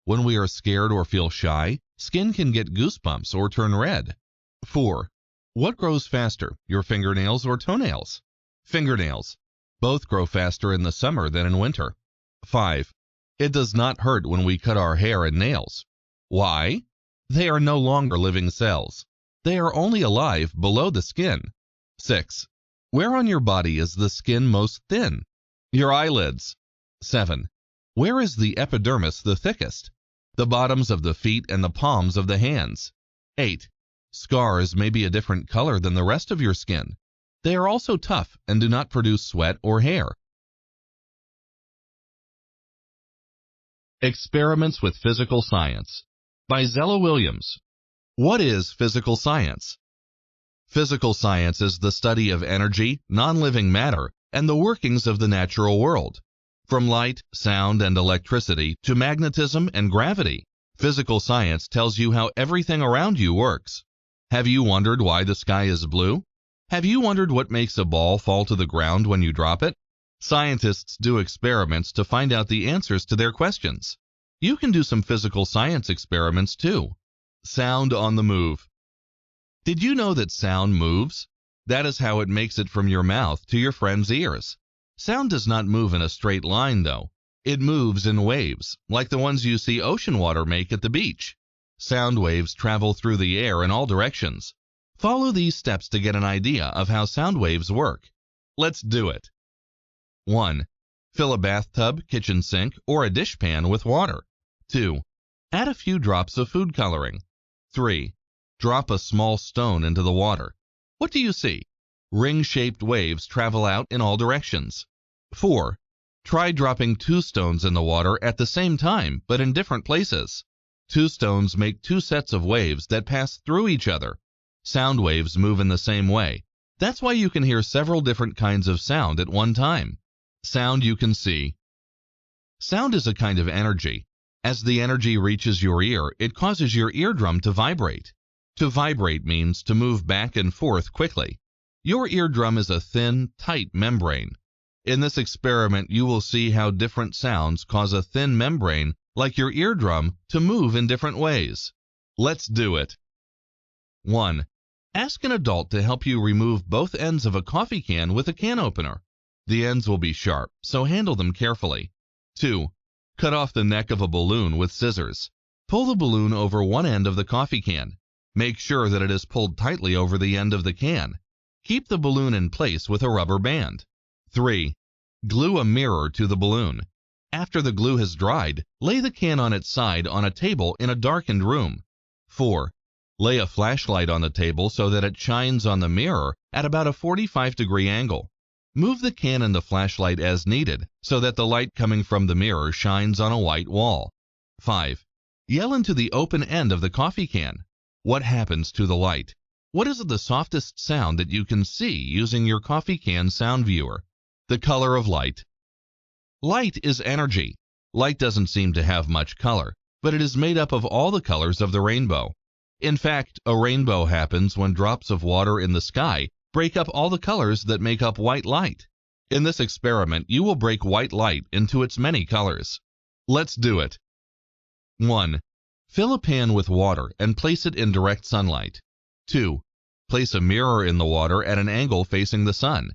When we are scared or feel shy, skin can get goosebumps or turn red. 4. What grows faster, your fingernails or toenails? Fingernails. Both grow faster in the summer than in winter. 5. It does not hurt when we cut our hair and nails. Why? They are no longer living cells. They are only alive below the skin. 6. Where on your body is the skin most thin? Your eyelids. 7. Where is the epidermis the thickest? The bottoms of the feet and the palms of the hands. 8. Scars may be a different color than the rest of your skin. They are also tough and do not produce sweat or hair. Experiments with Physical Science by Zella Williams. What is physical science? Physical science is the study of energy, non-living matter, and the workings of the natural world. From light, sound, and electricity to magnetism and gravity, physical science tells you how everything around you works. Have you wondered why the sky is blue? Have you wondered what makes a ball fall to the ground when you drop it? Scientists do experiments to find out the answers to their questions. You can do some physical science experiments too. Sound on the move. Did you know that sound moves? That is how it makes it from your mouth to your friend's ears. Sound does not move in a straight line, though. It moves in waves, like the ones you see ocean water make at the beach. Sound waves travel through the air in all directions. Follow these steps to get an idea of how sound waves work. Let's do it. 1. Fill a bathtub, kitchen sink, or a dishpan with water. 2. Add a few drops of food coloring. 3. Drop a small stone into the water. What do you see? Ring-shaped waves travel out in all directions. 4. Try dropping 2 stones in the water at the same time, but in different places. 2 stones make 2 sets of waves that pass through each other. Sound waves move in the same way. That's why you can hear several different kinds of sound at one time. Sound you can see. Sound is a kind of energy. As the energy reaches your ear, it causes your eardrum to vibrate. To vibrate means to move back and forth quickly. Your eardrum is a thin, tight membrane. In this experiment, you will see how different sounds cause a thin membrane, like your eardrum, to move in different ways. Let's do it. 1. Ask an adult to help you remove both ends of a coffee can with a can opener. The ends will be sharp, so handle them carefully. 2. Cut off the neck of a balloon with scissors. Pull the balloon over one end of the coffee can. Make sure that it is pulled tightly over the end of the can. Keep the balloon in place with a rubber band. 3. Glue a mirror to the balloon. After the glue has dried, lay the can on its side on a table in a darkened room. 4. Lay a flashlight on the table so that it shines on the mirror at about a 45-degree angle. Move the can and the flashlight as needed so that the light coming from the mirror shines on a white wall. 5. Yell into the open end of the coffee can. What happens to the light? What is the softest sound that you can see using your coffee can sound viewer? The color of light. Light is energy. Light doesn't seem to have much color, but it is made up of all the colors of the rainbow. In fact, a rainbow happens when drops of water in the sky break up all the colors that make up white light. In this experiment, you will break white light into its many colors. Let's do it. 1. Fill a pan with water and place it in direct sunlight. 2. Place a mirror in the water at an angle facing the sun.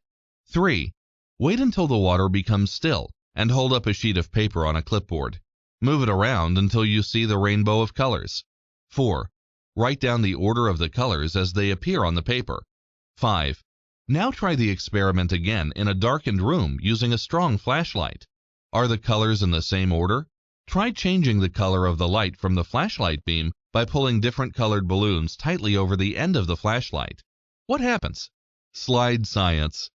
3. Wait until the water becomes still and hold up a sheet of paper on a clipboard. Move it around until you see the rainbow of colors. 4. Write down the order of the colors as they appear on the paper. 5. Now try the experiment again in a darkened room using a strong flashlight. Are the colors in the same order? Try changing the color of the light from the flashlight beam by pulling different colored balloons tightly over the end of the flashlight. What happens? Slide science.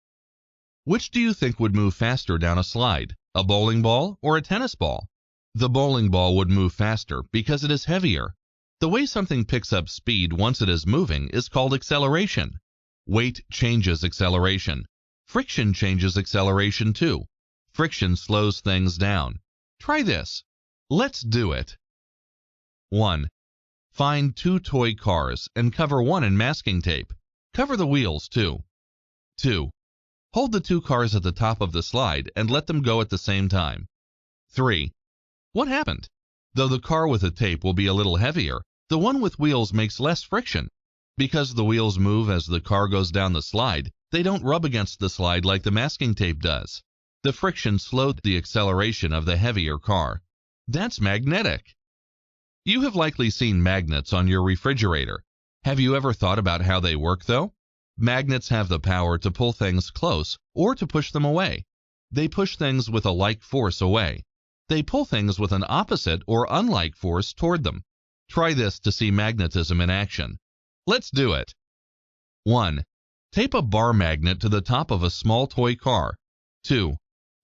Which do you think would move faster down a slide, a bowling ball or a tennis ball? The bowling ball would move faster because it is heavier. The way something picks up speed once it is moving is called acceleration. Weight changes acceleration. Friction changes acceleration too. Friction slows things down. Try this. Let's do it. 1. Find 2 toy cars and cover one in masking tape. Cover the wheels too. 2. Hold the 2 cars at the top of the slide and let them go at the same time. 3. What happened? Though the car with the tape will be a little heavier, the one with wheels makes less friction. Because the wheels move as the car goes down the slide, they don't rub against the slide like the masking tape does. The friction slowed the acceleration of the heavier car. That's magnetic. You have likely seen magnets on your refrigerator. Have you ever thought about how they work, though? Magnets have the power to pull things close or to push them away. They push things with a like force away. They pull things with an opposite or unlike force toward them. Try this to see magnetism in action. Let's do it. 1. Tape a bar magnet to the top of a small toy car. 2.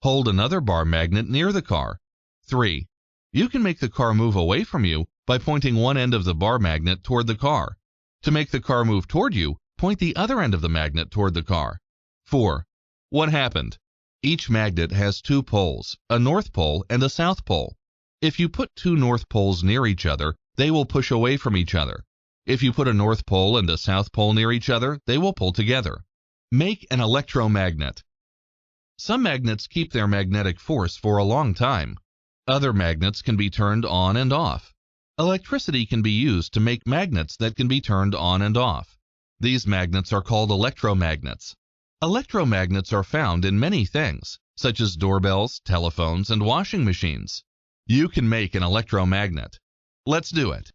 Hold another bar magnet near the car. 3. You can make the car move away from you by pointing one end of the bar magnet toward the car. To make the car move toward you, point the other end of the magnet toward the car. 4. What happened? Each magnet has two poles, a north pole and a south pole. If you put two north poles near each other, they will push away from each other. If you put a north pole and a south pole near each other, they will pull together. Make an electromagnet. Some magnets keep their magnetic force for a long time. Other magnets can be turned on and off. Electricity can be used to make magnets that can be turned on and off. These magnets are called electromagnets. Electromagnets are found in many things, such as doorbells, telephones, and washing machines. You can make an electromagnet. Let's do it.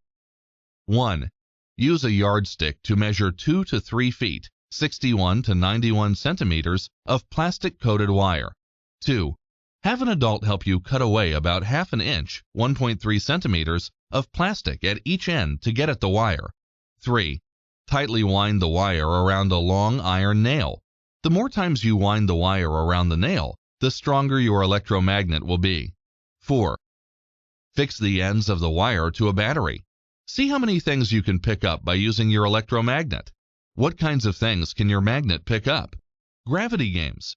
1. Use a yardstick to measure 2 to 3 feet, 61 to 91 centimeters of plastic-coated wire. 2. Have an adult help you cut away about half an inch, 1.3 centimeters, of plastic at each end to get at the wire. 3. Tightly wind the wire around a long iron nail. The more times you wind the wire around the nail, the stronger your electromagnet will be. 4. Fix the ends of the wire to a battery. See how many things you can pick up by using your electromagnet. What kinds of things can your magnet pick up? Gravity games.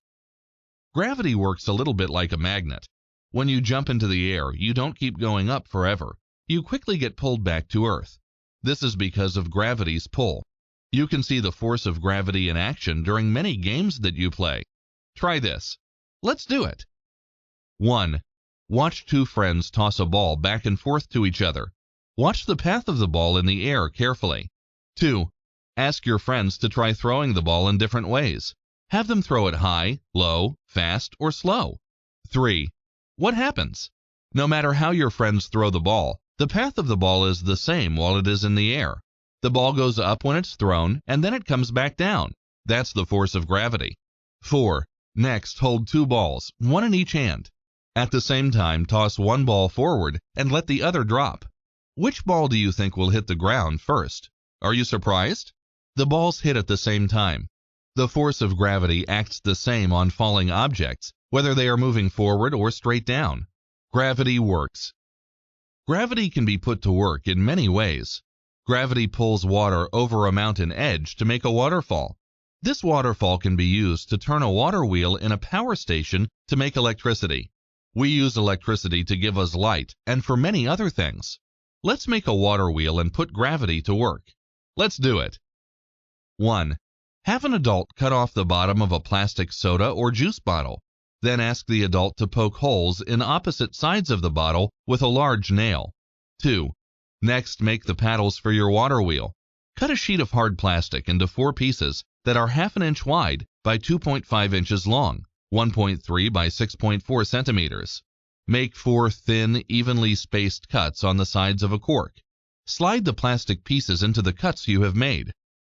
Gravity works a little bit like a magnet. When you jump into the air, you don't keep going up forever. You quickly get pulled back to Earth. This is because of gravity's pull. You can see the force of gravity in action during many games that you play. Try this. Let's do it. 1. Watch two friends toss a ball back and forth to each other. Watch the path of the ball in the air carefully. 2. Ask your friends to try throwing the ball in different ways. Have them throw it high, low, fast, or slow. 3. What happens? No matter how your friends throw the ball, the path of the ball is the same while it is in the air. The ball goes up when it's thrown, and then it comes back down. That's the force of gravity. 4. Next, hold two balls, one in each hand. At the same time, toss one ball forward and let the other drop. Which ball do you think will hit the ground first? Are you surprised? The balls hit at the same time. The force of gravity acts the same on falling objects, whether they are moving forward or straight down. Gravity works. Gravity can be put to work in many ways. Gravity pulls water over a mountain edge to make a waterfall. This waterfall can be used to turn a water wheel in a power station to make electricity. We use electricity to give us light and for many other things. Let's make a water wheel and put gravity to work. Let's do it. 1. Have an adult cut off the bottom of a plastic soda or juice bottle. Then ask the adult to poke holes in opposite sides of the bottle with a large nail. 2. Next, make the paddles for your water wheel. Cut a sheet of hard plastic into 4 pieces that are half an inch wide by 2.5 inches long, 1.3 by 6.4 centimeters. Make 4 thin, evenly spaced cuts on the sides of a cork. Slide the plastic pieces into the cuts you have made.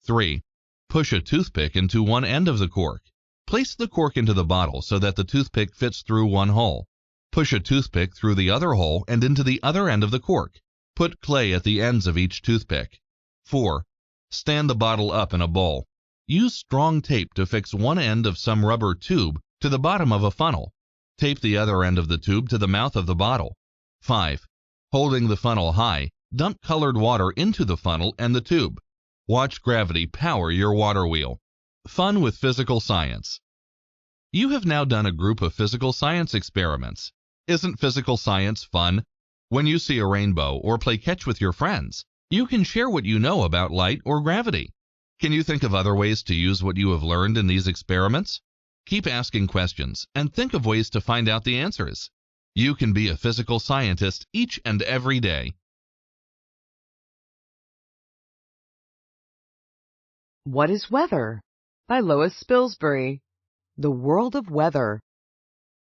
3. Push a toothpick into one end of the cork. Place the cork into the bottle so that the toothpick fits through one hole. Push a toothpick through the other hole and into the other end of the cork. Put clay at the ends of each toothpick. 4. Stand the bottle up in a bowl. Use strong tape to fix one end of some rubber tube to the bottom of a funnel. Tape the other end of the tube to the mouth of the bottle. 5. Holding the funnel high, dump colored water into the funnel and the tube. Watch gravity power your water wheel. Fun with physical science. You have now done a group of physical science experiments. Isn't physical science fun? When you see a rainbow or play catch with your friends, you can share what you know about light or gravity. Can you think of other ways to use what you have learned in these experiments? Keep asking questions and think of ways to find out the answers. You can be a physical scientist each and every day. What is Weather? By Lois Spilsbury. The World of Weather.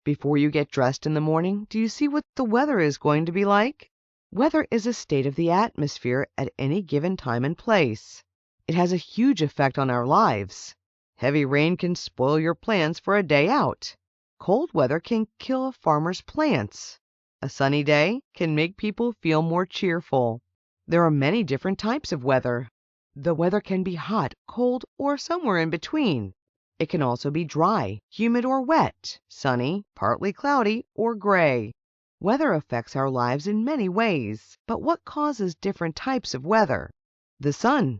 Before you get dressed in the morning, do you see what the weather is going to be like? Weather is a state of the atmosphere at any given time and place. It has a huge effect on our lives. Heavy rain can spoil your plans for a day out. Cold weather can kill a farmer's plants. A sunny day can make people feel more cheerful. There are many different types of weather. The weather can be hot, cold, or somewhere in between. It can also be dry, humid, or wet, sunny, partly cloudy, or gray. Weather affects our lives in many ways, but what causes different types of weather? The sun.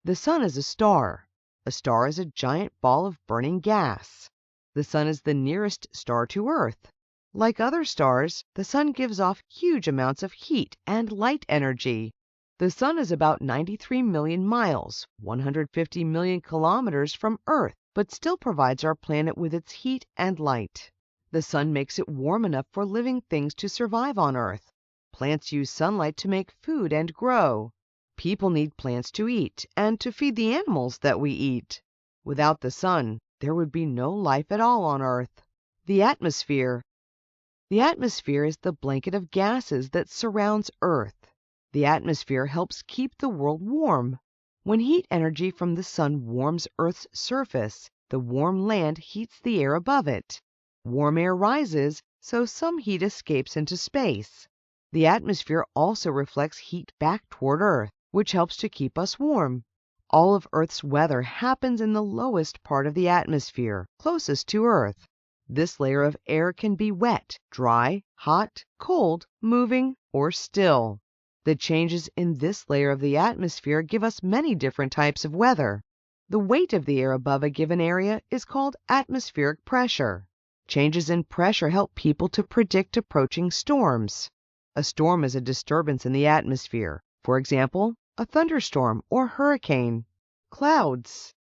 The sun is a star. A star is a giant ball of burning gas. The sun is the nearest star to Earth. Like other stars, the sun gives off huge amounts of heat and light energy. The sun is about 93 million miles, 150 million kilometers from Earth, but still provides our planet with its heat and light. The sun makes it warm enough for living things to survive on Earth. Plants use sunlight to make food and grow. People need plants to eat and to feed the animals that we eat. Without the sun, there would be no life at all on Earth. The atmosphere. The atmosphere is the blanket of gases that surrounds Earth. The atmosphere helps keep the world warm. When heat energy from the sun warms Earth's surface, the warm land heats the air above it. Warm air rises, so some heat escapes into space. The atmosphere also reflects heat back toward Earth, which helps to keep us warm. All of Earth's weather happens in the lowest part of the atmosphere, closest to Earth. This layer of air can be wet, dry, hot, cold, moving, or still. The changes in this layer of the atmosphere give us many different types of weather. The weight of the air above a given area is called atmospheric pressure. Changes in pressure help people to predict approaching storms. A storm is a disturbance in the atmosphere. For example, a thunderstorm or hurricane. Clouds.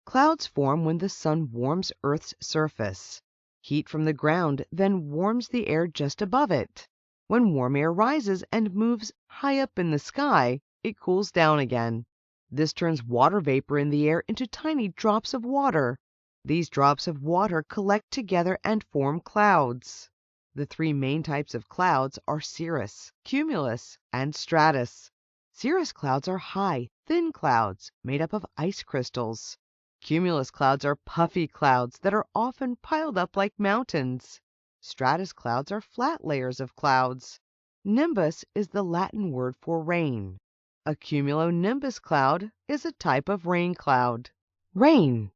Clouds form when the sun warms Earth's surface. Heat from the ground then warms the air just above it. When warm air rises and moves high up in the sky, it cools down again. This turns water vapor in the air into tiny drops of water. These drops of water collect together and form clouds. The three main types of clouds are cirrus, cumulus, and stratus. Cirrus clouds are high, thin clouds made up of ice crystals. Cumulus clouds are puffy clouds that are often piled up like mountains. Stratus clouds are flat layers of clouds. Nimbus is the Latin word for rain. A cumulonimbus cloud is a type of rain cloud. Rain.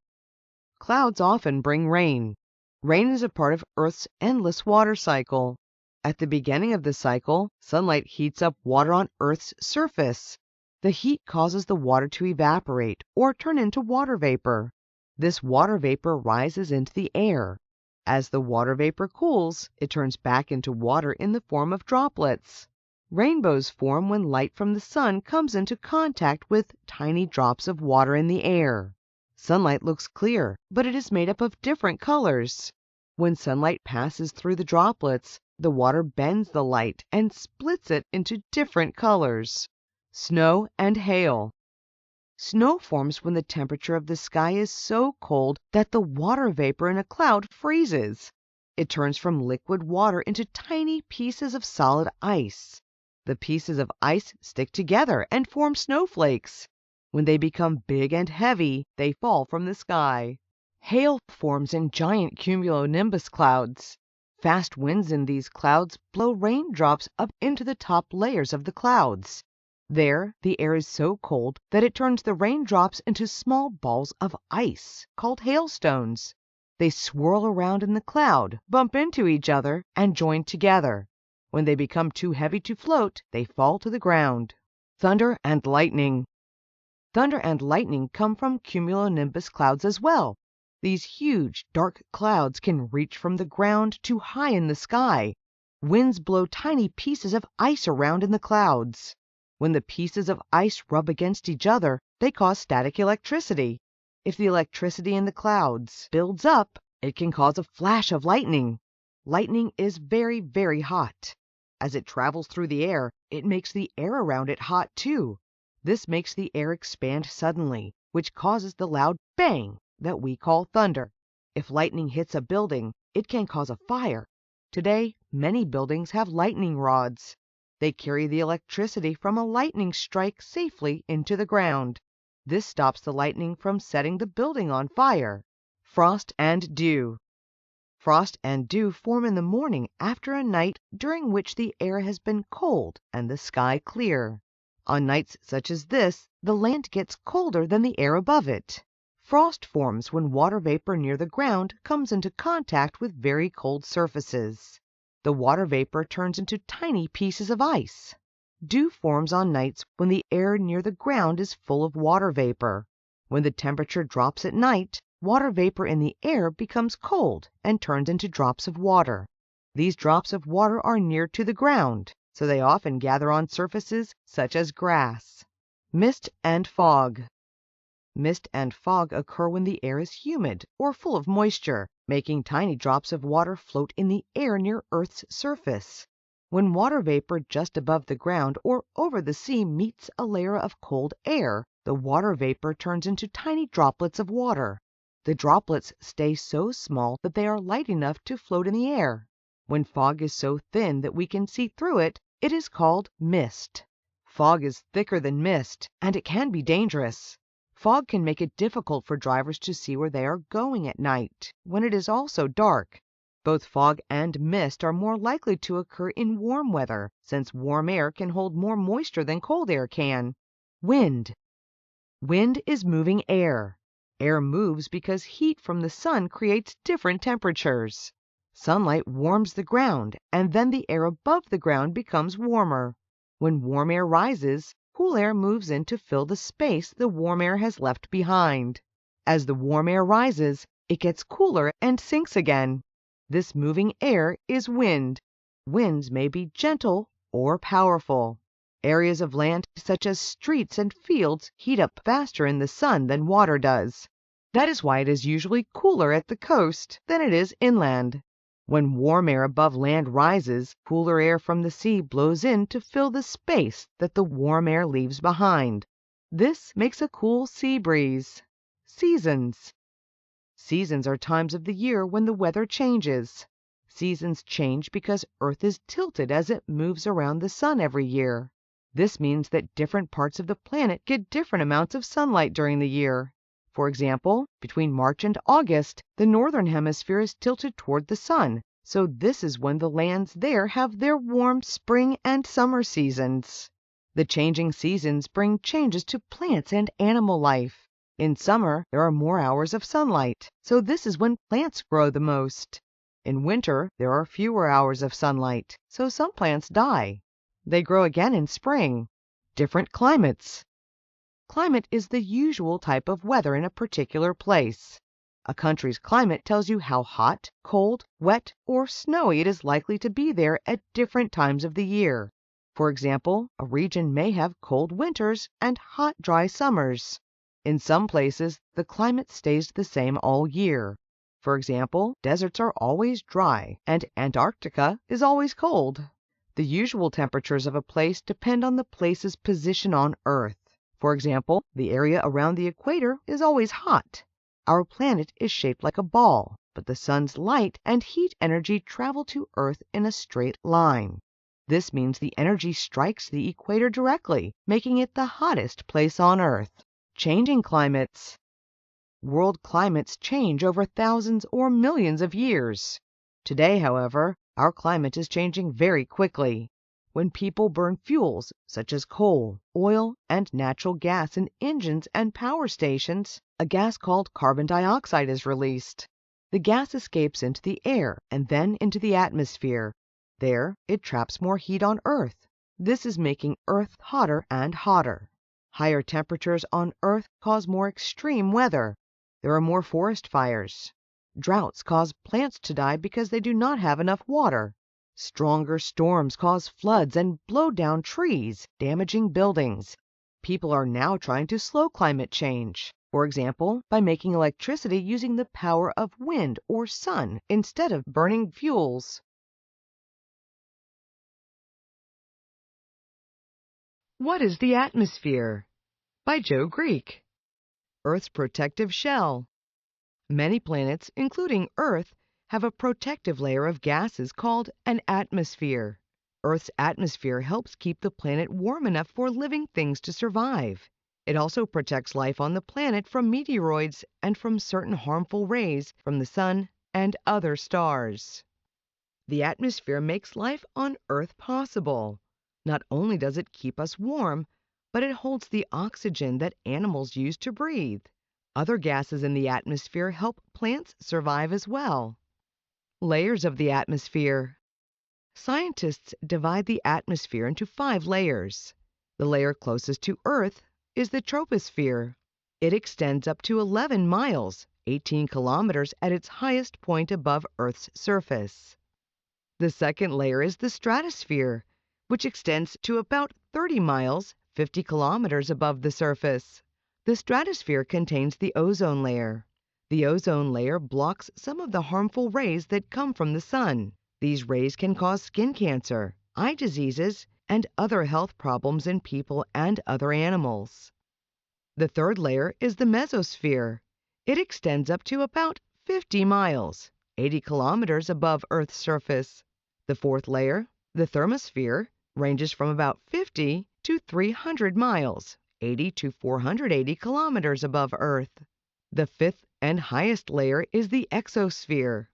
Clouds often bring rain. Rain is a part of Earth's endless water cycle. At the beginning of the cycle, sunlight heats up water on Earth's surface. The heat causes the water to evaporate or turn into water vapor. This water vapor rises into the air. As the water vapor cools, it turns back into water in the form of droplets. Rainbows form when light from the sun comes into contact with tiny drops of water in the air. Sunlight looks clear, but it is made up of different colors. When sunlight passes through the droplets, the water bends the light and splits it into different colors. Snow and hail. Snow forms when the temperature of the sky is so cold that the water vapor in a cloud freezes. It turns from liquid water into tiny pieces of solid ice. The pieces of ice stick together and form snowflakes. When they become big and heavy, they fall from the sky. Hail forms in giant cumulonimbus clouds. Fast winds in these clouds blow raindrops up into the top layers of the clouds. There, the air is so cold that it turns the raindrops into small balls of ice, called hailstones. They swirl around in the cloud, bump into each other, and join together. When they become too heavy to float, they fall to the ground. Thunder and lightning. Thunder and lightning come from cumulonimbus clouds as well. These huge, dark clouds can reach from the ground to high in the sky. Winds blow tiny pieces of ice around in the clouds. When the pieces of ice rub against each other, they cause static electricity. If the electricity in the clouds builds up, it can cause a flash of lightning. Lightning is very, very hot. As it travels through the air, it makes the air around it hot too. This makes the air expand suddenly, which causes the loud bang that we call thunder. If lightning hits a building, it can cause a fire. Today, many buildings have lightning rods. They carry the electricity from a lightning strike safely into the ground. This stops the lightning from setting the building on fire. Frost and dew. Frost and dew form in the morning after a night during which the air has been cold and the sky clear. On nights such as this, the land gets colder than the air above it. Frost forms when water vapor near the ground comes into contact with very cold surfaces. The water vapor turns into tiny pieces of ice. Dew forms on nights when the air near the ground is full of water vapor. When the temperature drops at night, water vapor in the air becomes cold and turns into drops of water. These drops of water are near to the ground, so they often gather on surfaces such as grass. Mist and fog. Mist and fog occur when the air is humid or full of moisture, making tiny drops of water float in the air near Earth's surface. When water vapor just above the ground or over the sea meets a layer of cold air, the water vapor turns into tiny droplets of water. The droplets stay so small that they are light enough to float in the air. When fog is so thin that we can see through it, it is called mist. Fog is thicker than mist, and it can be dangerous. Fog can make it difficult for drivers to see where they are going at night, when it is also dark. Both fog and mist are more likely to occur in warm weather, since warm air can hold more moisture than cold air can. Wind. Wind is moving air. Air moves because heat from the sun creates different temperatures. Sunlight warms the ground, and then the air above the ground becomes warmer. When warm air rises, cool air moves in to fill the space the warm air has left behind. As the warm air rises, it gets cooler and sinks again. This moving air is wind. Winds may be gentle or powerful. Areas of land such as streets and fields heat up faster in the sun than water does. That is why it is usually cooler at the coast than it is inland. When warm air above land rises, cooler air from the sea blows in to fill the space that the warm air leaves behind. This makes a cool sea breeze. Seasons. Seasons are times of the year when the weather changes. Seasons change because Earth is tilted as it moves around the sun every year. This means that different parts of the planet get different amounts of sunlight during the year. For example, between March and August, the northern hemisphere is tilted toward the sun, so this is when the lands there have their warm spring and summer seasons. The changing seasons bring changes to plants and animal life. In summer, there are more hours of sunlight, so this is when plants grow the most. In winter, there are fewer hours of sunlight, so some plants die. They grow again in spring. Different climates. Climate is the usual type of weather in a particular place. A country's climate tells you how hot, cold, wet, or snowy it is likely to be there at different times of the year. For example, a region may have cold winters and hot, dry summers. In some places, the climate stays the same all year. For example, deserts are always dry, and Antarctica is always cold. The usual temperatures of a place depend on the place's position on Earth. For example, the area around the equator is always hot. Our planet is shaped like a ball, but the sun's light and heat energy travel to Earth in a straight line. This means the energy strikes the equator directly, making it the hottest place on Earth. Changing climates. World climates change over thousands or millions of years. Today, however, our climate is changing very quickly. When people burn fuels such as coal, oil, and natural gas in engines and power stations, a gas called carbon dioxide is released. The gas escapes into the air and then into the atmosphere. There, it traps more heat on Earth. This is making Earth hotter and hotter. Higher temperatures on Earth cause more extreme weather. There are more forest fires. Droughts cause plants to die because they do not have enough water. Stronger storms cause floods and blow down trees, damaging buildings. People are now trying to slow climate change, for example, by making electricity using the power of wind or sun instead of burning fuels. What is the atmosphere? By Joe Greek. Earth's protective shell. Many planets, including Earth, have a protective layer of gases called an atmosphere. Earth's atmosphere helps keep the planet warm enough for living things to survive. It also protects life on the planet from meteoroids and from certain harmful rays from the sun and other stars. The atmosphere makes life on Earth possible. Not only does it keep us warm, but it holds the oxygen that animals use to breathe. Other gases in the atmosphere help plants survive as well. Layers of the atmosphere. Scientists divide the atmosphere into 5 layers. The layer closest to Earth is the troposphere. It extends up to 11 miles, 18 kilometers at its highest point above Earth's surface. The second layer is the stratosphere, which extends to about 30 miles, 50 kilometers above the surface. The stratosphere contains the ozone layer. The ozone layer blocks some of the harmful rays that come from the sun. These rays can cause skin cancer, eye diseases, and other health problems in people and other animals. The third layer is the mesosphere. It extends up to about 50 miles, 80 kilometers above Earth's surface. The fourth layer, the thermosphere, ranges from about 50 to 300 miles, 80 to 480 kilometers above Earth. The fifth and highest layer is the exosphere.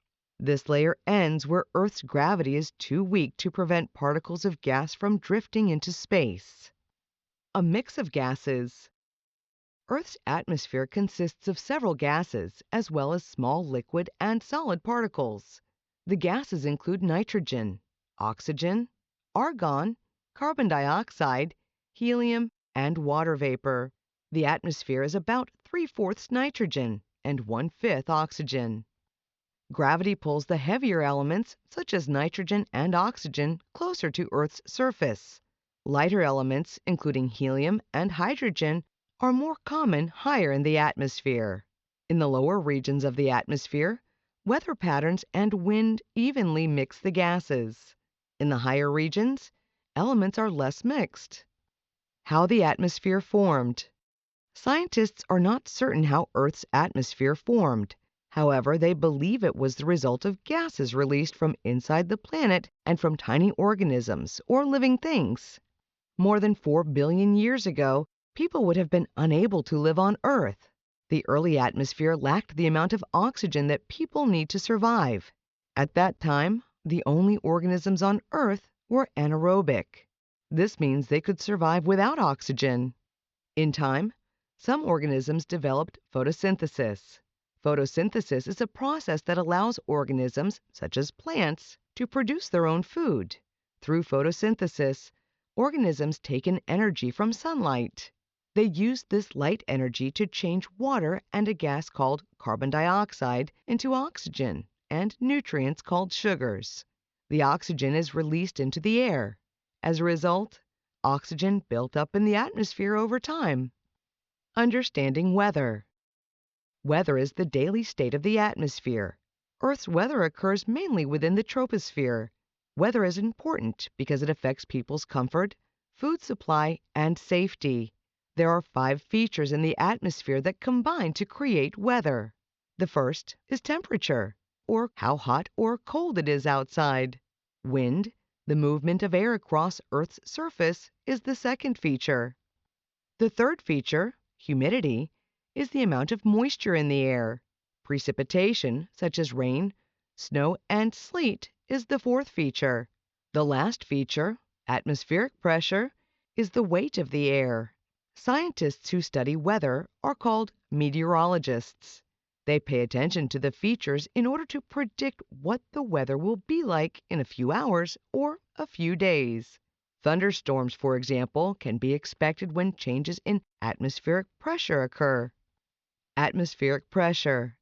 This layer ends where Earth's gravity is too weak to prevent particles of gas from drifting into space. A mix of gases. Earth's atmosphere consists of several gases, as well as small liquid and solid particles. The gases include nitrogen, oxygen, argon, carbon dioxide, helium, and water vapor. The atmosphere is about 3/4 nitrogen and 1/5 oxygen. Gravity pulls the heavier elements, such as nitrogen and oxygen, closer to Earth's surface. Lighter elements, including helium and hydrogen, are more common higher in the atmosphere. In the lower regions of the atmosphere, weather patterns and wind evenly mix the gases. In the higher regions, elements are less mixed. How the atmosphere formed. Scientists are not certain how Earth's atmosphere formed. However, they believe it was the result of gases released from inside the planet and from tiny organisms or living things. More than 4 billion years ago, people would have been unable to live on Earth. The early atmosphere lacked the amount of oxygen that people need to survive. At that time, the only organisms on Earth were anaerobic. This means they could survive without oxygen. In time, some organisms developed photosynthesis. Photosynthesis is a process that allows organisms, such as plants, to produce their own food. Through photosynthesis, organisms take in energy from sunlight. They use this light energy to change water and a gas called carbon dioxide into oxygen and nutrients called sugars. The oxygen is released into the air. As a result, oxygen built up in the atmosphere over time. Understanding weather. Weather is the daily state of the atmosphere. Earth's weather occurs mainly within the troposphere. Weather is important because it affects people's comfort, food supply, and safety. There are 5 features in the atmosphere that combine to create weather. The first is temperature, or how hot or cold it is outside. Wind, the movement of air across Earth's surface, is the second feature. The third feature, humidity, is the amount of moisture in the air. Precipitation, such as rain, snow, and sleet, is the fourth feature. The last feature, atmospheric pressure, is the weight of the air. Scientists who study weather are called meteorologists. They pay attention to the features in order to predict what the weather will be like in a few hours or a few days. Thunderstorms, for example, can be expected when changes in atmospheric pressure occur. Atmospheric pressure.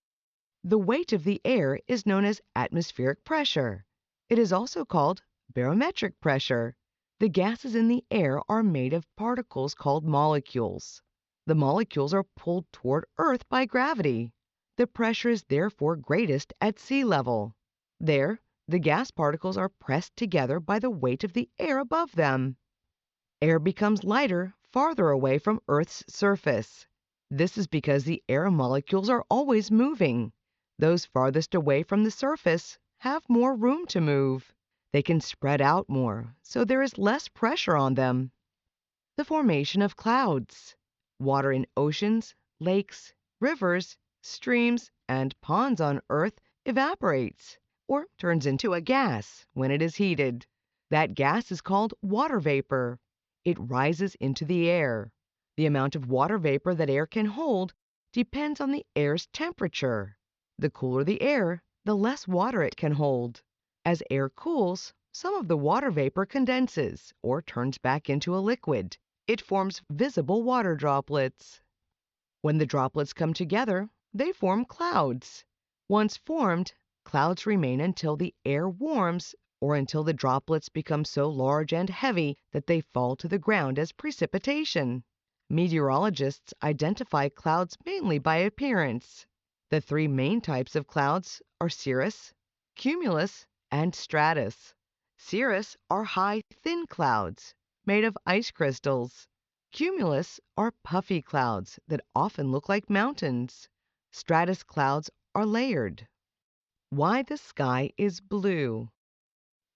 The weight of the air is known as atmospheric pressure. It is also called barometric pressure. The gases in the air are made of particles called molecules. The molecules are pulled toward Earth by gravity. The pressure is therefore greatest at sea level. There, the gas particles are pressed together by the weight of the air above them. Air becomes lighter farther away from Earth's surface. This is because the air molecules are always moving. Those farthest away from the surface have more room to move. They can spread out more, so there is less pressure on them. The formation of clouds. Water in oceans, lakes, rivers, streams, and ponds on Earth evaporates or turns into a gas when it is heated. That gas is called water vapor. It rises into the air. The amount of water vapor that air can hold depends on the air's temperature. The cooler the air, the less water it can hold. As air cools, some of the water vapor condenses or turns back into a liquid. It forms visible water droplets. When the droplets come together, they form clouds. Once formed, clouds remain until the air warms or until the droplets become so large and heavy that they fall to the ground as precipitation. Meteorologists identify clouds mainly by appearance. The three main types of clouds are cirrus, cumulus, and stratus. Cirrus are high, thin clouds made of ice crystals. Cumulus are puffy clouds that often look like mountains. Stratus clouds are layered. Why the sky is blue.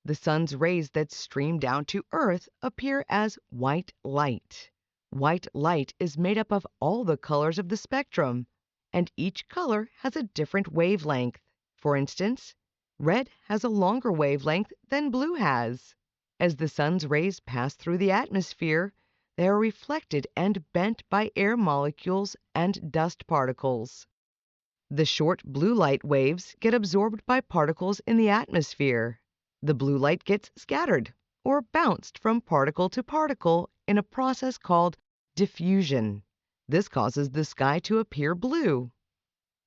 The sun's rays that stream down to Earth appear as white light. White light is made up of all the colors of the spectrum, and each color has a different wavelength. For instance, red has a longer wavelength than blue has. As the sun's rays pass through the atmosphere, they are reflected and bent by air molecules and dust particles. The short blue light waves get absorbed by particles in the atmosphere. The blue light gets scattered or bounced from particle to particle in a process called diffusion. This causes the sky to appear blue.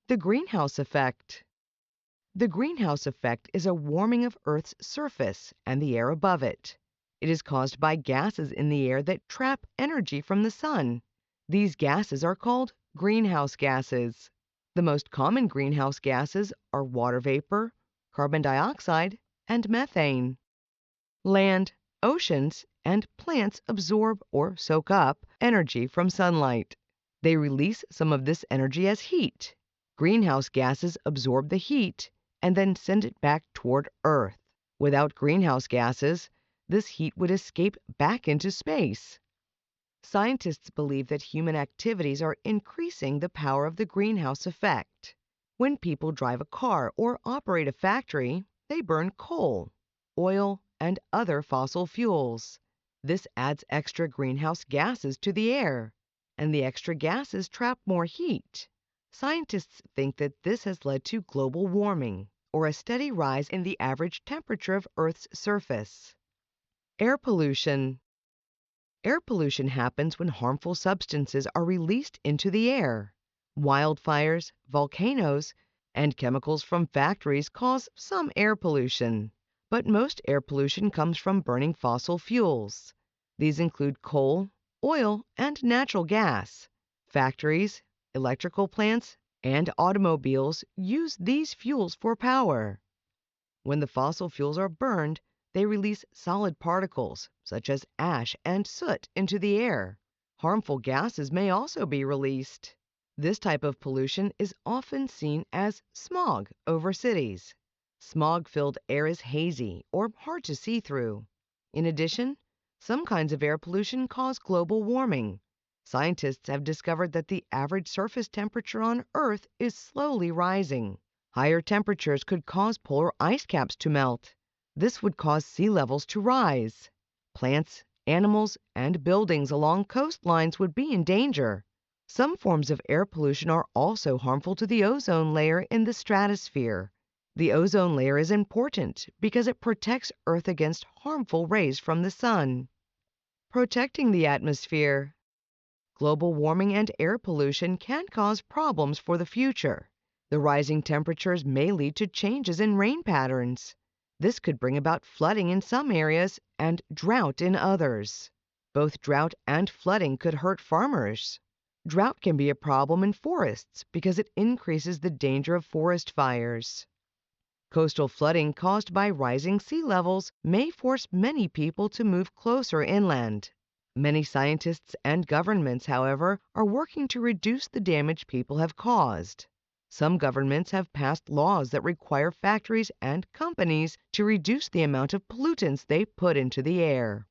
The greenhouse effect. The greenhouse effect is a warming of Earth's surface and the air above it. It is caused by gases in the air that trap energy from the sun. These gases are called greenhouse gases. The most common greenhouse gases are water vapor, carbon dioxide, and methane. Land, oceans, and plants absorb or soak up energy from sunlight. They release some of this energy as heat. Greenhouse gases absorb the heat and then send it back toward Earth. Without greenhouse gases, this heat would escape back into space. Scientists believe that human activities are increasing the power of the greenhouse effect. When people drive a car or operate a factory, they burn coal, oil, and other fossil fuels. This adds extra greenhouse gases to the air, and the extra gases trap more heat. Scientists think that this has led to global warming, or a steady rise in the average temperature of Earth's surface. Air pollution. Air pollution happens when harmful substances are released into the air. Wildfires, volcanoes, and chemicals from factories cause some air pollution. But most air pollution comes from burning fossil fuels. These include coal, oil, and natural gas. Factories, electrical plants, and automobiles use these fuels for power. When the fossil fuels are burned, they release solid particles, such as ash and soot, into the air. Harmful gases may also be released. This type of pollution is often seen as smog over cities. Smog-filled air is hazy or hard to see through. In addition, some kinds of air pollution cause global warming. Scientists have discovered that the average surface temperature on Earth is slowly rising. Higher temperatures could cause polar ice caps to melt. This would cause sea levels to rise. Plants, animals, and buildings along coastlines would be in danger. Some forms of air pollution are also harmful to the ozone layer in the stratosphere. The ozone layer is important because it protects Earth against harmful rays from the sun. Protecting the atmosphere. Global warming and air pollution can cause problems for the future. The rising temperatures may lead to changes in rain patterns. This could bring about flooding in some areas and drought in others. Both drought and flooding could hurt farmers. Drought can be a problem in forests because it increases the danger of forest fires. Coastal flooding caused by rising sea levels may force many people to move closer inland. Many scientists and governments, however, are working to reduce the damage people have caused. Some governments have passed laws that require factories and companies to reduce the amount of pollutants they put into the air.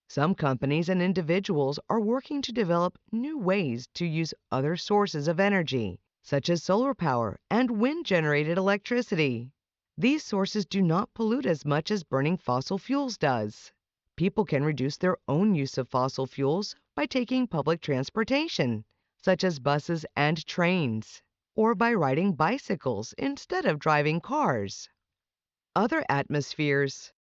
Some companies and individuals are working to develop new ways to use other sources of energy, such as solar power and wind-generated electricity. These sources do not pollute as much as burning fossil fuels does. People can reduce their own use of fossil fuels by taking public transportation, such as buses and trains, or by riding bicycles instead of driving cars. Other atmospheres.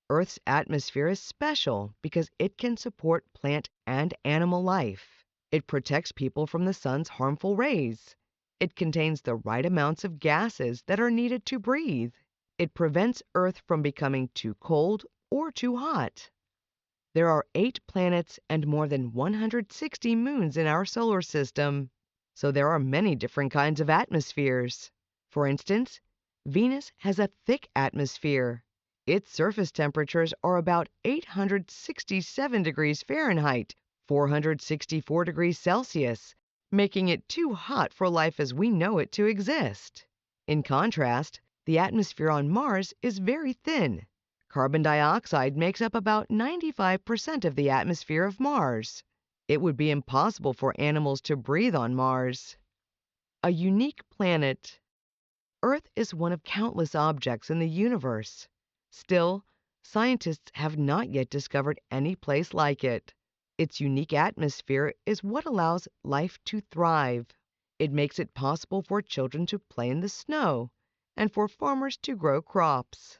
Earth's atmosphere is special because it can support plant and animal life. It protects people from the sun's harmful rays. It contains the right amounts of gases that are needed to breathe. It prevents Earth from becoming too cold or too hot. There are 8 planets and more than 160 moons in our solar system, so there are many different kinds of atmospheres. For instance, Venus has a thick atmosphere. Its surface temperatures are about 867 degrees Fahrenheit, 464 degrees Celsius, making it too hot for life as we know it to exist. In contrast, the atmosphere on Mars is very thin. Carbon dioxide makes up about 95% of the atmosphere of Mars. It would be impossible for animals to breathe on Mars. A unique planet. Earth is one of countless objects in the universe. Still, scientists have not yet discovered any place like it. Its unique atmosphere is what allows life to thrive. It makes it possible for children to play in the snow and for farmers to grow crops.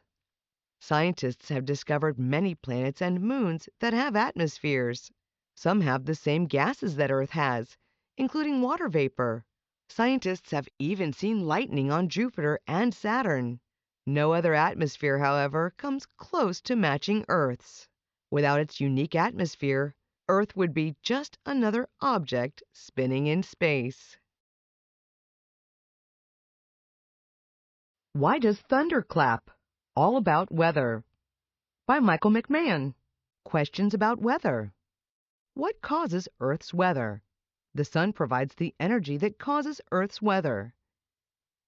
Scientists have discovered many planets and moons that have atmospheres. Some have the same gases that Earth has, including water vapor. Scientists have even seen lightning on Jupiter and Saturn. No other atmosphere, however, comes close to matching Earth's. Without its unique atmosphere, Earth would be just another object spinning in space. Why does thunder clap? All about weather. By Michael McMahon. Questions about weather. What causes Earth's weather? The sun provides the energy that causes Earth's weather.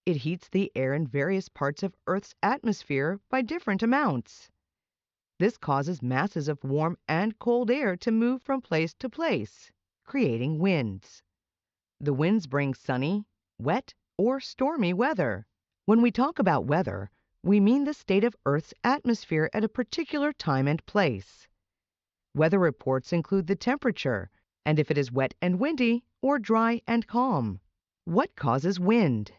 It heats the air in various parts of Earth's atmosphere by different amounts. This causes masses of warm and cold air to move from place to place, creating winds. The winds bring sunny, wet, or stormy weather. When we talk about weather, we mean the state of Earth's atmosphere at a particular time and place. Weather reports include the temperature, and if it is wet and windy or dry and calm. What causes wind?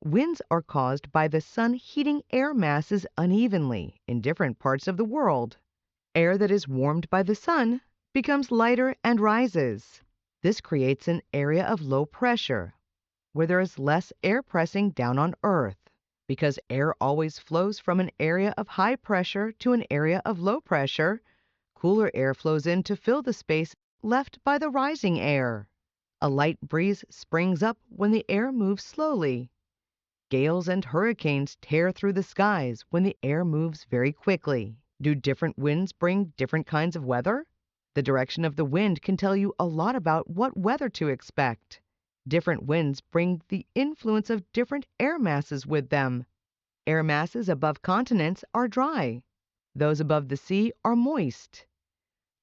Winds are caused by the sun heating air masses unevenly in different parts of the world. Air that is warmed by the sun becomes lighter and rises. This creates an area of low pressure, where there is less air pressing down on Earth. Because air always flows from an area of high pressure to an area of low pressure, cooler air flows in to fill the space left by the rising air. A light breeze springs up when the air moves slowly. Gales and hurricanes tear through the skies when the air moves very quickly. Do different winds bring different kinds of weather? The direction of the wind can tell you a lot about what weather to expect. Different winds bring the influence of different air masses with them. Air masses above continents are dry. Those above the sea are moist.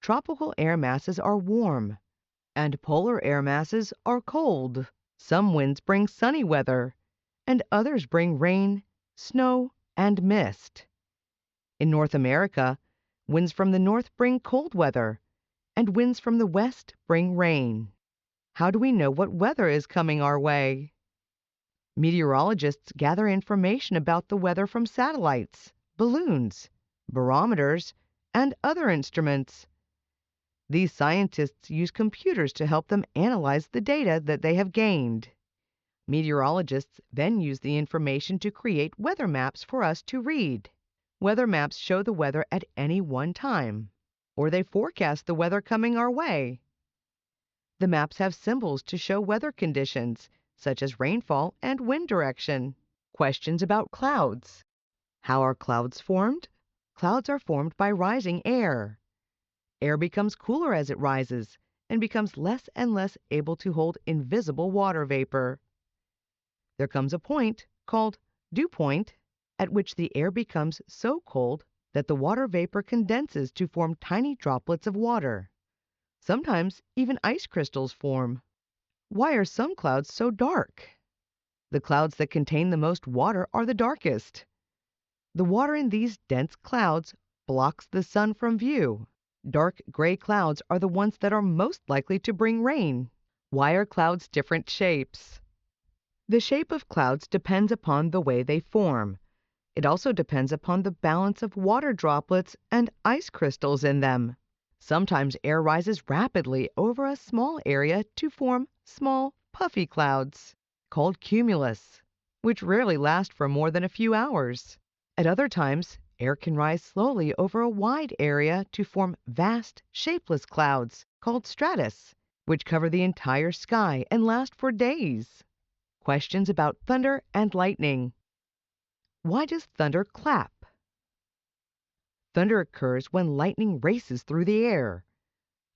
Tropical air masses are warm, and polar air masses are cold. Some winds bring sunny weather, and others bring rain, snow, and mist. In North America, winds from the north bring cold weather, and winds from the west bring rain. How do we know what weather is coming our way? Meteorologists gather information about the weather from satellites, balloons, barometers, and other instruments. These scientists use computers to help them analyze the data that they have gained. Meteorologists then use the information to create weather maps for us to read. Weather maps show the weather at any one time, or they forecast the weather coming our way. The maps have symbols to show weather conditions, such as rainfall and wind direction. Questions about clouds. How are clouds formed? Clouds are formed by rising air. Air becomes cooler as it rises and becomes less and less able to hold invisible water vapor. There comes a point, called dew point, at which the air becomes so cold that the water vapor condenses to form tiny droplets of water. Sometimes even ice crystals form. Why are some clouds so dark? The clouds that contain the most water are the darkest. The water in these dense clouds blocks the sun from view. Dark gray clouds are the ones that are most likely to bring rain. Why are clouds different shapes? The shape of clouds depends upon the way they form. It also depends upon the balance of water droplets and ice crystals in them. Sometimes air rises rapidly over a small area to form small, puffy clouds, called cumulus, which rarely last for more than a few hours. At other times, air can rise slowly over a wide area to form vast, shapeless clouds, called stratus, which cover the entire sky and last for days. Questions about thunder and lightning. Why does thunder clap? Thunder occurs when lightning races through the air.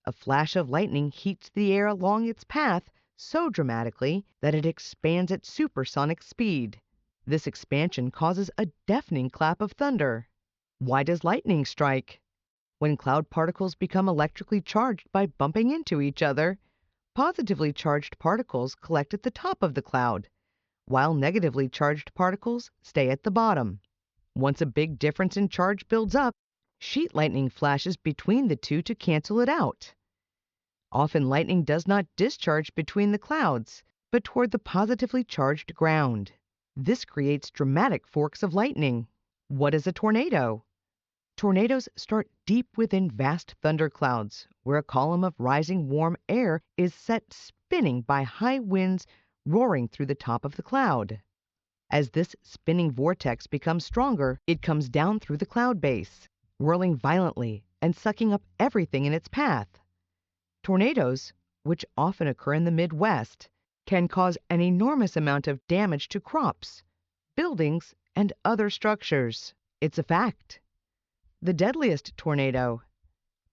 A flash of lightning heats the air along its path so dramatically that it expands at supersonic speed. This expansion causes a deafening clap of thunder. Why does lightning strike? When cloud particles become electrically charged by bumping into each other, positively charged particles collect at the top of the cloud, while negatively charged particles stay at the bottom. Once a big difference in charge builds up, sheet lightning flashes between the two to cancel it out. Often lightning does not discharge between the clouds, but toward the positively charged ground. This creates dramatic forks of lightning. What is a tornado? Tornadoes start deep within vast thunderclouds, where a column of rising warm air is set spinning by high winds roaring through the top of the cloud. As this spinning vortex becomes stronger, it comes down through the cloud base, whirling violently and sucking up everything in its path. Tornadoes, which often occur in the Midwest, can cause an enormous amount of damage to crops, buildings, and other structures. It's a fact. The deadliest tornado.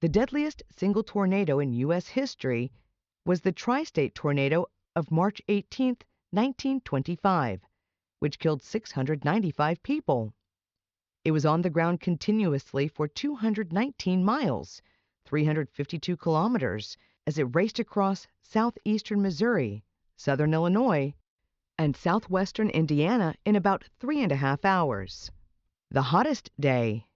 The deadliest single tornado in U.S. history was the tri-state tornado of March 18, 1925, which killed 695 people. It was on the ground continuously for 219 miles, 352 kilometers, as it raced across southeastern Missouri, southern Illinois, and southwestern Indiana in about 3.5 hours. The hottest day.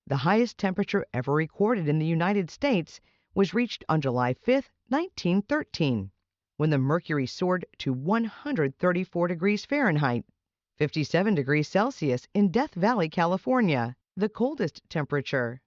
The highest temperature ever recorded in the United States was reached on July 5, 1913, when the mercury soared to 134 degrees Fahrenheit, 57 degrees Celsius in Death Valley, California, the coldest temperature.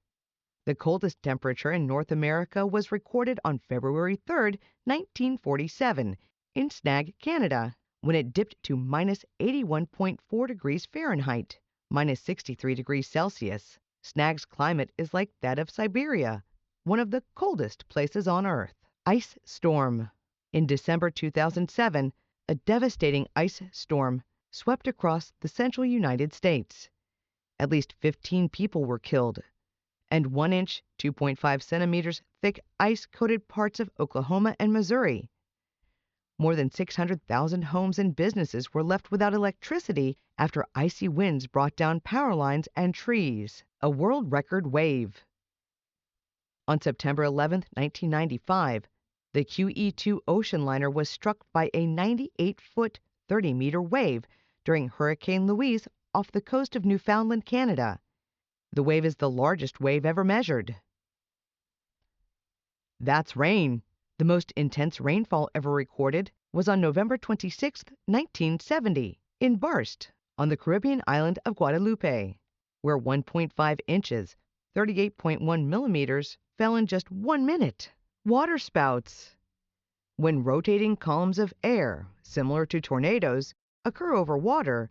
The coldest temperature in North America was recorded on February 3, 1947, in Snag, Canada, when it dipped to minus 81.4 degrees Fahrenheit, minus 63 degrees Celsius. Snag's climate is like that of Siberia, one of the coldest places on Earth. Ice storm. In December 2007, a devastating ice storm swept across the central United States. At least 15 people were killed, and 1 inch, 2.5 centimeters thick ice coated parts of Oklahoma and Missouri. More than 600,000 homes and businesses were left without electricity after icy winds brought down power lines and trees. A world record wave. On September 11, 1995, the QE2 ocean liner was struck by a 98-foot, 30-meter wave during Hurricane Louise off the coast of Newfoundland, Canada. The wave is the largest wave ever measured. That's rain. The most intense rainfall ever recorded was on November 26, 1970, in Barst, on the Caribbean island of Guadeloupe, where 1.5 inches, 38.1 millimeters, fell in just 1 minute. Waterspouts. When rotating columns of air, similar to tornadoes, occur over water,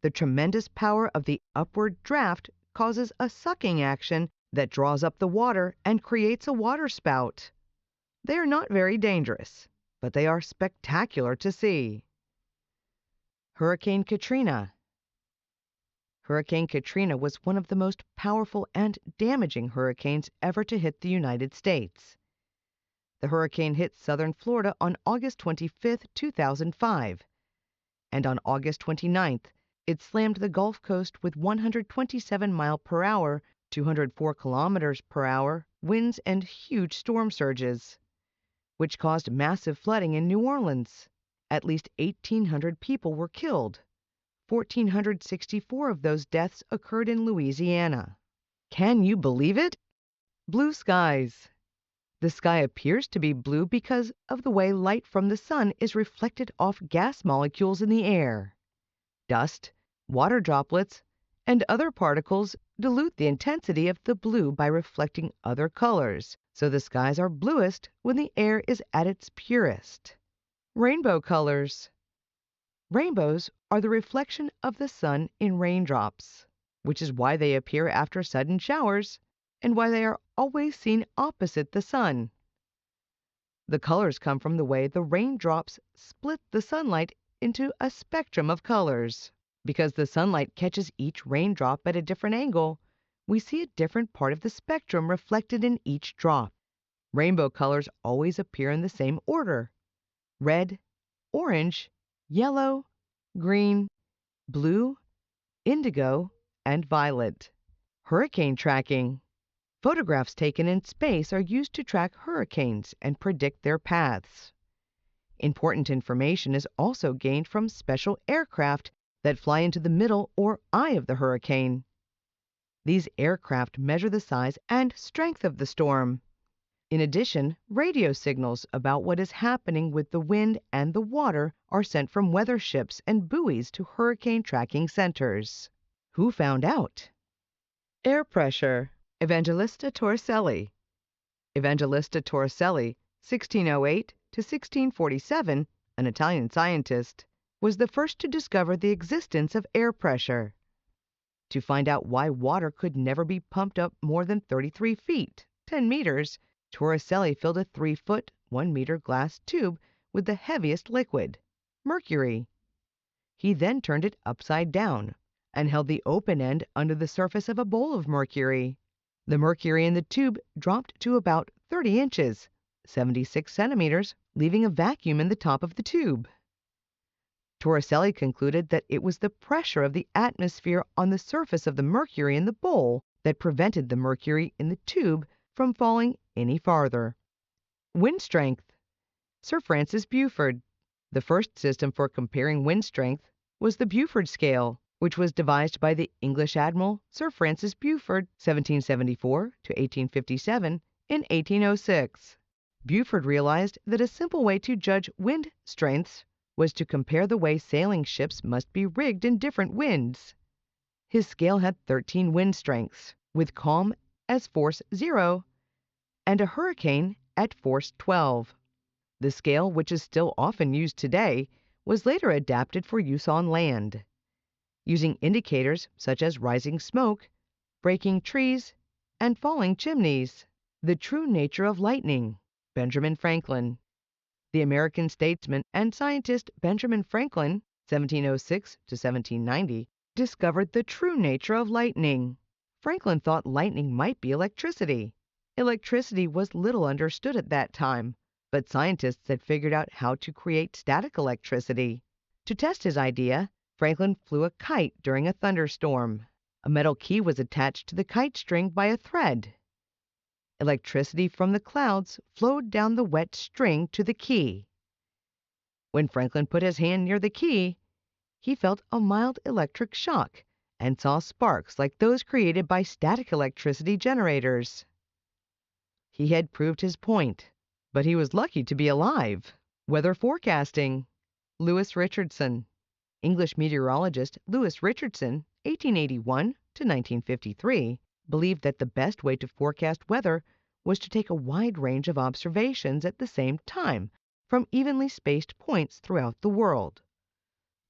the tremendous power of the upward draft causes a sucking action that draws up the water and creates a waterspout. They are not very dangerous, but they are spectacular to see. Hurricane Katrina. Hurricane Katrina was one of the most powerful and damaging hurricanes ever to hit the United States. The hurricane hit southern Florida on August 25, 2005, and on August 29th, it slammed the Gulf Coast with 127 mph, 204 km/h winds and huge storm surges, which caused massive flooding in New Orleans. At least 1,800 people were killed. 1,464 of those deaths occurred in Louisiana. Can you believe it? Blue skies. The sky appears to be blue because of the way light from the sun is reflected off gas molecules in the air. Dust, water droplets, and other particles dilute the intensity of the blue by reflecting other colors, so the skies are bluest when the air is at its purest. Rainbow colors. Rainbows are the reflection of the sun in raindrops, which is why they appear after sudden showers and why they are always seen opposite the sun. The colors come from the way the raindrops split the sunlight into a spectrum of colors. Because the sunlight catches each raindrop at a different angle, we see a different part of the spectrum reflected in each drop. Rainbow colors always appear in the same order: red, orange, yellow, green, blue, indigo, and violet. Hurricane tracking. Photographs taken in space are used to track hurricanes and predict their paths. Important information is also gained from special aircraft that fly into the middle or eye of the hurricane. These aircraft measure the size and strength of the storm. In addition, radio signals about what is happening with the wind and the water are sent from weather ships and buoys to hurricane tracking centers. Who found out? Air pressure. Evangelista Torricelli. Evangelista Torricelli, 1608 to 1647, an Italian scientist, was the first to discover the existence of air pressure. To find out why water could never be pumped up more than 33 feet, 10 meters, Torricelli filled a 3-foot, 1-meter glass tube with the heaviest liquid, mercury. He then turned it upside down and held the open end under the surface of a bowl of mercury. The mercury in the tube dropped to about 30 inches, 76 centimeters, leaving a vacuum in the top of the tube. Torricelli concluded that it was the pressure of the atmosphere on the surface of the mercury in the bowl that prevented the mercury in the tube from falling any farther. Wind strength. Sir Francis Buford. The first system for comparing wind strength was the Buford scale, which was devised by the English Admiral Sir Francis Buford, 1774 to 1857, in 1806. Buford realized that a simple way to judge wind strengths was to compare the way sailing ships must be rigged in different winds. His scale had 13 wind strengths, with calm as force 0 and a hurricane at force 12. The scale, which is still often used today, was later adapted for use on land, using indicators such as rising smoke, breaking trees, and falling chimneys. The true nature of lightning. Benjamin Franklin. The American statesman and scientist Benjamin Franklin, 1706 to 1790, discovered the true nature of lightning. Franklin thought lightning might be electricity. Electricity was little understood at that time, but scientists had figured out how to create static electricity. To test his idea, Franklin flew a kite during a thunderstorm. A metal key was attached to the kite string by a thread. Electricity from the clouds flowed down the wet string to the key. When Franklin put his hand near the key, he felt a mild electric shock and saw sparks like those created by static electricity generators. He had proved his point, but he was lucky to be alive. Weather forecasting. Louis Richardson. English meteorologist Louis Richardson, 1881 to 1953, believed that the best way to forecast weather was to take a wide range of observations at the same time from evenly spaced points throughout the world.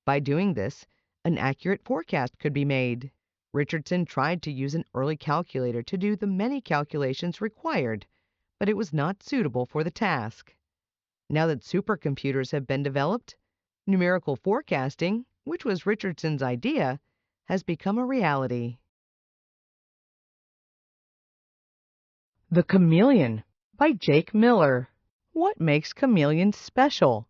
By doing this, an accurate forecast could be made. Richardson tried to use an early calculator to do the many calculations required, but it was not suitable for the task. Now that supercomputers have been developed, numerical forecasting, which was Richardson's idea, has become a reality. The Chameleon by Jake Miller. What makes chameleons special?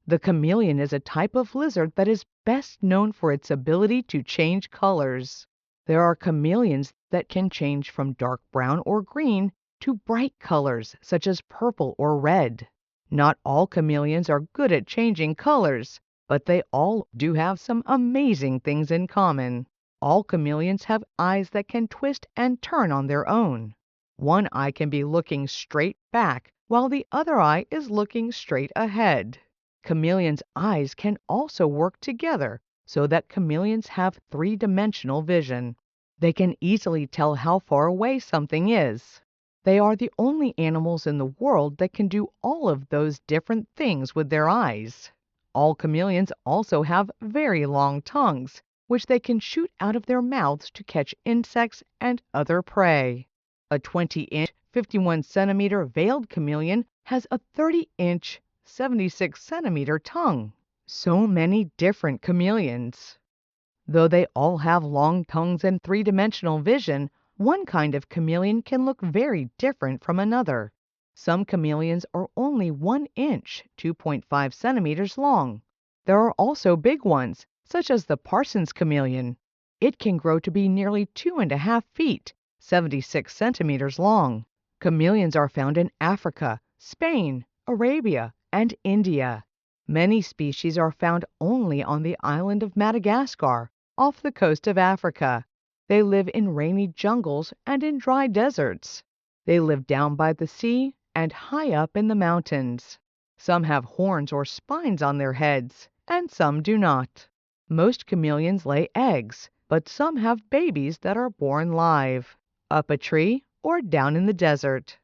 The chameleon is a type of lizard that is best known for its ability to change colors. There are chameleons that can change from dark brown or green to bright colors such as purple or red. Not all chameleons are good at changing colors, but they all do have some amazing things in common. All chameleons have eyes that can twist and turn on their own. One eye can be looking straight back, while the other eye is looking straight ahead. Chameleons' eyes can also work together so that chameleons have three-dimensional vision. They can easily tell how far away something is. They are the only animals in the world that can do all of those different things with their eyes. All chameleons also have very long tongues, which they can shoot out of their mouths to catch insects and other prey. A 20-inch, 51-centimeter veiled chameleon has a 30-inch, 76-centimeter tongue. So many different chameleons. Though they all have long tongues and three-dimensional vision, one kind of chameleon can look very different from another. Some chameleons are only 1 inch, 2.5 centimeters long. There are also big ones, such as the Parsons chameleon. It can grow to be nearly 2.5 feet, 76 centimeters long. Chameleons are found in Africa, Spain, Arabia, and India. Many species are found only on the island of Madagascar, off the coast of Africa. They live in rainy jungles and in dry deserts. They live down by the sea and high up in the mountains. Some have horns or spines on their heads, and some do not. Most chameleons lay eggs, but some have babies that are born live, up a tree or down in the desert.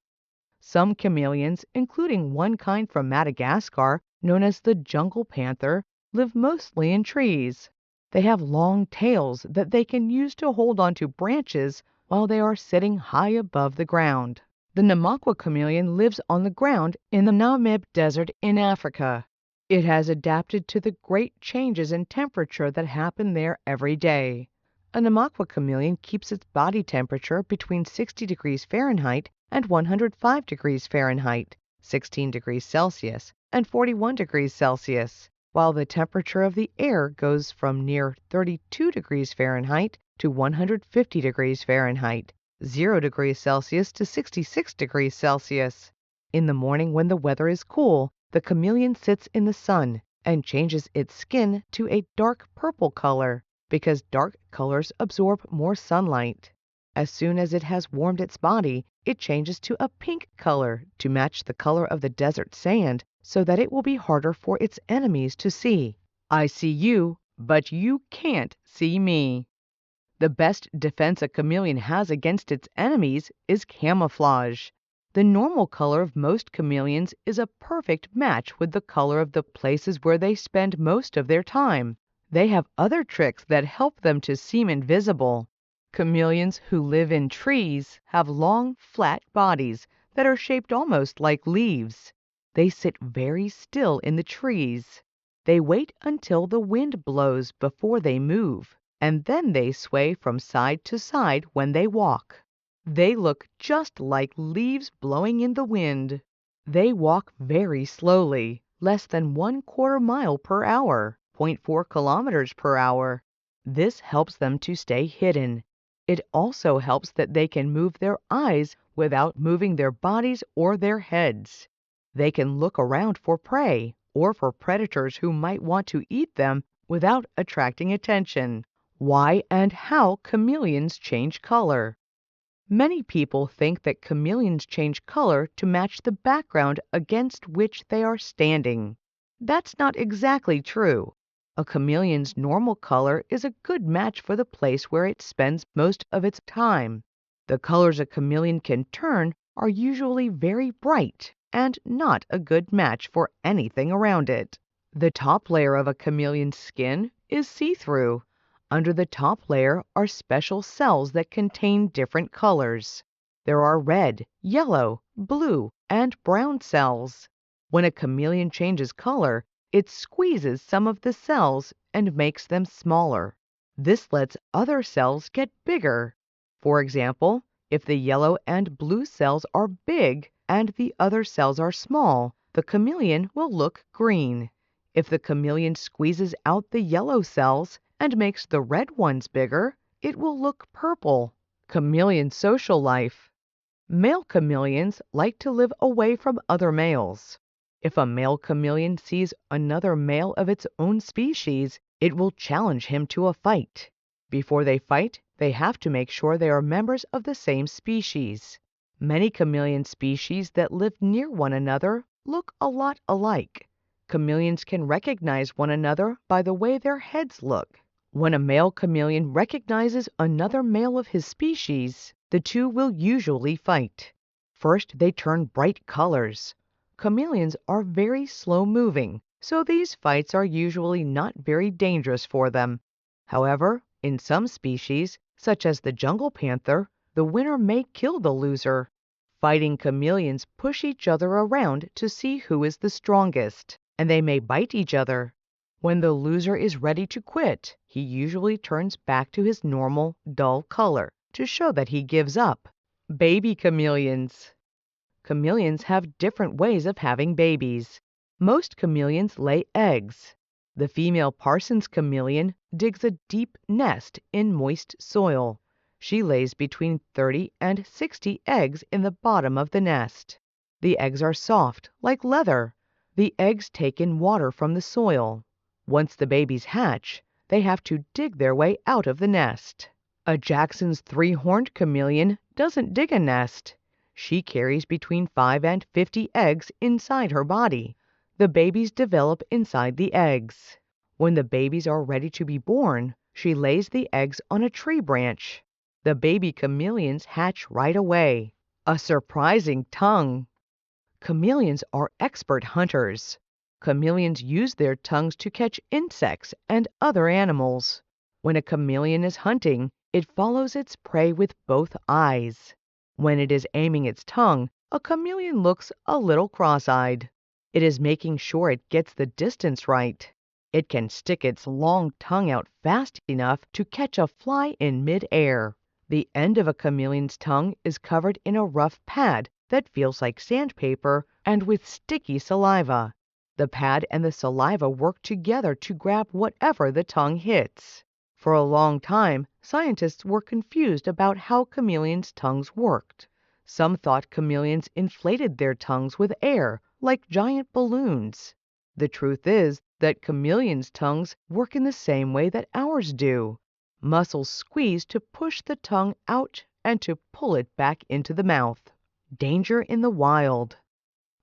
Some chameleons, including one kind from Madagascar, known as the jungle panther, live mostly in trees. They have long tails that they can use to hold onto branches while they are sitting high above the ground. The Namaqua chameleon lives on the ground in the Namib Desert in Africa. It has adapted to the great changes in temperature that happen there every day. A Namaqua chameleon keeps its body temperature between 60 degrees Fahrenheit and 105 degrees Fahrenheit, 16 degrees Celsius, and 41 degrees Celsius, while the temperature of the air goes from near 32 degrees Fahrenheit to 150 degrees Fahrenheit, 0 degrees Celsius to 66 degrees Celsius. In the morning when the weather is cool, the chameleon sits in the sun and changes its skin to a dark purple color because dark colors absorb more sunlight. As soon as it has warmed its body, it changes to a pink color to match the color of the desert sand so that it will be harder for its enemies to see. I see you, but you can't see me. The best defense a chameleon has against its enemies is camouflage. The normal color of most chameleons is a perfect match with the color of the places where they spend most of their time. They have other tricks that help them to seem invisible. Chameleons who live in trees have long, flat bodies that are shaped almost like leaves. They sit very still in the trees. They wait until the wind blows before they move, and then they sway from side to side when they walk. They look just like leaves blowing in the wind. They walk very slowly, less than 1/4 mile per hour, 0.4 kilometers per hour. This helps them to stay hidden. It also helps that they can move their eyes without moving their bodies or their heads. They can look around for prey or for predators who might want to eat them without attracting attention. Why and how chameleons change color. Many people think that chameleons change color to match the background against which they are standing. That's not exactly true. A chameleon's normal color is a good match for the place where it spends most of its time. The colors a chameleon can turn are usually very bright and not a good match for anything around it. The top layer of a chameleon's skin is see-through. Under the top layer are special cells that contain different colors. There are red, yellow, blue, and brown cells. When a chameleon changes color, it squeezes some of the cells and makes them smaller. This lets other cells get bigger. For example, if the yellow and blue cells are big and the other cells are small, the chameleon will look green. If the chameleon squeezes out the yellow cells and makes the red ones bigger, it will look purple. Chameleon social life. Male chameleons like to live away from other males. If a male chameleon sees another male of its own species, it will challenge him to a fight. Before they fight, they have to make sure they are members of the same species. Many chameleon species that live near one another look a lot alike. Chameleons can recognize one another by the way their heads look. When a male chameleon recognizes another male of his species, the two will usually fight. First, they turn bright colors. Chameleons are very slow-moving, so these fights are usually not very dangerous for them. However, in some species, such as the jungle panther, the winner may kill the loser. Fighting chameleons push each other around to see who is the strongest, and they may bite each other. When the loser is ready to quit, he usually turns back to his normal, dull color to show that he gives up. Baby chameleons. Chameleons have different ways of having babies. Most chameleons lay eggs. The female Parsons chameleon digs a deep nest in moist soil. She lays between 30 and 60 eggs in the bottom of the nest. The eggs are soft, like leather. The eggs take in water from the soil. Once the babies hatch, they have to dig their way out of the nest. A Jackson's three-horned chameleon doesn't dig a nest. She carries between 5 and 50 eggs inside her body. The babies develop inside the eggs. When the babies are ready to be born, she lays the eggs on a tree branch. The baby chameleons hatch right away. A surprising tongue. Chameleons are expert hunters. Chameleons use their tongues to catch insects and other animals. When a chameleon is hunting, it follows its prey with both eyes. When it is aiming its tongue, a chameleon looks a little cross-eyed. It is making sure it gets the distance right. It can stick its long tongue out fast enough to catch a fly in mid-air. The end of a chameleon's tongue is covered in a rough pad that feels like sandpaper and with sticky saliva. The pad and the saliva work together to grab whatever the tongue hits. For a long time, scientists were confused about how chameleons' tongues worked. Some thought chameleons inflated their tongues with air, like giant balloons. The truth is that chameleons' tongues work in the same way that ours do. Muscles squeeze to push the tongue out and to pull it back into the mouth. Danger in the wild.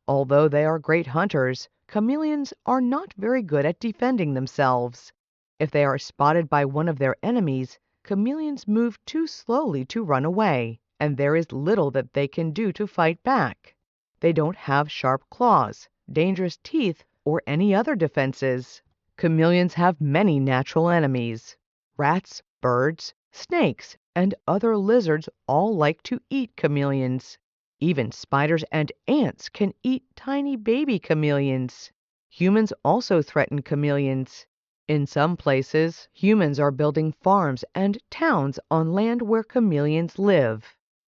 Although they are great hunters, chameleons are not very good at defending themselves. If they are spotted by one of their enemies, chameleons move too slowly to run away, and there is little that they can do to fight back. They don't have sharp claws, dangerous teeth, or any other defenses. Chameleons have many natural enemies. Rats, birds, snakes, and other lizards all like to eat chameleons. Even spiders and ants can eat tiny baby chameleons. Humans also threaten chameleons. In some places, humans are building farms and towns on land where chameleons live.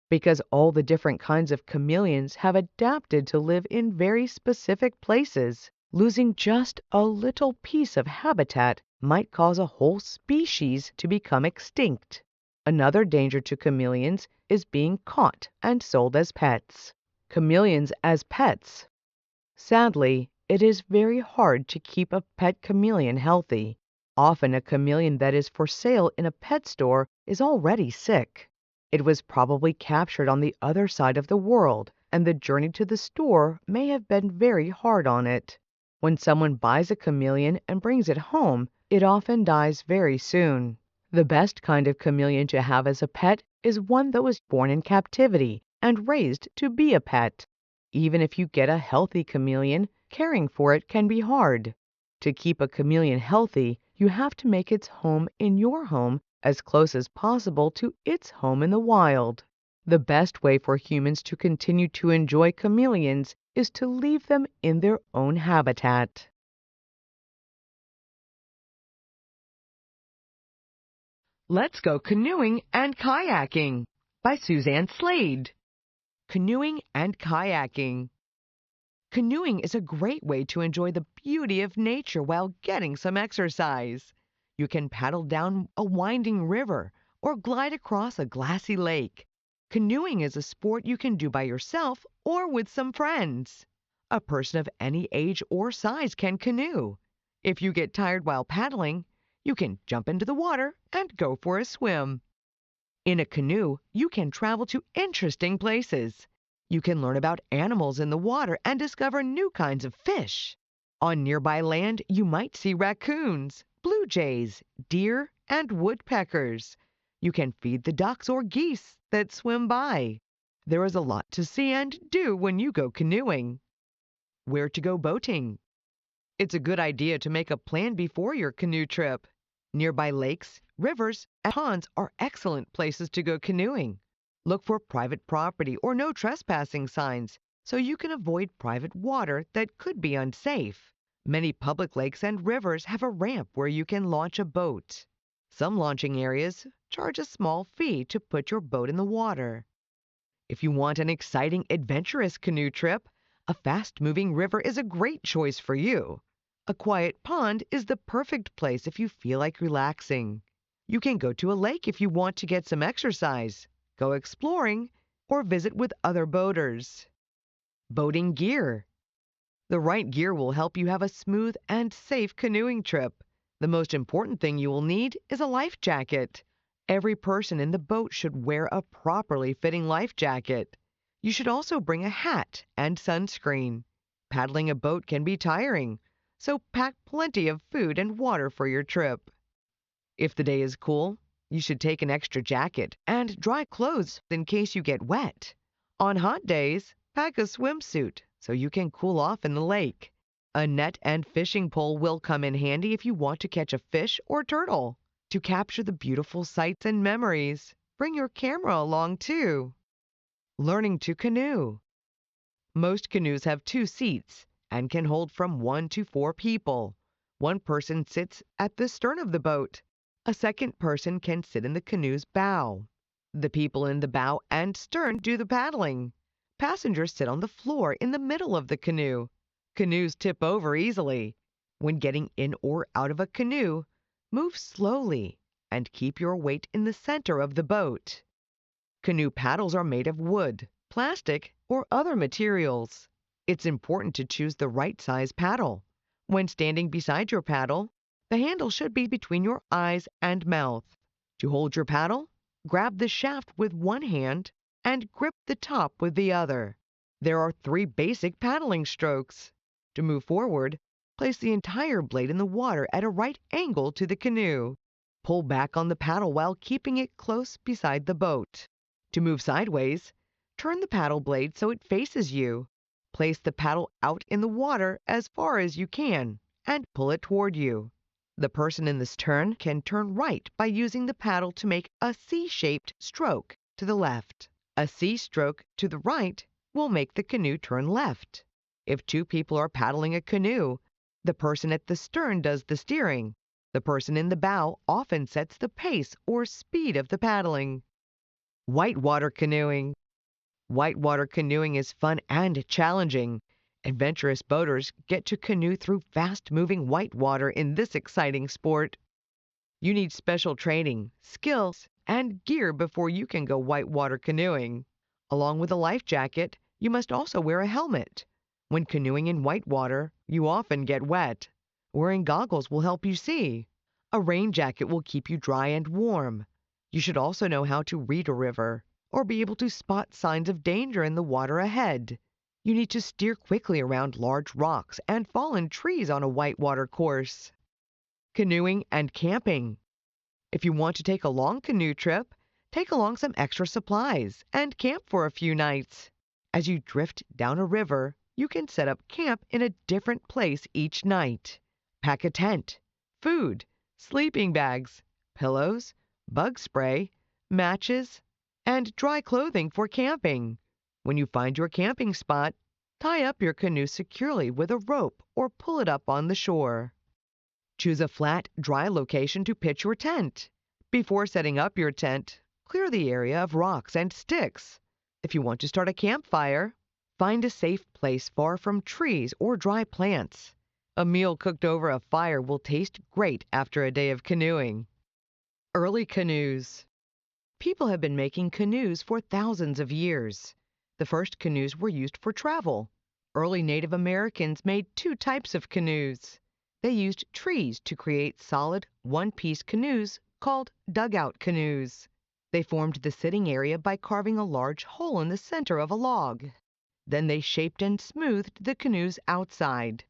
Because all the different kinds of chameleons have adapted to live in very specific places, losing just a little piece of habitat might cause a whole species to become extinct. Another danger to chameleons is being caught and sold as pets. Chameleons as pets. Sadly, it is very hard to keep a pet chameleon healthy. Often a chameleon that is for sale in a pet store is already sick. It was probably captured on the other side of the world, and the journey to the store may have been very hard on it. When someone buys a chameleon and brings it home, it often dies very soon. The best kind of chameleon to have as a pet is one that was born in captivity and raised to be a pet. Even if you get a healthy chameleon, caring for it can be hard. To keep a chameleon healthy, you have to make its home in your home as close as possible to its home in the wild. The best way for humans to continue to enjoy chameleons is to leave them in their own habitat. Let's go canoeing and kayaking by Suzanne Slade. Canoeing and kayaking. Canoeing is a great way to enjoy the beauty of nature while getting some exercise. You can paddle down a winding river or glide across a glassy lake. Canoeing is a sport you can do by yourself or with some friends. A person of any age or size can canoe. If you get tired while paddling, you can jump into the water and go for a swim. In a canoe, you can travel to interesting places. You can learn about animals in the water and discover new kinds of fish. On nearby land, you might see raccoons, blue jays, deer, and woodpeckers. You can feed the ducks or geese that swim by. There is a lot to see and do when you go canoeing. Where to go boating? It's a good idea to make a plan before your canoe trip. Nearby lakes, rivers, and ponds are excellent places to go canoeing. Look for private property or no trespassing signs so you can avoid private water that could be unsafe. Many public lakes and rivers have a ramp where you can launch a boat. Some launching areas charge a small fee to put your boat in the water. If you want an exciting, adventurous canoe trip, a fast-moving river is a great choice for you. A quiet pond is the perfect place if you feel like relaxing. You can go to a lake if you want to get some exercise, go exploring, or visit with other boaters. Boating gear. The right gear will help you have a smooth and safe canoeing trip. The most important thing you will need is a life jacket. Every person in the boat should wear a properly fitting life jacket. You should also bring a hat and sunscreen. Paddling a boat can be tiring, so pack plenty of food and water for your trip. If the day is cool, you should take an extra jacket and dry clothes in case you get wet. On hot days, pack a swimsuit so you can cool off in the lake. A net and fishing pole will come in handy if you want to catch a fish or turtle. To capture the beautiful sights and memories, bring your camera along too. Learning to canoe. Most canoes have 2 seats and can hold from 1 to 4 people. One person sits at the stern of the boat. A second person can sit in the canoe's bow. The people in the bow and stern do the paddling. Passengers sit on the floor in the middle of the canoe. Canoes tip over easily. When getting in or out of a canoe, move slowly and keep your weight in the center of the boat. Canoe paddles are made of wood, plastic, or other materials. It's important to choose the right size paddle. When standing beside your paddle, the handle should be between your eyes and mouth. To hold your paddle, grab the shaft with one hand and grip the top with the other. There are 3 basic paddling strokes. To move forward, place the entire blade in the water at a right angle to the canoe. Pull back on the paddle while keeping it close beside the boat. To move sideways, turn the paddle blade so it faces you. Place the paddle out in the water as far as you can and pull it toward you. The person in the stern can turn right by using the paddle to make a C-shaped stroke to the left. A C stroke to the right will make the canoe turn left. If 2 people are paddling a canoe, the person at the stern does the steering. The person in the bow often sets the pace or speed of the paddling. Whitewater canoeing. Whitewater canoeing is fun and challenging. Adventurous boaters get to canoe through fast-moving whitewater in this exciting sport. You need special training, skills, and gear before you can go whitewater canoeing. Along with a life jacket, you must also wear a helmet. When canoeing in whitewater, you often get wet. Wearing goggles will help you see. A rain jacket will keep you dry and warm. You should also know how to read a river or be able to spot signs of danger in the water ahead. You need to steer quickly around large rocks and fallen trees on a whitewater course. Canoeing and camping. If you want to take a long canoe trip, take along some extra supplies and camp for a few nights. As you drift down a river, you can set up camp in a different place each night. Pack a tent, food, sleeping bags, pillows, bug spray, matches, and dry clothing for camping. When you find your camping spot, tie up your canoe securely with a rope or pull it up on the shore. Choose a flat, dry location to pitch your tent. Before setting up your tent, clear the area of rocks and sticks. If you want to start a campfire, find a safe place far from trees or dry plants. A meal cooked over a fire will taste great after a day of canoeing. Early canoes. People have been making canoes for thousands of years. The first canoes were used for travel. Early Native Americans made two types of canoes. They used trees to create solid, one-piece canoes called dugout canoes. They formed the sitting area by carving a large hole in the center of a log. Then they shaped and smoothed the canoe's outside.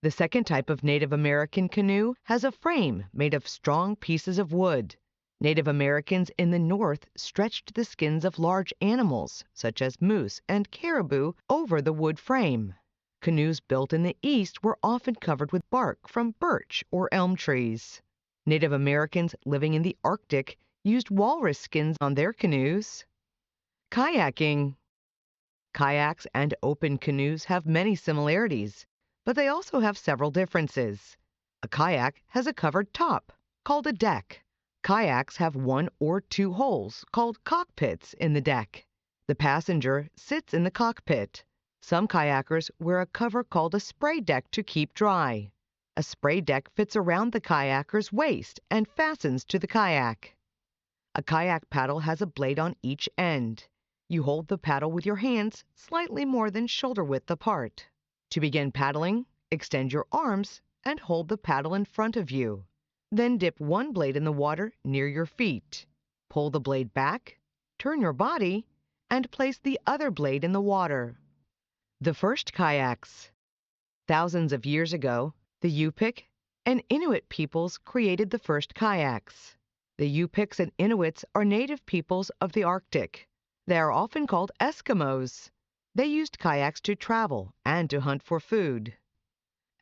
The second type of Native American canoe has a frame made of strong pieces of wood. Native Americans in the North stretched the skins of large animals, such as moose and caribou, over the wood frame. Canoes built in the East were often covered with bark from birch or elm trees. Native Americans living in the Arctic used walrus skins on their canoes. Kayaking. Kayaks and open canoes have many similarities, but they also have several differences. A kayak has a covered top, called a deck. Kayaks have one or two holes, called cockpits, in the deck. The passenger sits in the cockpit. Some kayakers wear a cover called a spray deck to keep dry. A spray deck fits around the kayaker's waist and fastens to the kayak. A kayak paddle has a blade on each end. You hold the paddle with your hands slightly more than shoulder width apart. To begin paddling, extend your arms and hold the paddle in front of you. Then dip one blade in the water near your feet. Pull the blade back, turn your body, and place the other blade in the water. The first kayaks. Thousands of years ago, the Yupik and Inuit peoples created the first kayaks. The Yupiks and Inuits are native peoples of the Arctic. They are often called Eskimos. They used kayaks to travel and to hunt for food.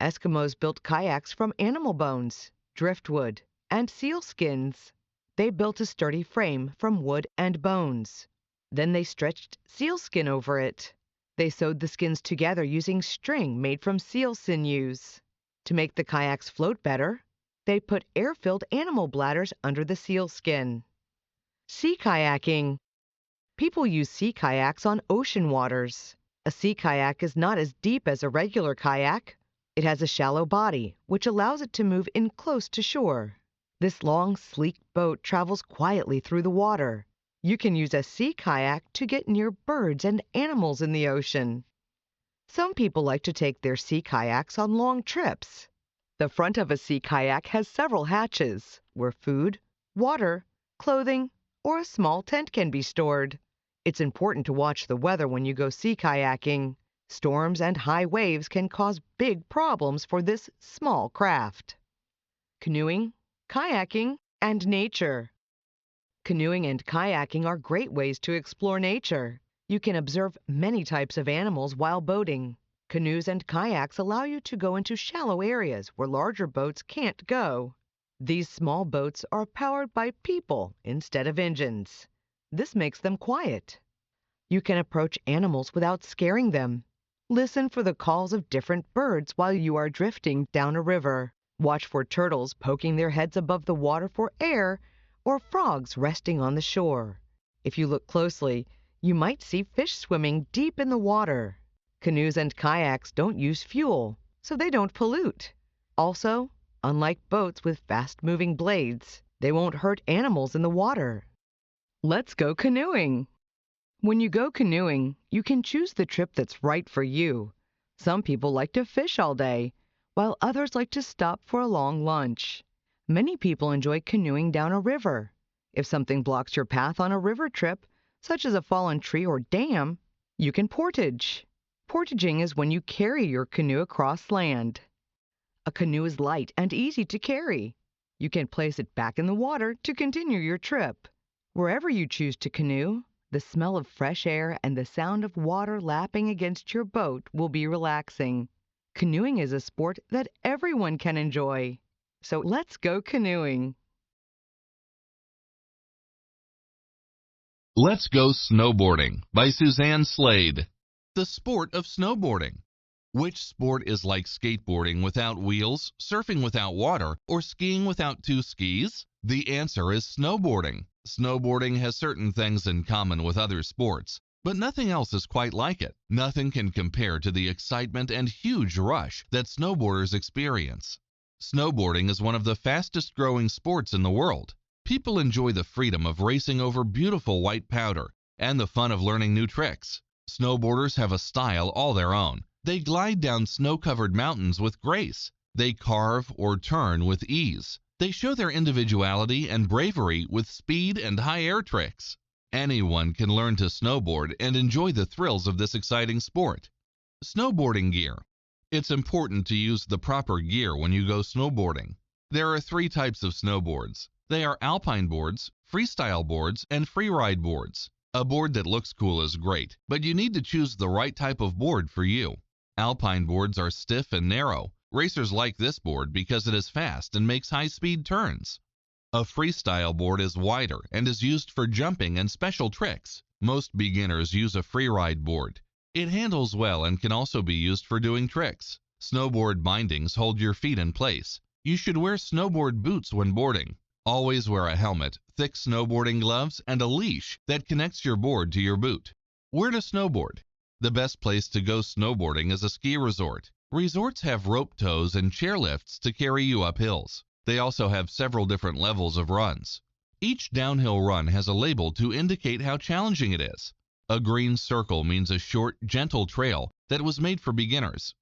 Eskimos built kayaks from animal bones, driftwood, and seal skins. They built a sturdy frame from wood and bones. Then they stretched sealskin over it. They sewed the skins together using string made from seal sinews. To make the kayaks float better, they put air-filled animal bladders under the sealskin. Sea kayaking. People use sea kayaks on ocean waters. A sea kayak is not as deep as a regular kayak. It has a shallow body, which allows it to move in close to shore. This long, sleek boat travels quietly through the water. You can use a sea kayak to get near birds and animals in the ocean. Some people like to take their sea kayaks on long trips. The front of a sea kayak has several hatches, where food, water, clothing, or a small tent can be stored. It's important to watch the weather when you go sea kayaking. Storms and high waves can cause big problems for this small craft. Canoeing, kayaking, and nature. Canoeing and kayaking are great ways to explore nature. You can observe many types of animals while boating. Canoes and kayaks allow you to go into shallow areas where larger boats can't go. These small boats are powered by people instead of engines. This makes them quiet. You can approach animals without scaring them. Listen for the calls of different birds while you are drifting down a river. Watch for turtles poking their heads above the water for air, or frogs resting on the shore. If you look closely, you might see fish swimming deep in the water. Canoes and kayaks don't use fuel, so they don't pollute. Also, unlike boats with fast-moving blades, they won't hurt animals in the water. Let's go canoeing! When you go canoeing, you can choose the trip that's right for you. Some people like to fish all day, while others like to stop for a long lunch. Many people enjoy canoeing down a river. If something blocks your path on a river trip, such as a fallen tree or dam, you can portage. Portaging is when you carry your canoe across land. A canoe is light and easy to carry. You can place it back in the water to continue your trip. Wherever you choose to canoe, the smell of fresh air and the sound of water lapping against your boat will be relaxing. Canoeing is a sport that everyone can enjoy. So let's go canoeing. Let's Go Snowboarding by Suzanne Slade. The sport of snowboarding. Which sport is like skateboarding without wheels, surfing without water, or skiing without two skis? The answer is snowboarding. Snowboarding has certain things in common with other sports, but nothing else is quite like it. Nothing can compare to the excitement and huge rush that snowboarders experience. Snowboarding is one of the fastest growing sports in the world. People enjoy the freedom of racing over beautiful white powder and the fun of learning new tricks. Snowboarders have a style all their own. They glide down snow-covered mountains with grace. They carve or turn with ease. They show their individuality and bravery with speed and high air tricks. Anyone can learn to snowboard and enjoy the thrills of this exciting sport. Snowboarding gear. It's important to use the proper gear when you go snowboarding. There are 3 types of snowboards. They are alpine boards, freestyle boards, and freeride boards. A board that looks cool is great, but you need to choose the right type of board for you. Alpine boards are stiff and narrow. Racers like this board because it is fast and makes high-speed turns. A freestyle board is wider and is used for jumping and special tricks. Most beginners use a freeride board. It handles well and can also be used for doing tricks. Snowboard bindings hold your feet in place. You should wear snowboard boots when boarding. Always wear a helmet, thick snowboarding gloves, and a leash that connects your board to your boot. Where to snowboard? The best place to go snowboarding is a ski resort. Resorts have rope tows and chairlifts to carry you up hills. They also have several different levels of runs. Each downhill run has a label to indicate how challenging it is. A green circle means a short, gentle trail that was made for beginners.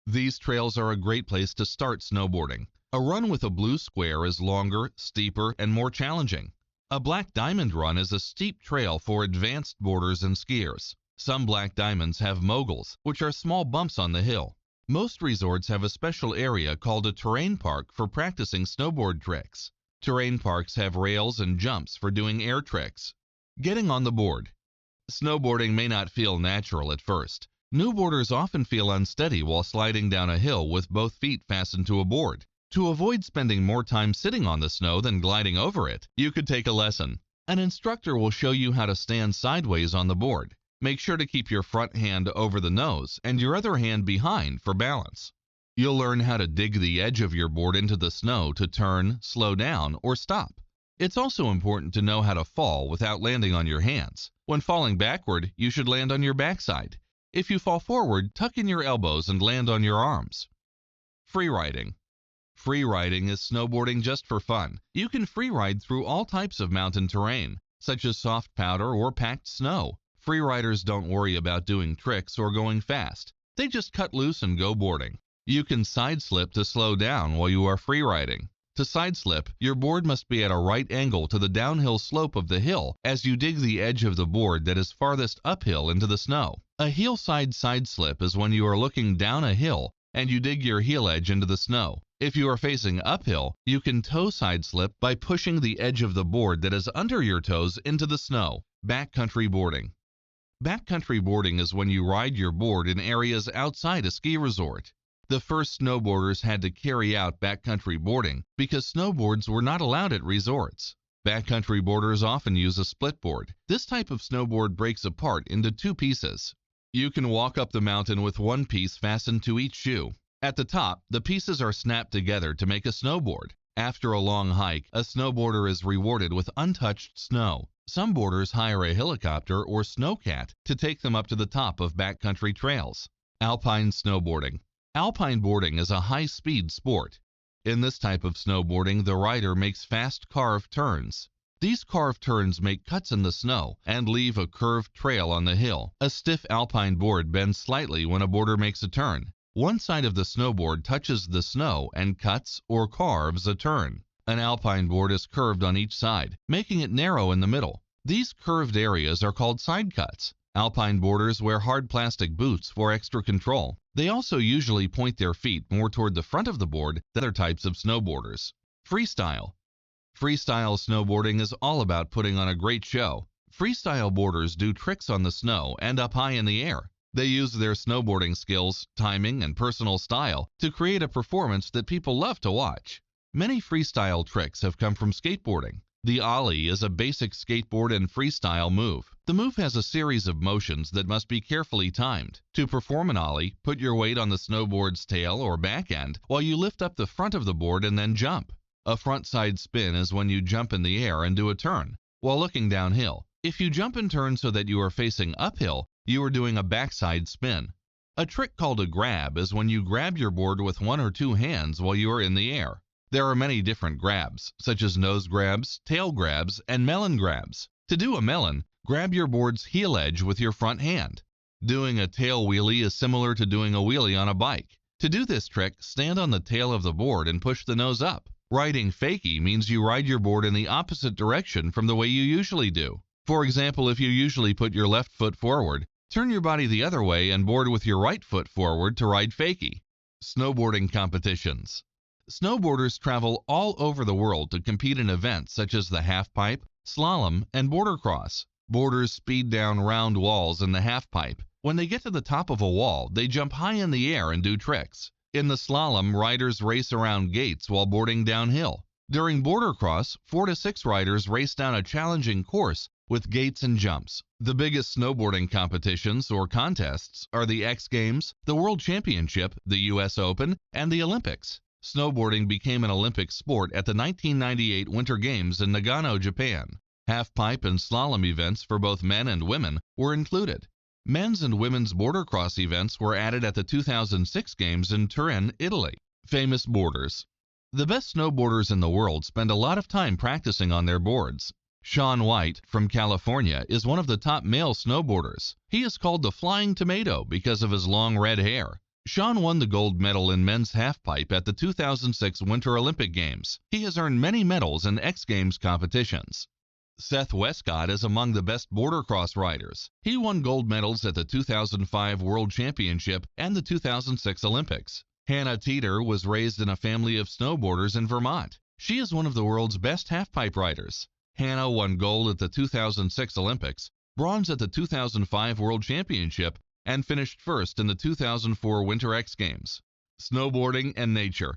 These trails are a great place to start snowboarding. A run with a blue square is longer, steeper, and more challenging. A black diamond run is a steep trail for advanced boarders and skiers. Some black diamonds have moguls, which are small bumps on the hill. Most resorts have a special area called a terrain park for practicing snowboard tricks. Terrain parks have rails and jumps for doing air tricks. Getting on the board. Snowboarding may not feel natural at first. New boarders often feel unsteady while sliding down a hill with both feet fastened to a board. To avoid spending more time sitting on the snow than gliding over it, you could take a lesson. An instructor will show you how to stand sideways on the board. Make sure to keep your front hand over the nose and your other hand behind for balance. You'll learn how to dig the edge of your board into the snow to turn, slow down, or stop. It's also important to know how to fall without landing on your hands. When falling backward, you should land on your backside. If you fall forward, tuck in your elbows and land on your arms. Freeriding. Freeriding is snowboarding just for fun. You can freeride through all types of mountain terrain, such as soft powder or packed snow. Freeriders don't worry about doing tricks or going fast. They just cut loose and go boarding. You can side slip to slow down while you are freeriding. To side slip, your board must be at a right angle to the downhill slope of the hill as you dig the edge of the board that is farthest uphill into the snow. A heel side slip is when you are looking down a hill and you dig your heel edge into the snow. If you are facing uphill, you can toe side slip by pushing the edge of the board that is under your toes into the snow. Backcountry boarding. Backcountry boarding is when you ride your board in areas outside a ski resort. The first snowboarders had to carry out backcountry boarding because snowboards were not allowed at resorts. Backcountry boarders often use a split board. This type of snowboard breaks apart into 2 pieces. You can walk up the mountain with one piece fastened to each shoe. At the top, the pieces are snapped together to make a snowboard. After a long hike, a snowboarder is rewarded with untouched snow. Some boarders hire a helicopter or snowcat to take them up to the top of backcountry trails. Alpine snowboarding. Alpine boarding is a high-speed sport. In this type of snowboarding, the rider makes fast carved turns. These carved turns make cuts in the snow and leave a curved trail on the hill. A stiff alpine board bends slightly when a boarder makes a turn. One side of the snowboard touches the snow and cuts or carves a turn. An alpine board is curved on each side, making it narrow in the middle. These curved areas are called side cuts. Alpine boarders wear hard plastic boots for extra control. They also usually point their feet more toward the front of the board than other types of snowboarders. Freestyle. Freestyle snowboarding is all about putting on a great show. Freestyle boarders do tricks on the snow and up high in the air. They use their snowboarding skills, timing, and personal style to create a performance that people love to watch. Many freestyle tricks have come from skateboarding. The ollie is a basic skateboard and freestyle move. The move has a series of motions that must be carefully timed. To perform an ollie, put your weight on the snowboard's tail or back end while you lift up the front of the board and then jump. A front-side spin is when you jump in the air and do a turn while looking downhill. If you jump and turn so that you are facing uphill, you are doing a backside spin. A trick called a grab is when you grab your board with one or two hands while you are in the air. There are many different grabs, such as nose grabs, tail grabs, and melon grabs. To do a melon, grab your board's heel edge with your front hand. Doing a tail wheelie is similar to doing a wheelie on a bike. To do this trick, stand on the tail of the board and push the nose up. Riding fakie means you ride your board in the opposite direction from the way you usually do. For example, if you usually put your left foot forward, turn your body the other way and board with your right foot forward to ride fakie. Snowboarding competitions. Snowboarders travel all over the world to compete in events such as the halfpipe, slalom, and border cross. Boarders speed down round walls in the halfpipe. When they get to the top of a wall, they jump high in the air and do tricks. In the slalom, riders race around gates while boarding downhill. During border cross, 4 to 6 riders race down a challenging course with gates and jumps. The biggest snowboarding competitions or contests are the X Games, the World Championship, the US Open, and the Olympics. Snowboarding became an Olympic sport at the 1998 Winter Games in Nagano, Japan. Halfpipe and slalom events for both men and women were included. Men's and women's border cross events were added at the 2006 Games in Turin, Italy. Famous boarders. The best snowboarders in the world spend a lot of time practicing on their boards. Shaun White from California is one of the top male snowboarders. He is called the Flying Tomato because of his long red hair. Shaun won the gold medal in men's halfpipe at the 2006 Winter Olympic Games. He has earned many medals in X Games competitions. Seth Westcott is among the best border cross riders. He won gold medals at the 2005 World Championship and the 2006 Olympics. Hannah Teeter was raised in a family of snowboarders in Vermont. She is one of the world's best halfpipe riders. Hannah won gold at the 2006 Olympics, bronze at the 2005 World Championship, and finished first in the 2004 Winter X Games. Snowboarding and nature.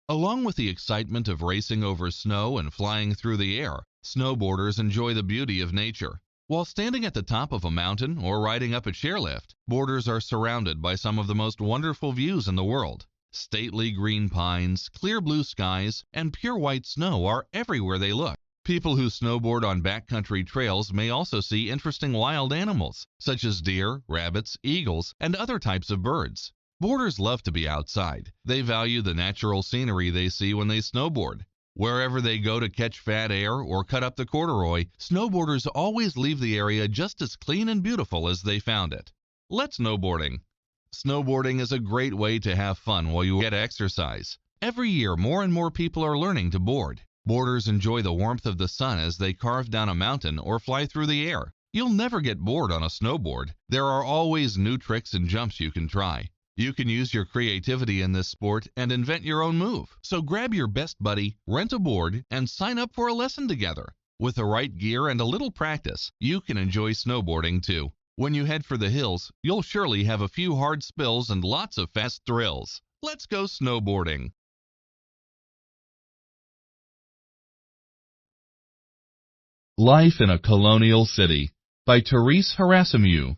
Along with the excitement of racing over snow and flying through the air, snowboarders enjoy the beauty of nature. While standing at the top of a mountain or riding up a chairlift, boarders are surrounded by some of the most wonderful views in the world. Stately green pines, clear blue skies, and pure white snow are everywhere they look. People who snowboard on backcountry trails may also see interesting wild animals, such as deer, rabbits, eagles, and other types of birds. Boarders love to be outside. They value the natural scenery they see when they snowboard. Wherever they go to catch fat air or cut up the corduroy, snowboarders always leave the area just as clean and beautiful as they found it. Let's snowboarding. Snowboarding is a great way to have fun while you get exercise. Every year, more and more people are learning to board. Boarders enjoy the warmth of the sun as they carve down a mountain or fly through the air. You'll never get bored on a snowboard. There are always new tricks and jumps you can try. You can use your creativity in this sport and invent your own move. So grab your best buddy, rent a board, and sign up for a lesson together. With the right gear and a little practice, you can enjoy snowboarding too. When you head for the hills, you'll surely have a few hard spills and lots of fast thrills. Let's go snowboarding. Life in a Colonial City by Therese Harasimu.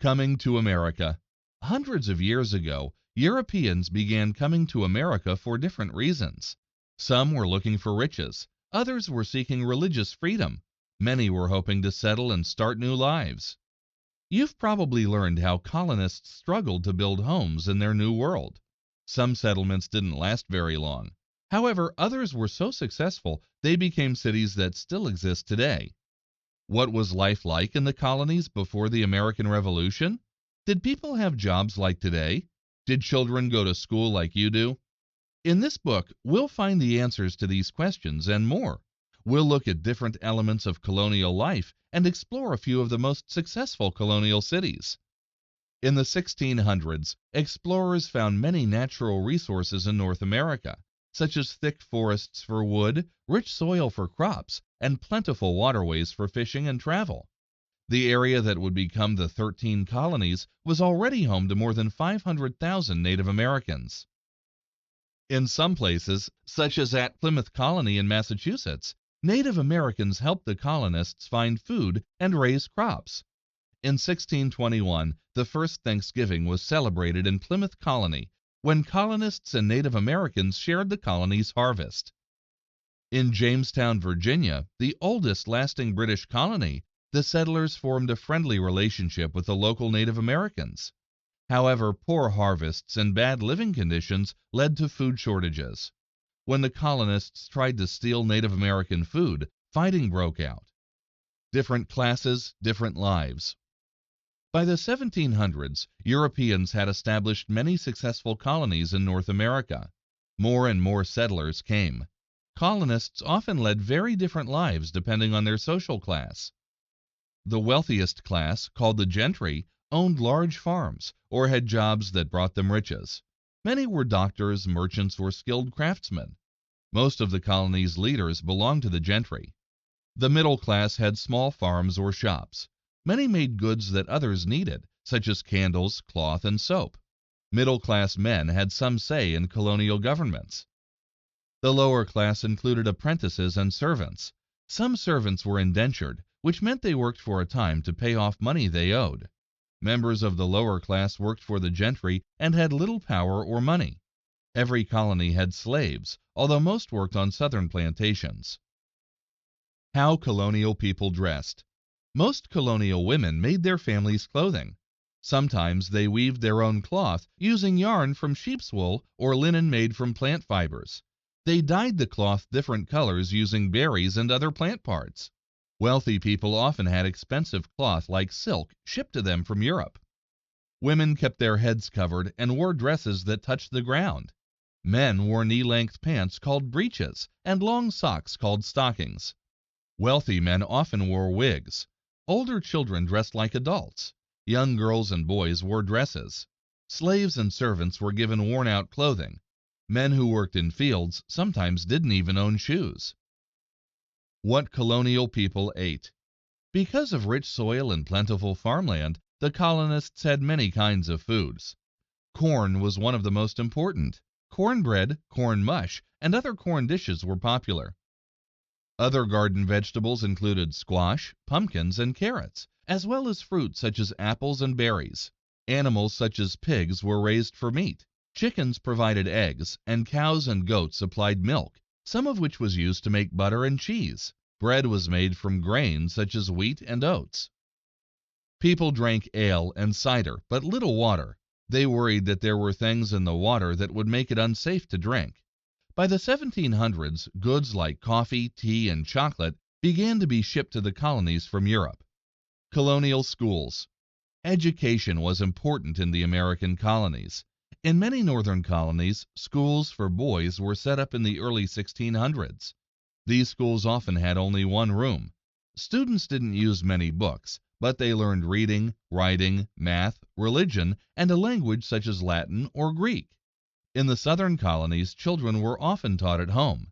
Coming to America. Hundreds of years ago, Europeans began coming to America for different reasons. Some were looking for riches, others were seeking religious freedom, many were hoping to settle and start new lives. You've probably learned how colonists struggled to build homes in their new world. Some settlements didn't last very long. However, others were so successful they became cities that still exist today. What was life like in the colonies before the American Revolution? Did people have jobs like today? Did children go to school like you do? In this book, we'll find the answers to these questions and more. We'll look at different elements of colonial life and explore a few of the most successful colonial cities. In the 1600s, explorers found many natural resources in North America, such as thick forests for wood, rich soil for crops, and plentiful waterways for fishing and travel. The area that would become the 13 colonies was already home to more than 500,000 Native Americans. In some places, such as at Plymouth Colony in Massachusetts, Native Americans helped the colonists find food and raise crops. In 1621, the first Thanksgiving was celebrated in Plymouth Colony, when colonists and Native Americans shared the colony's harvest. In Jamestown, Virginia, the oldest lasting British colony, the settlers formed a friendly relationship with the local Native Americans. However, poor harvests and bad living conditions led to food shortages. When the colonists tried to steal Native American food, fighting broke out. Different classes, different lives. By the 1700s, Europeans had established many successful colonies in North America. More and more settlers came. Colonists often led very different lives depending on their social class. The wealthiest class, called the gentry, owned large farms or had jobs that brought them riches. Many were doctors, merchants, or skilled craftsmen. Most of the colony's leaders belonged to the gentry. The middle class had small farms or shops. Many made goods that others needed, such as candles, cloth, and soap. Middle-class men had some say in colonial governments. The lower class included apprentices and servants. Some servants were indentured, which meant they worked for a time to pay off money they owed. Members of the lower class worked for the gentry and had little power or money. Every colony had slaves, although most worked on southern plantations. How colonial people dressed. Most colonial women made their families' clothing. Sometimes they weaved their own cloth using yarn from sheep's wool or linen made from plant fibers. They dyed the cloth different colors using berries and other plant parts. Wealthy people often had expensive cloth like silk shipped to them from Europe. Women kept their heads covered and wore dresses that touched the ground. Men wore knee-length pants called breeches and long socks called stockings. Wealthy men often wore wigs. Older children dressed like adults. Young girls and boys wore dresses. Slaves and servants were given worn-out clothing. Men who worked in fields sometimes didn't even own shoes. What colonial people ate. Because of rich soil and plentiful farmland, the colonists had many kinds of foods. Corn was one of the most important. Cornbread, corn mush, and other corn dishes were popular. Other garden vegetables included squash, pumpkins, and carrots, as well as fruit such as apples and berries. Animals such as pigs were raised for meat. Chickens provided eggs, and cows and goats supplied milk, some of which was used to make butter and cheese. Bread was made from grain such as wheat and oats. People drank ale and cider, but little water. They worried that there were things in the water that would make it unsafe to drink. By the 1700s, goods like coffee, tea, and chocolate began to be shipped to the colonies from Europe. Colonial schools. Education was important in the American colonies. In many northern colonies, schools for boys were set up in the early 1600s. These schools often had only one room. Students didn't use many books, but they learned reading, writing, math, religion, and a language such as Latin or Greek. In the southern colonies, children were often taught at home.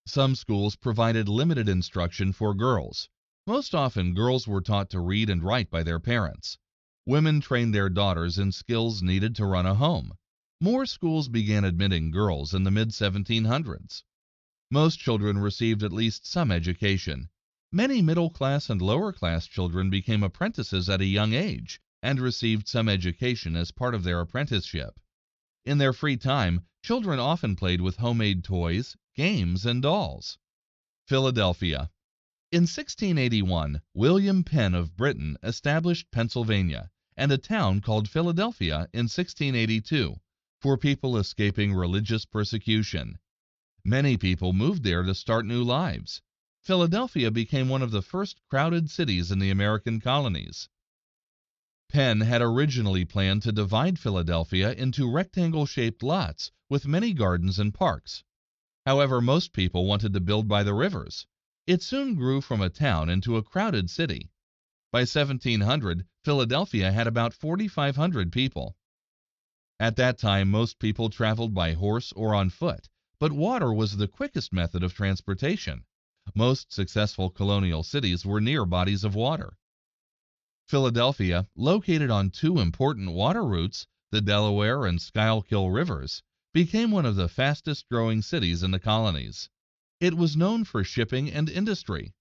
Some schools provided limited instruction for girls. Most often, girls were taught to read and write by their parents. Women trained their daughters in skills needed to run a home. More schools began admitting girls in the mid-1700s. Most children received at least some education. Many middle-class and lower-class children became apprentices at a young age and received some education as part of their apprenticeship. In their free time, children often played with homemade toys, games, and dolls. Philadelphia. In 1681, William Penn of Britain established Pennsylvania and a town called Philadelphia in 1682 for people escaping religious persecution. Many people moved there to start new lives. Philadelphia became one of the first crowded cities in the American colonies. Penn had originally planned to divide Philadelphia into rectangle-shaped lots with many gardens and parks. However, most people wanted to build by the rivers. It soon grew from a town into a crowded city. By 1700, Philadelphia had about 4,500 people. At that time, most people traveled by horse or on foot, but water was the quickest method of transportation. Most successful colonial cities were near bodies of water. Philadelphia, located on two important water routes, the Delaware and Schuylkill rivers, became one of the fastest-growing cities in the colonies. It was known for shipping and industry.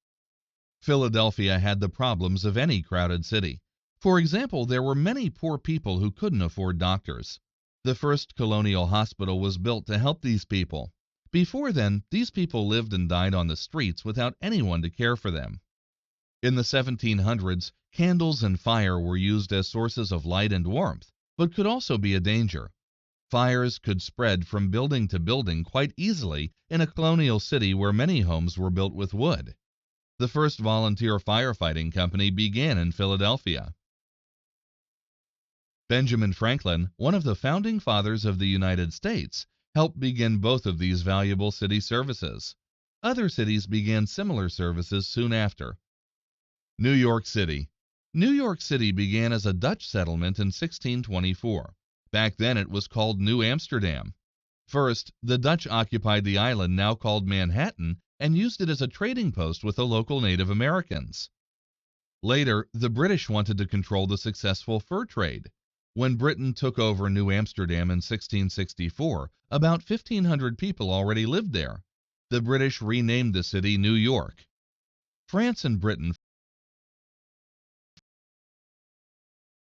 Philadelphia had the problems of any crowded city. For example, there were many poor people who couldn't afford doctors. The first colonial hospital was built to help these people. Before then, these people lived and died on the streets without anyone to care for them. In the 1700s, candles and fire were used as sources of light and warmth, but could also be a danger. Fires could spread from building to building quite easily in a colonial city where many homes were built with wood. The first volunteer firefighting company began in Philadelphia. Benjamin Franklin, one of the founding fathers of the United States, helped begin both of these valuable city services. Other cities began similar services soon after. New York City. New York City began as a Dutch settlement in 1624. Back then it was called New Amsterdam. First, the Dutch occupied the island now called Manhattan and used it as a trading post with the local Native Americans. Later, the British wanted to control the successful fur trade. When Britain took over New Amsterdam in 1664, about 1,500 people already lived there. The British renamed the city New York. France and Britain